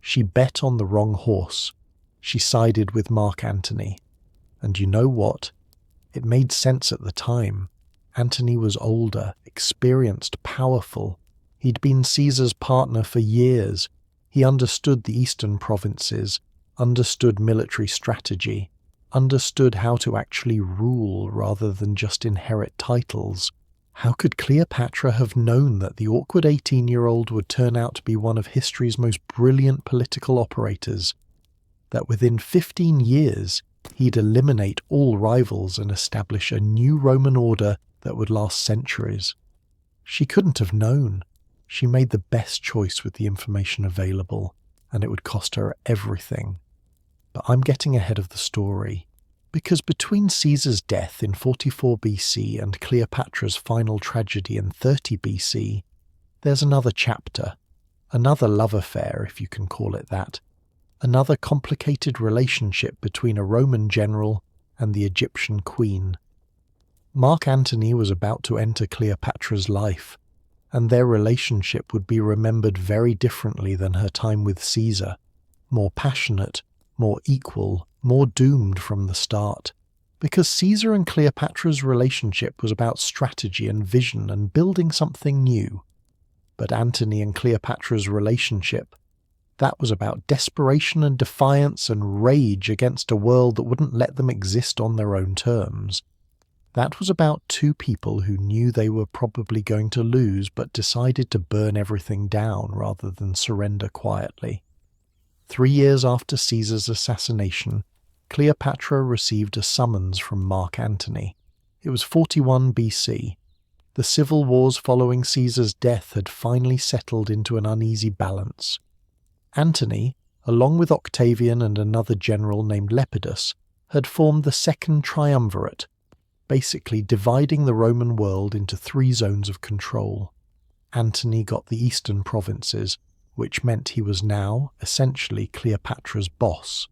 She bet on the wrong horse. She sided with Mark Antony. And you know what? It made sense at the time. Antony was older, experienced, powerful. He'd been Caesar's partner for years. He understood the eastern provinces, understood military strategy, understood how to actually rule rather than just inherit titles. How could Cleopatra have known that the awkward 18-year-old would turn out to be one of history's most brilliant political operators? That within 15 years, he'd eliminate all rivals and establish a new Roman order that would last centuries? She couldn't have known. She made the best choice with the information available, and it would cost her everything. But I'm getting ahead of the story, because between Caesar's death in 44 BC and Cleopatra's final tragedy in 30 BC, there's another chapter, another love affair, if you can call it that, another complicated relationship between a Roman general and the Egyptian queen. Mark Antony was about to enter Cleopatra's life, and their relationship would be remembered very differently than her time with Caesar, more passionate, more equal, more doomed from the start, because Caesar and Cleopatra's relationship was about strategy and vision and building something new. But Antony and Cleopatra's relationship, that was about desperation and defiance and rage against a world that wouldn't let them exist on their own terms. That was about two people who knew they were probably going to lose but decided to burn everything down rather than surrender quietly. 3 years after Caesar's assassination, Cleopatra received a summons from Mark Antony. It was 41 BC. The civil wars following Caesar's death had finally settled into an uneasy balance. Antony, along with Octavian and another general named Lepidus, had formed the Second Triumvirate, basically dividing the Roman world into 3 zones of control. Antony got the eastern provinces, which meant he was now, essentially, Cleopatra's boss.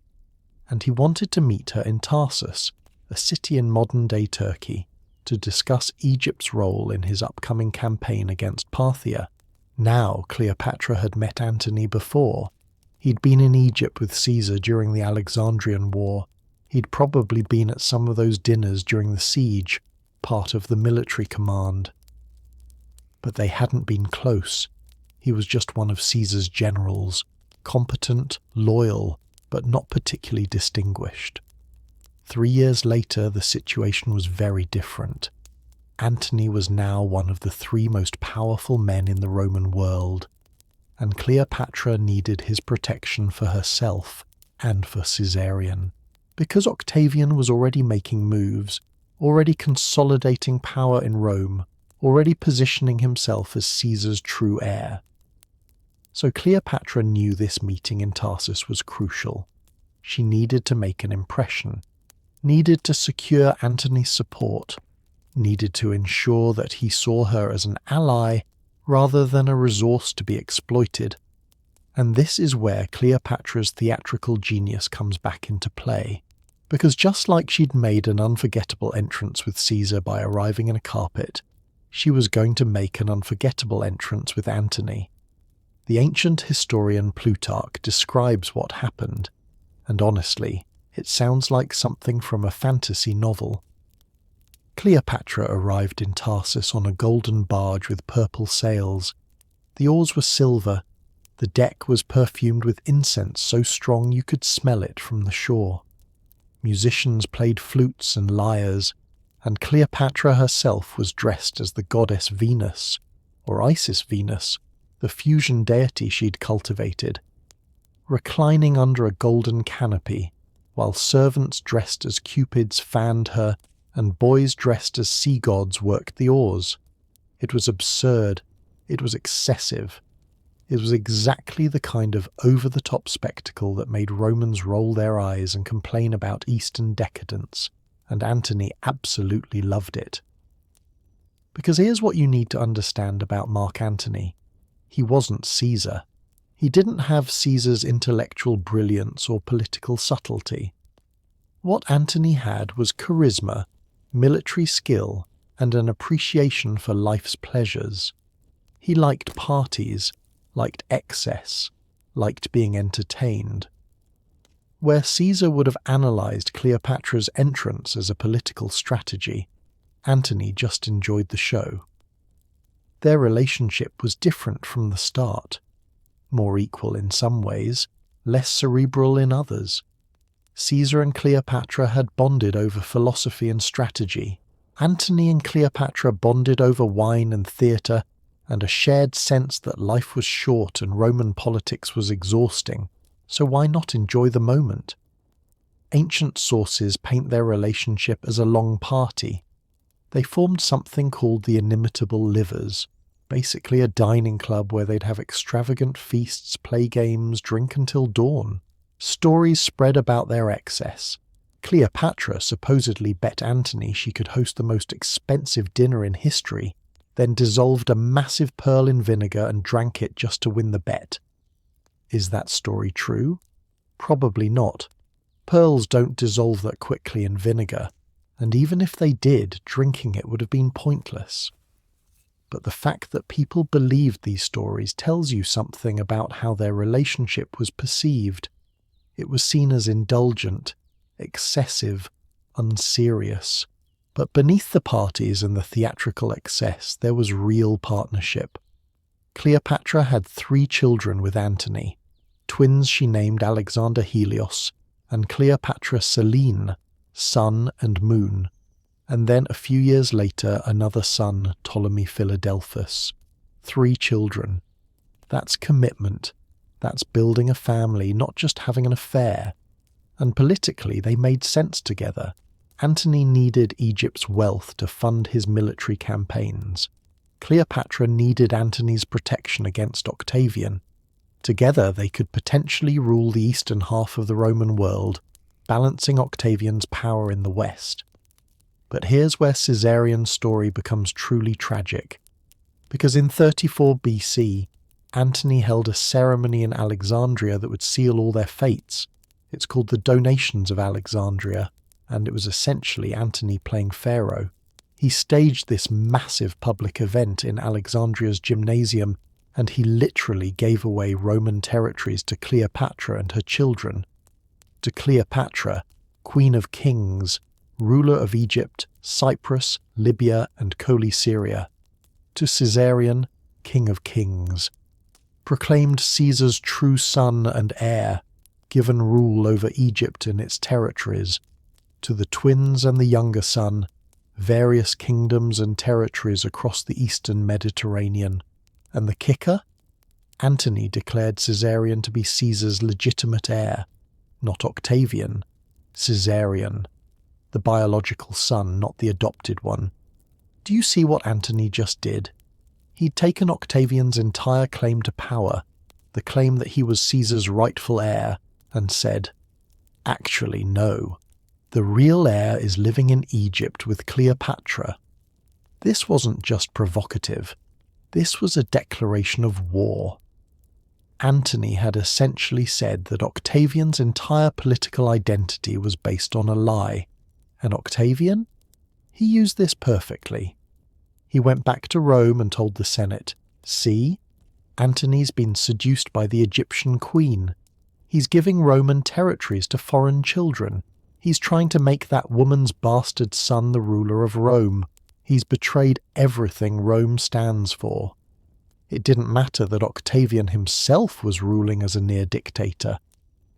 And he wanted to meet her in Tarsus, a city in modern-day Turkey, to discuss Egypt's role in his upcoming campaign against Parthia. Now Cleopatra had met Antony before. He'd been in Egypt with Caesar during the Alexandrian War. He'd probably been at some of those dinners during the siege, part of the military command. But they hadn't been close. He was just one of Caesar's generals, competent, loyal, but not particularly distinguished. 3 years later, the situation was very different. Antony was now one of the 3 most powerful men in the Roman world, and Cleopatra needed his protection for herself and for Caesarion. Because Octavian was already making moves, already consolidating power in Rome, already positioning himself as Caesar's true heir. So Cleopatra knew this meeting in Tarsus was crucial. She needed to make an impression, needed to secure Antony's support, needed to ensure that he saw her as an ally rather than a resource to be exploited. And this is where Cleopatra's theatrical genius comes back into play. Because just like she'd made an unforgettable entrance with Caesar by arriving in a carpet, she was going to make an unforgettable entrance with Antony. The ancient historian Plutarch describes what happened, and honestly, it sounds like something from a fantasy novel. Cleopatra arrived in Tarsus on a golden barge with purple sails. The oars were silver. The deck was perfumed with incense so strong you could smell it from the shore. Musicians played flutes and lyres, and Cleopatra herself was dressed as the goddess Venus, or Isis Venus, the fusion deity she'd cultivated, reclining under a golden canopy, while servants dressed as cupids fanned her and boys dressed as sea gods worked the oars. It was absurd. It was excessive. It was exactly the kind of over-the-top spectacle that made Romans roll their eyes and complain about Eastern decadence, and Antony absolutely loved it. Because here's what you need to understand about Mark Antony. He wasn't Caesar. He didn't have Caesar's intellectual brilliance or political subtlety. What Antony had was charisma, military skill, and an appreciation for life's pleasures. He liked parties, liked excess, liked being entertained. Where Caesar would have analysed Cleopatra's entrance as a political strategy, Antony just enjoyed the show. Their relationship was different from the start, more equal in some ways, less cerebral in others. Caesar and Cleopatra had bonded over philosophy and strategy. Antony and Cleopatra bonded over wine and theatre, and a shared sense that life was short and Roman politics was exhausting, so why not enjoy the moment? Ancient sources paint their relationship as a long party. They formed something called the inimitable livers, basically a dining club where they'd have extravagant feasts, play games, drink until dawn. Stories spread about their excess. Cleopatra supposedly bet Antony she could host the most expensive dinner in history, then dissolved a massive pearl in vinegar and drank it just to win the bet. Is that story true? Probably not. Pearls don't dissolve that quickly in vinegar, and even if they did, drinking it would have been pointless. But the fact that people believed these stories tells you something about how their relationship was perceived. It was seen as indulgent, excessive, unserious. But beneath the parties and the theatrical excess, there was real partnership. Cleopatra had 3 children with Antony, twins she named Alexander Helios, and Cleopatra Selene, Sun and Moon, and then a few years later another son, Ptolemy Philadelphus. 3 children. That's commitment. That's building a family, not just having an affair. And politically they made sense together. Antony needed Egypt's wealth to fund his military campaigns. Cleopatra needed Antony's protection against Octavian. Together they could potentially rule the eastern half of the Roman world, balancing Octavian's power in the west. But here's where Caesarion's story becomes truly tragic. Because in 34 BC, Antony held a ceremony in Alexandria that would seal all their fates. It's called the Donations of Alexandria, and it was essentially Antony playing Pharaoh. He staged this massive public event in Alexandria's gymnasium, and he literally gave away Roman territories to Cleopatra and her children. To Cleopatra, Queen of Kings, ruler of Egypt, Cyprus, Libya, and Coele-Syria. To Caesarion, King of Kings. Proclaimed Caesar's true son and heir, given rule over Egypt and its territories. To the twins and the younger son, various kingdoms and territories across the eastern Mediterranean. And the kicker? Antony declared Caesarion to be Caesar's legitimate heir, not Octavian, Caesarion, the biological son, not the adopted one. Do you see what Antony just did? He'd taken Octavian's entire claim to power, the claim that he was Caesar's rightful heir, and said, actually no. The real heir is living in Egypt with Cleopatra. This wasn't just provocative. This was a declaration of war. Antony had essentially said that Octavian's entire political identity was based on a lie. And Octavian? He used this perfectly. He went back to Rome and told the Senate, see, Antony's been seduced by the Egyptian queen. He's giving Roman territories to foreign children. He's trying to make that woman's bastard son the ruler of Rome. He's betrayed everything Rome stands for. It didn't matter that Octavian himself was ruling as a near dictator.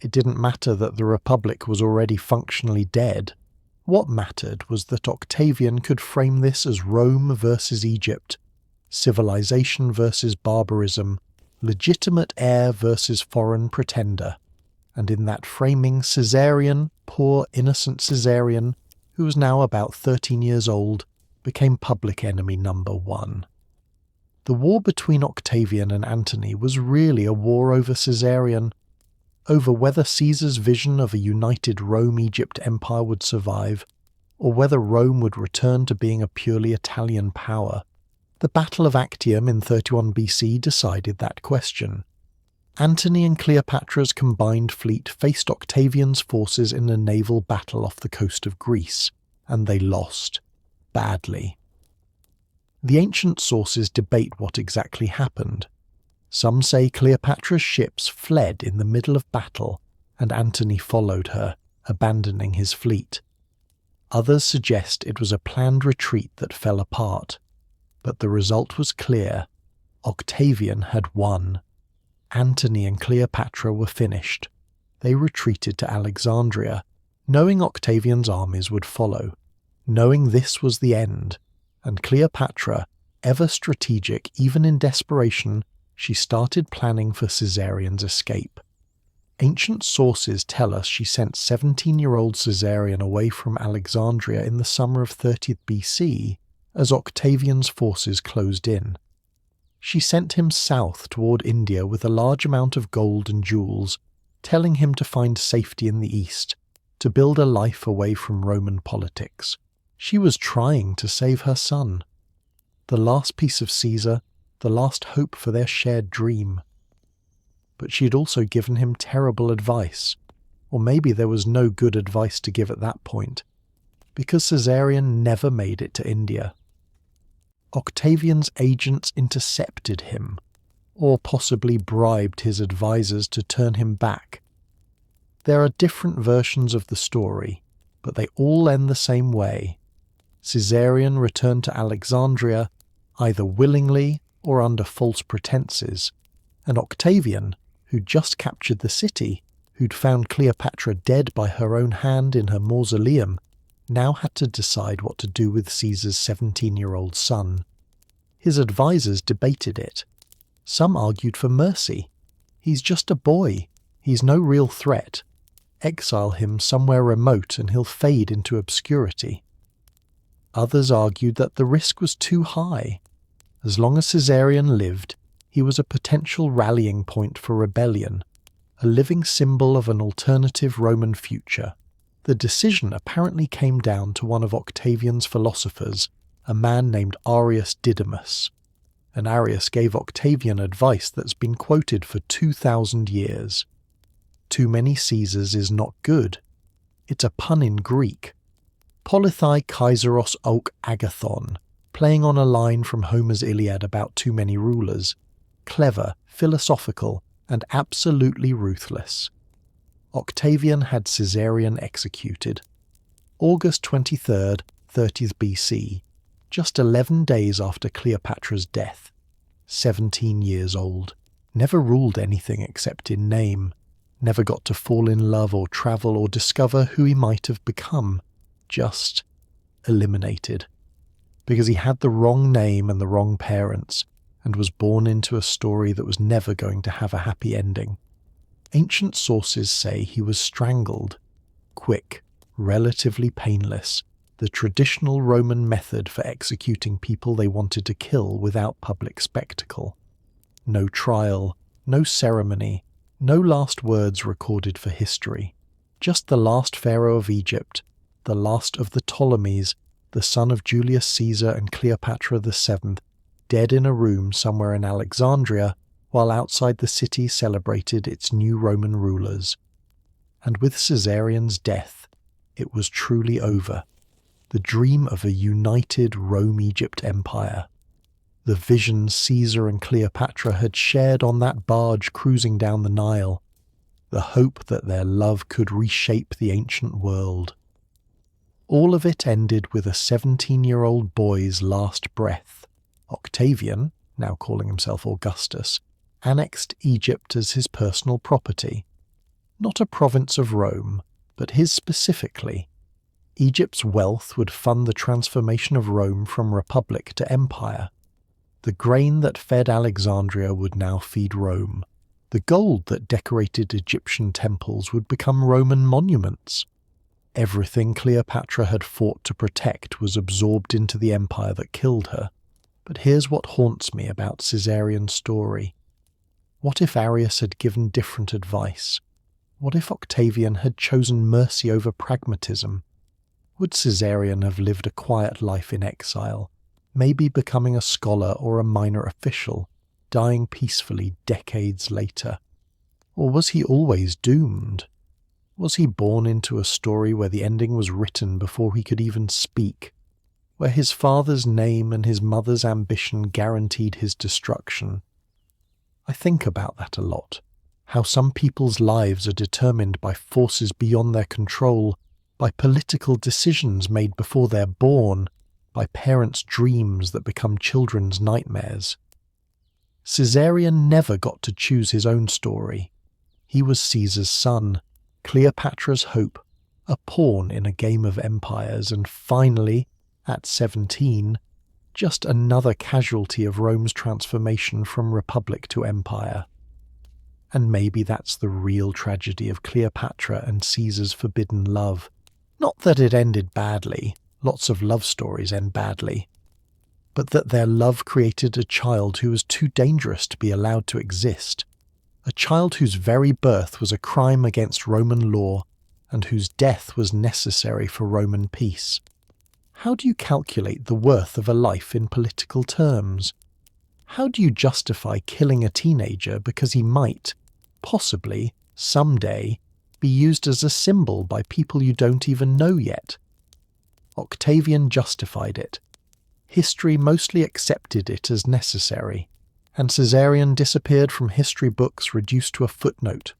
It didn't matter that the Republic was already functionally dead. What mattered was that Octavian could frame this as Rome versus Egypt, civilization versus barbarism, legitimate heir versus foreign pretender. And in that framing, Caesarion, poor innocent Caesarion, who was now about 13 years old, became public enemy number 1. The war between Octavian and Antony was really a war over Caesarion, over whether Caesar's vision of a united Rome-Egypt empire would survive, or whether Rome would return to being a purely Italian power. The Battle of Actium in 31 BC decided that question. Antony and Cleopatra's combined fleet faced Octavian's forces in a naval battle off the coast of Greece, and they lost. Badly. The ancient sources debate what exactly happened. Some say Cleopatra's ships fled in the middle of battle, and Antony followed her, abandoning his fleet. Others suggest it was a planned retreat that fell apart. But the result was clear. Octavian had won. Antony and Cleopatra were finished. They retreated to Alexandria, knowing Octavian's armies would follow, knowing this was the end, and Cleopatra, ever strategic even in desperation, she started planning for Caesarion's escape. Ancient sources tell us she sent 17-year-old Caesarion away from Alexandria in the summer of 30th BC as Octavian's forces closed in. She sent him south toward India with a large amount of gold and jewels, telling him to find safety in the east, to build a life away from Roman politics. She was trying to save her son. The last piece of Caesar, the last hope for their shared dream. But she had also given him terrible advice, or maybe there was no good advice to give at that point, because Caesarion never made it to India. Octavian's agents intercepted him, or possibly bribed his advisors to turn him back. There are different versions of the story, but they all end the same way. Caesarion returned to Alexandria, either willingly or under false pretenses, and Octavian, who'd just captured the city, who'd found Cleopatra dead by her own hand in her mausoleum, now had to decide what to do with Caesar's 17-year-old son. His advisors debated it. Some argued for mercy. He's just a boy. He's no real threat. Exile him somewhere remote and he'll fade into obscurity. Others argued that the risk was too high. As long as Caesarion lived, he was a potential rallying point for rebellion, a living symbol of an alternative Roman future. The decision apparently came down to one of Octavian's philosophers, a man named Arrius Didymus. And Arrius gave Octavian advice that's been quoted for 2,000 years. Too many Caesars is not good. It's a pun in Greek. Polythai Kaiseros ok agathon, playing on a line from Homer's Iliad about too many rulers. Clever, philosophical, and absolutely ruthless. Octavian had Caesarion executed. August 23rd, 30th BC, just 11 days after Cleopatra's death. 17 years old. Never ruled anything except in name. Never got to fall in love or travel or discover who he might have become. Just eliminated. Because he had the wrong name and the wrong parents, and was born into a story that was never going to have a happy ending. Ancient sources say he was strangled. Quick, relatively painless, the traditional Roman method for executing people they wanted to kill without public spectacle. No trial, no ceremony, no last words recorded for history. Just the last pharaoh of Egypt, the last of the Ptolemies, the son of Julius Caesar and Cleopatra VII, dead in a room somewhere in Alexandria, while outside the city celebrated its new Roman rulers. And with Caesarion's death, it was truly over. The dream of a united Rome-Egypt empire. The vision Caesar and Cleopatra had shared on that barge cruising down the Nile. The hope that their love could reshape the ancient world. All of it ended with a 17-year-old boy's last breath. Octavian, now calling himself Augustus, annexed Egypt as his personal property. Not a province of Rome, but his specifically. Egypt's wealth would fund the transformation of Rome from republic to empire. The grain that fed Alexandria would now feed Rome. The gold that decorated Egyptian temples would become Roman monuments. Everything Cleopatra had fought to protect was absorbed into the empire that killed her. But here's what haunts me about Caesarion's story. What if Arius had given different advice? What if Octavian had chosen mercy over pragmatism? Would Caesarion have lived a quiet life in exile, maybe becoming a scholar or a minor official, dying peacefully decades later? Or was he always doomed? Was he born into a story where the ending was written before he could even speak, where his father's name and his mother's ambition guaranteed his destruction? I think about that a lot, how some people's lives are determined by forces beyond their control, by political decisions made before they're born, by parents' dreams that become children's nightmares. Caesarion never got to choose his own story. He was Caesar's son, Cleopatra's hope, a pawn in a game of empires, and finally, at 17, just another casualty of Rome's transformation from republic to empire. And maybe that's the real tragedy of Cleopatra and Caesar's forbidden love. Not that it ended badly, lots of love stories end badly, but that their love created a child who was too dangerous to be allowed to exist, a child whose very birth was a crime against Roman law and whose death was necessary for Roman peace. How do you calculate the worth of a life in political terms? How do you justify killing a teenager because he might, possibly, someday, be used as a symbol by people you don't even know yet? Octavian justified it. History mostly accepted it as necessary, and Caesarion disappeared from history books reduced to a footnote.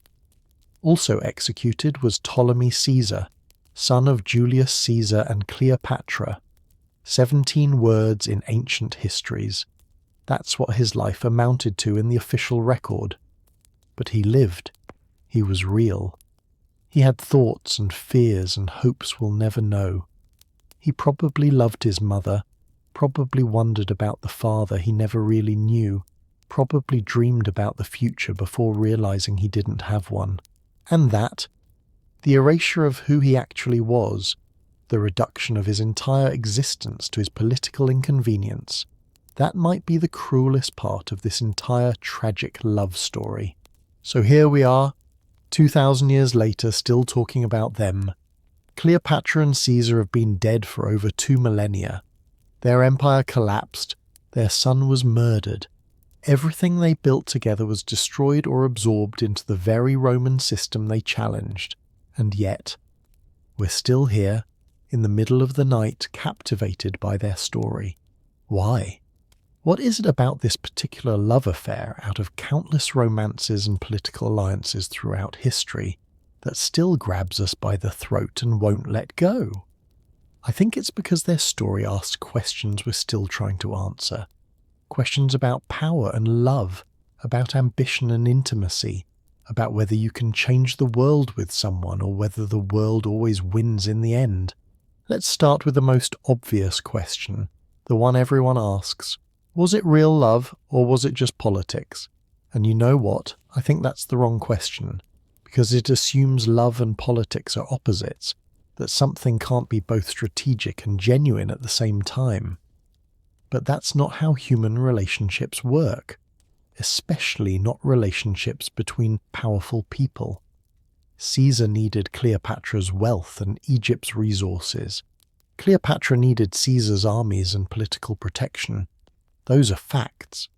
Also executed was Ptolemy Caesar, son of Julius Caesar and Cleopatra. 17 words in ancient histories. That's what his life amounted to in the official record. But he lived. He was real. He had thoughts and fears and hopes we'll never know. He probably loved his mother, probably wondered about the father he never really knew, probably dreamed about the future before realizing he didn't have one. And that, the erasure of who he actually was, the reduction of his entire existence to his political inconvenience, that might be the cruelest part of this entire tragic love story. So here we are, 2,000 years later, still talking about them. Cleopatra and Caesar have been dead for over 2 millennia. Their empire collapsed, their son was murdered. Everything they built together was destroyed or absorbed into the very Roman system they challenged. And yet, we're still here, in the middle of the night, captivated by their story. Why? What is it about this particular love affair, out of countless romances and political alliances throughout history, that still grabs us by the throat and won't let go? I think it's because their story asks questions we're still trying to answer. Questions about power and love, about ambition and intimacy, about whether you can change the world with someone or whether the world always wins in the end. Let's start with the most obvious question, the one everyone asks. Was it real love or was it just politics? And you know what? I think that's the wrong question, because it assumes love and politics are opposites, that something can't be both strategic and genuine at the same time. But that's not how human relationships work, especially not relationships between powerful people. Caesar needed Cleopatra's wealth and Egypt's resources. Cleopatra needed Caesar's armies and political protection. Those are facts.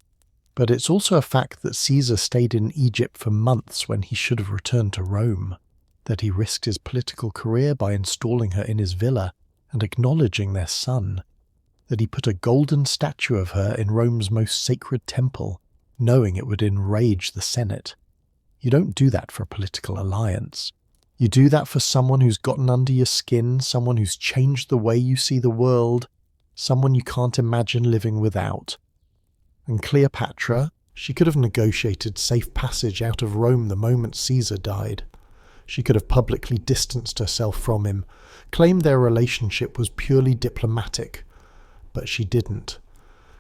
But it's also a fact that Caesar stayed in Egypt for months when he should have returned to Rome, that he risked his political career by installing her in his villa and acknowledging their son, that he put a golden statue of her in Rome's most sacred temple, knowing it would enrage the Senate. You don't do that for a political alliance. You do that for someone who's gotten under your skin, someone who's changed the way you see the world, someone you can't imagine living without. And Cleopatra, she could have negotiated safe passage out of Rome the moment Caesar died. She could have publicly distanced herself from him, claimed their relationship was purely diplomatic. But she didn't.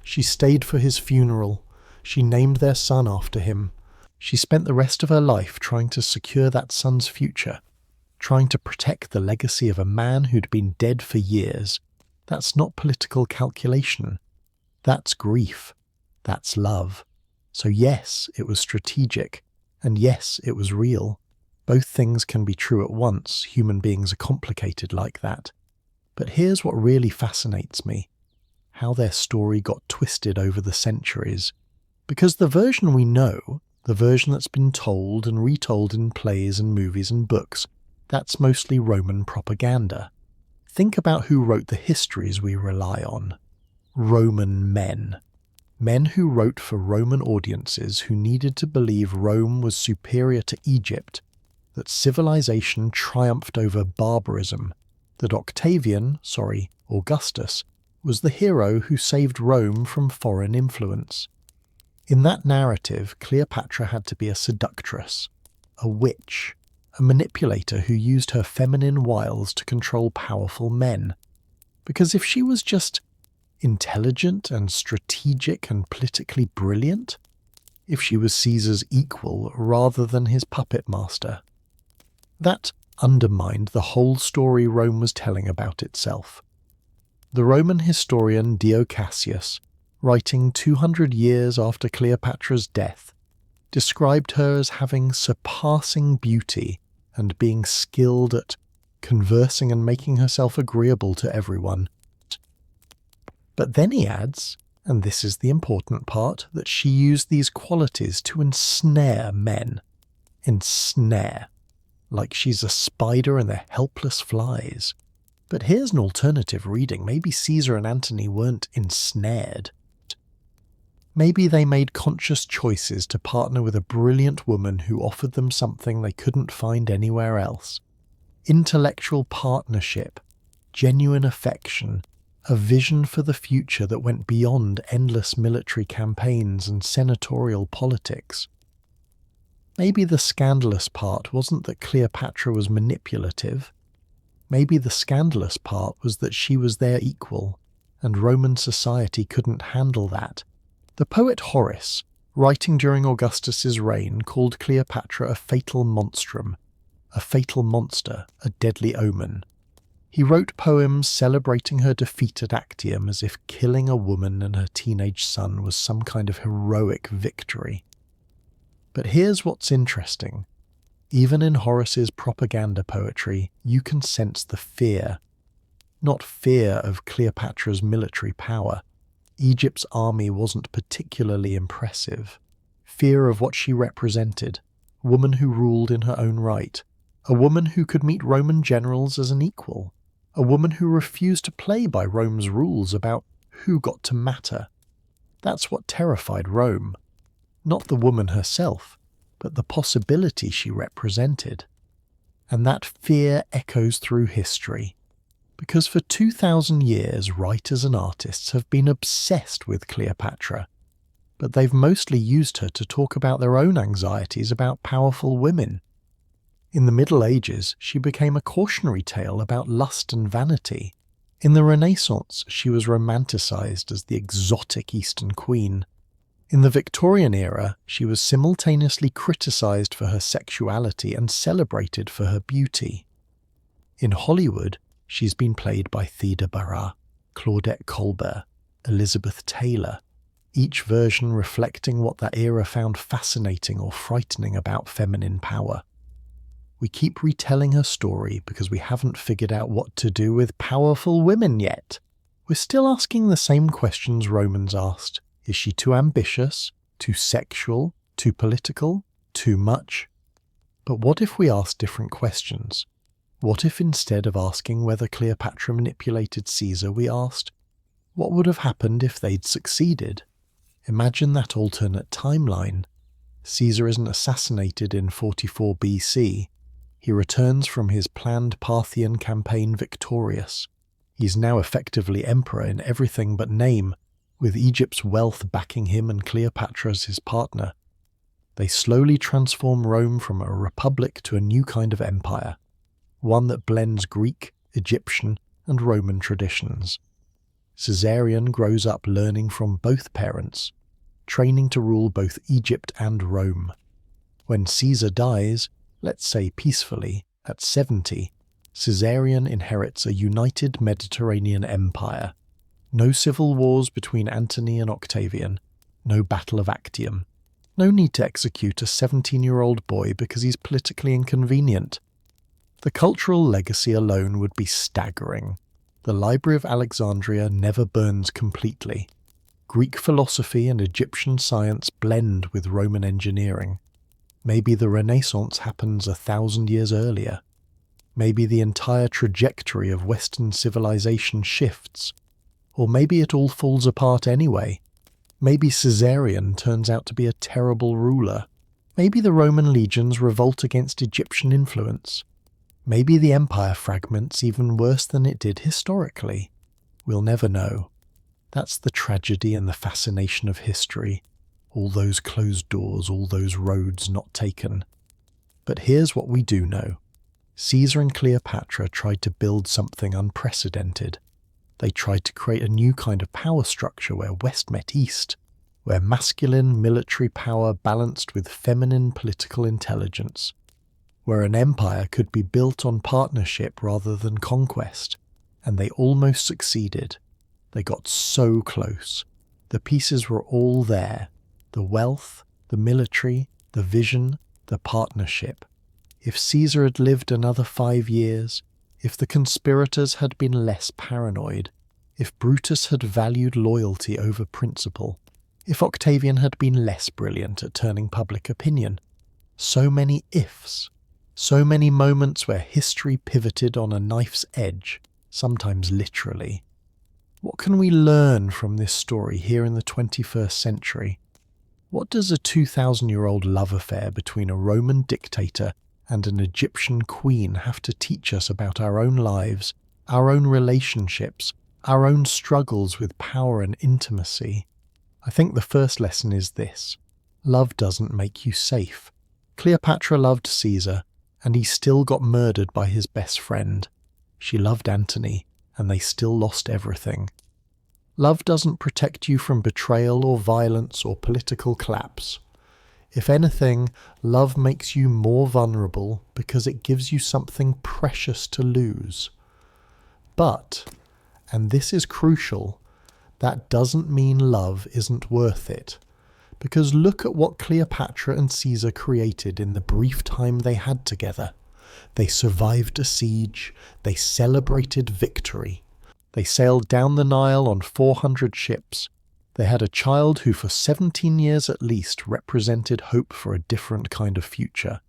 She stayed for his funeral. She named their son after him. She spent the rest of her life trying to secure that son's future, trying to protect the legacy of a man who'd been dead for years. That's not political calculation. That's grief. That's love. So yes, it was strategic. And yes, it was real. Both things can be true at once. Human beings are complicated like that. But here's what really fascinates me. How their story got twisted over the centuries. Because the version we know, the version that's been told and retold in plays and movies and books, that's mostly Roman propaganda. Think about who wrote the histories we rely on. Roman men. Men who wrote for Roman audiences who needed to believe Rome was superior to Egypt, that civilization triumphed over barbarism, that Augustus, was the hero who saved Rome from foreign influence. In that narrative, Cleopatra had to be a seductress, a witch, a manipulator who used her feminine wiles to control powerful men. Because if she was just intelligent and strategic and politically brilliant, if she was Caesar's equal rather than his puppet master, that undermined the whole story Rome was telling about itself. The Roman historian Dio Cassius, writing 200 years after Cleopatra's death, described her as having surpassing beauty and being skilled at conversing and making herself agreeable to everyone. But then he adds, and this is the important part, that she used these qualities to ensnare men. Ensnare. Like she's a spider and they're helpless flies. But here's an alternative reading. Maybe Caesar and Antony weren't ensnared. Maybe they made conscious choices to partner with a brilliant woman who offered them something they couldn't find anywhere else. Intellectual partnership, genuine affection, a vision for the future that went beyond endless military campaigns and senatorial politics. Maybe the scandalous part wasn't that Cleopatra was manipulative. Maybe the scandalous part was that she was their equal, and Roman society couldn't handle that. The poet Horace, writing during Augustus's reign, called Cleopatra a fatal monstrum, a fatal monster, a deadly omen. He wrote poems celebrating her defeat at Actium as if killing a woman and her teenage son was some kind of heroic victory. But here's what's interesting. Even in Horace's propaganda poetry, you can sense the fear. Not fear of Cleopatra's military power. Egypt's army wasn't particularly impressive. Fear of what she represented, a woman who ruled in her own right, a woman who could meet Roman generals as an equal, a woman who refused to play by Rome's rules about who got to matter. That's what terrified Rome. Not the woman herself, but the possibility she represented. And that fear echoes through history. Because for 2,000 years, writers and artists have been obsessed with Cleopatra, but they've mostly used her to talk about their own anxieties about powerful women. In the Middle Ages, she became a cautionary tale about lust and vanity. In the Renaissance, she was romanticized as the exotic Eastern queen. In the Victorian era, she was simultaneously criticized for her sexuality and celebrated for her beauty. In Hollywood, she's been played by Theda Bara, Claudette Colbert, Elizabeth Taylor, each version reflecting what that era found fascinating or frightening about feminine power. We keep retelling her story because we haven't figured out what to do with powerful women yet. We're still asking the same questions Romans asked. Is she too ambitious, too sexual, too political, too much? But what if we ask different questions? What if instead of asking whether Cleopatra manipulated Caesar, we asked, what would have happened if they'd succeeded? Imagine that alternate timeline. Caesar isn't assassinated in 44 BC. He returns from his planned Parthian campaign victorious. He's now effectively emperor in everything but name, with Egypt's wealth backing him and Cleopatra as his partner. They slowly transform Rome from a republic to a new kind of empire, one that blends Greek, Egyptian, and Roman traditions. Caesarion grows up learning from both parents, training to rule both Egypt and Rome. When Caesar dies, let's say peacefully, at 70, Caesarion inherits a united Mediterranean empire. No civil wars between Antony and Octavian. No Battle of Actium. No need to execute a 17-year-old boy because he's politically inconvenient. The cultural legacy alone would be staggering. The Library of Alexandria never burns completely. Greek philosophy and Egyptian science blend with Roman engineering. Maybe the Renaissance happens 1,000 years earlier. Maybe the entire trajectory of Western civilization shifts. Or maybe it all falls apart anyway. Maybe Caesarion turns out to be a terrible ruler. Maybe the Roman legions revolt against Egyptian influence. Maybe the empire fragments even worse than it did historically. We'll never know. That's the tragedy and the fascination of history. All those closed doors, all those roads not taken. But here's what we do know. Caesar and Cleopatra tried to build something unprecedented. They tried to create a new kind of power structure where West met East, where masculine military power balanced with feminine political intelligence, where an empire could be built on partnership rather than conquest. And they almost succeeded. They got so close. The pieces were all there. The wealth, the military, the vision, the partnership. If Caesar had lived another 5 years, if the conspirators had been less paranoid, if Brutus had valued loyalty over principle, if Octavian had been less brilliant at turning public opinion. So many ifs, so many moments where history pivoted on a knife's edge, sometimes literally. What can we learn from this story here in the 21st century? What does a 2,000-year-old love affair between a Roman dictator and an Egyptian queen have to teach us about our own lives, our own relationships, our own struggles with power and intimacy? I think the first lesson is this. Love doesn't make you safe. Cleopatra loved Caesar, and he still got murdered by his best friend. She loved Antony, and they still lost everything. Love doesn't protect you from betrayal or violence or political collapse. If anything, love makes you more vulnerable because it gives you something precious to lose. But, and this is crucial, that doesn't mean love isn't worth it. Because look at what Cleopatra and Caesar created in the brief time they had together. They survived a siege, they celebrated victory. They sailed down the Nile on 400 ships. They had a child who for 17 years at least represented hope for a different kind of future.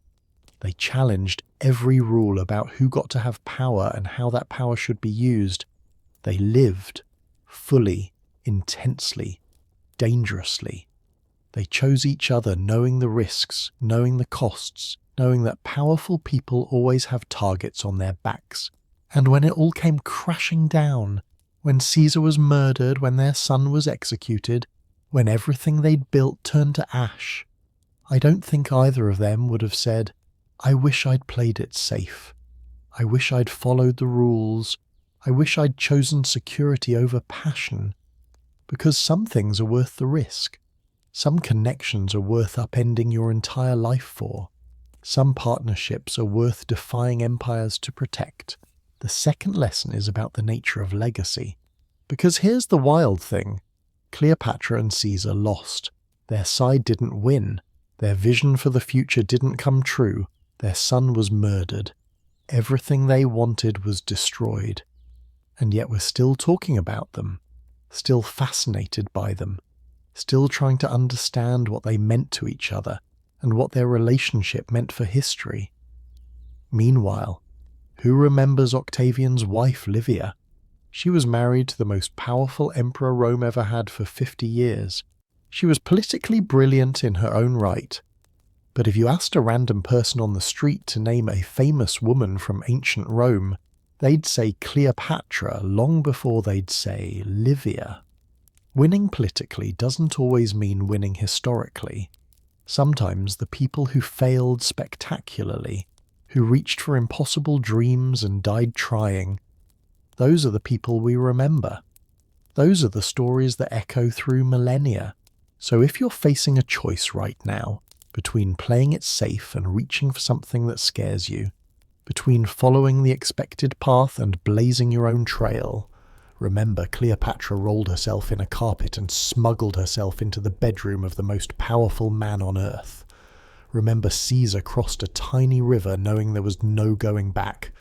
They challenged every rule about who got to have power and how that power should be used. They lived fully, intensely, dangerously. They chose each other knowing the risks, knowing the costs, knowing that powerful people always have targets on their backs. And when it all came crashing down, when Caesar was murdered, when their son was executed, when everything they'd built turned to ash, I don't think either of them would have said, "I wish I'd played it safe. I wish I'd followed the rules. I wish I'd chosen security over passion." Because some things are worth the risk. Some connections are worth upending your entire life for. Some partnerships are worth defying empires to protect. The second lesson is about the nature of legacy. Because here's the wild thing. Cleopatra and Caesar lost. Their side didn't win. Their vision for the future didn't come true. Their son was murdered. Everything they wanted was destroyed. And yet we're still talking about them. Still fascinated by them. Still trying to understand what they meant to each other and what their relationship meant for history. Meanwhile, who remembers Octavian's wife Livia? She was married to the most powerful emperor Rome ever had for 50 years. She was politically brilliant in her own right. But if you asked a random person on the street to name a famous woman from ancient Rome, they'd say Cleopatra long before they'd say Livia. Winning politically doesn't always mean winning historically. Sometimes the people who failed spectacularly, who reached for impossible dreams and died trying, those are the people we remember. Those are the stories that echo through millennia. So if you're facing a choice right now, between playing it safe and reaching for something that scares you, between following the expected path and blazing your own trail, Remember, Cleopatra rolled herself in a carpet and smuggled herself into the bedroom of the most powerful man on earth. Remember, Caesar crossed a tiny river knowing there was no going back.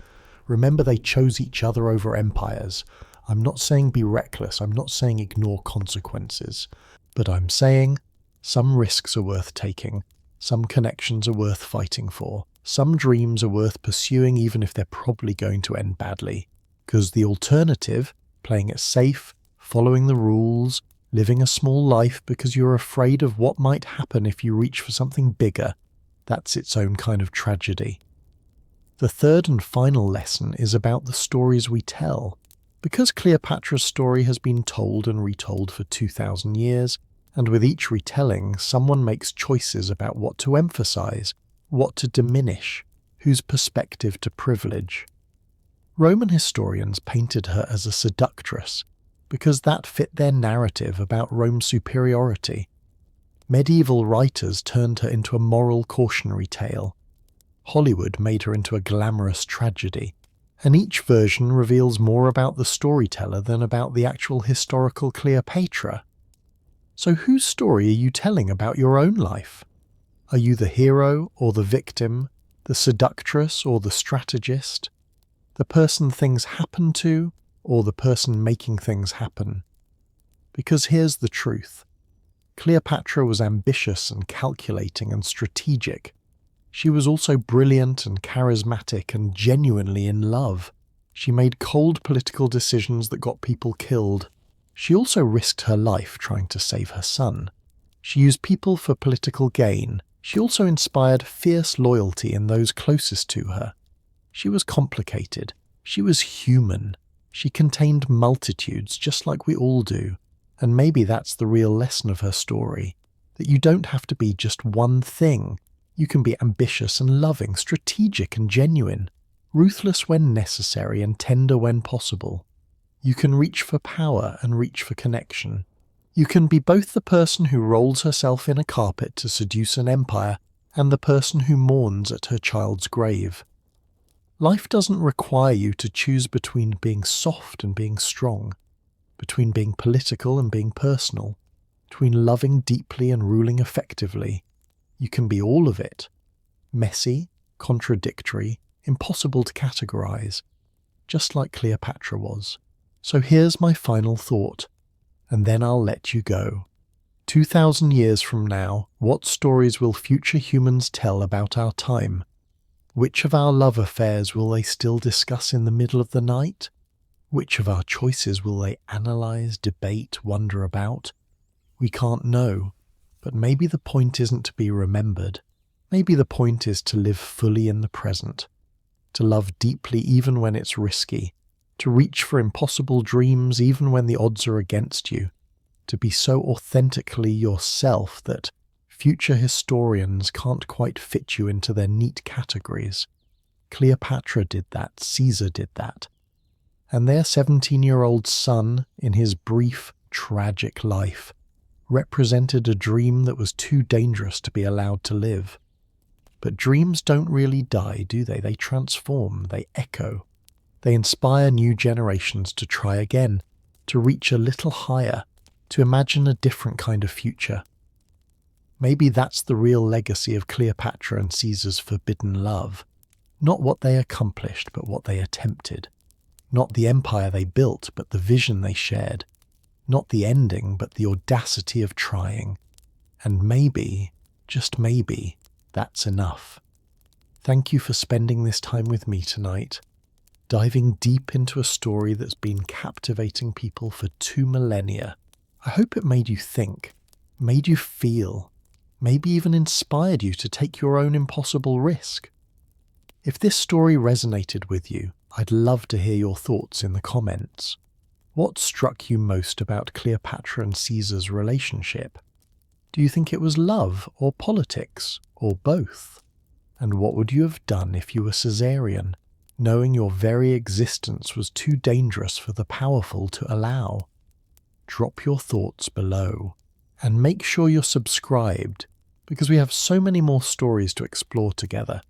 Remember, they chose each other over empires. I'm not saying be reckless, I'm not saying ignore consequences, but I'm saying some risks are worth taking, some connections are worth fighting for, some dreams are worth pursuing even if they're probably going to end badly. Because the alternative, playing it safe, following the rules, living a small life because you're afraid of what might happen if you reach for something bigger, that's its own kind of tragedy. The third and final lesson is about the stories we tell. Because Cleopatra's story has been told and retold for 2,000 years, and with each retelling, someone makes choices about what to emphasize, what to diminish, whose perspective to privilege. Roman historians painted her as a seductress, because that fit their narrative about Rome's superiority. Medieval writers turned her into a moral cautionary tale. Hollywood made her into a glamorous tragedy, and each version reveals more about the storyteller than about the actual historical Cleopatra. So whose story are you telling about your own life? Are you the hero or the victim, the seductress or the strategist, the person things happen to or the person making things happen? Because here's the truth. Cleopatra was ambitious and calculating and strategic. She was also brilliant and charismatic and genuinely in love. She made cold political decisions that got people killed. She also risked her life trying to save her son. She used people for political gain. She also inspired fierce loyalty in those closest to her. She was complicated. She was human. She contained multitudes, just like we all do. And maybe that's the real lesson of her story, that you don't have to be just one thing. You can be ambitious and loving, strategic and genuine, ruthless when necessary and tender when possible. You can reach for power and reach for connection. You can be both the person who rolls herself in a carpet to seduce an empire and the person who mourns at her child's grave. Life doesn't require you to choose between being soft and being strong, between being political and being personal, between loving deeply and ruling effectively. You can be all of it. Messy, contradictory, impossible to categorize, just like Cleopatra was. So here's my final thought, and then I'll let you go. 2,000 years from now, what stories will future humans tell about our time? Which of our love affairs will they still discuss in the middle of the night? Which of our choices will they analyze, debate, wonder about? We can't know, but maybe the point isn't to be remembered. Maybe the point is to live fully in the present, to love deeply even when it's risky, to reach for impossible dreams even when the odds are against you, to be so authentically yourself that future historians can't quite fit you into their neat categories. Cleopatra did that, Caesar did that. And their 17-year-old son, in his brief, tragic life, represented a dream that was too dangerous to be allowed to live. But dreams don't really die, do they? They transform, they echo. They inspire new generations to try again, to reach a little higher, to imagine a different kind of future. Maybe that's the real legacy of Cleopatra and Caesar's forbidden love. Not what they accomplished, but what they attempted. Not the empire they built, but the vision they shared. Not the ending, but the audacity of trying. And maybe, just maybe, that's enough. Thank you for spending this time with me tonight, diving deep into a story that's been captivating people for 2 millennia. I hope it made you think, made you feel, maybe even inspired you to take your own impossible risk. If this story resonated with you, I'd love to hear your thoughts in the comments. What struck you most about Cleopatra and Caesar's relationship? Do you think it was love or politics or both? And what would you have done if you were Caesarion, knowing your very existence was too dangerous for the powerful to allow? Drop your thoughts below, and make sure you're subscribed, because we have so many more stories to explore together.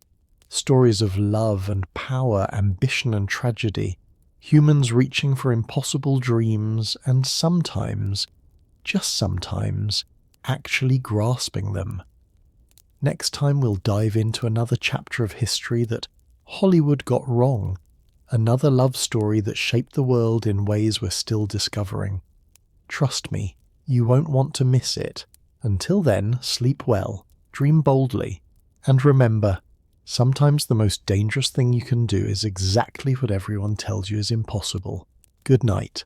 Stories of love and power, ambition and tragedy, Humans reaching for impossible dreams and sometimes, just sometimes, actually grasping them. Next time we'll dive into another chapter of history that Hollywood got wrong, another love story that shaped the world in ways we're still discovering. Trust me, you won't want to miss it. Until then, sleep well, dream boldly, and remember, sometimes the most dangerous thing you can do is exactly what everyone tells you is impossible. Good night.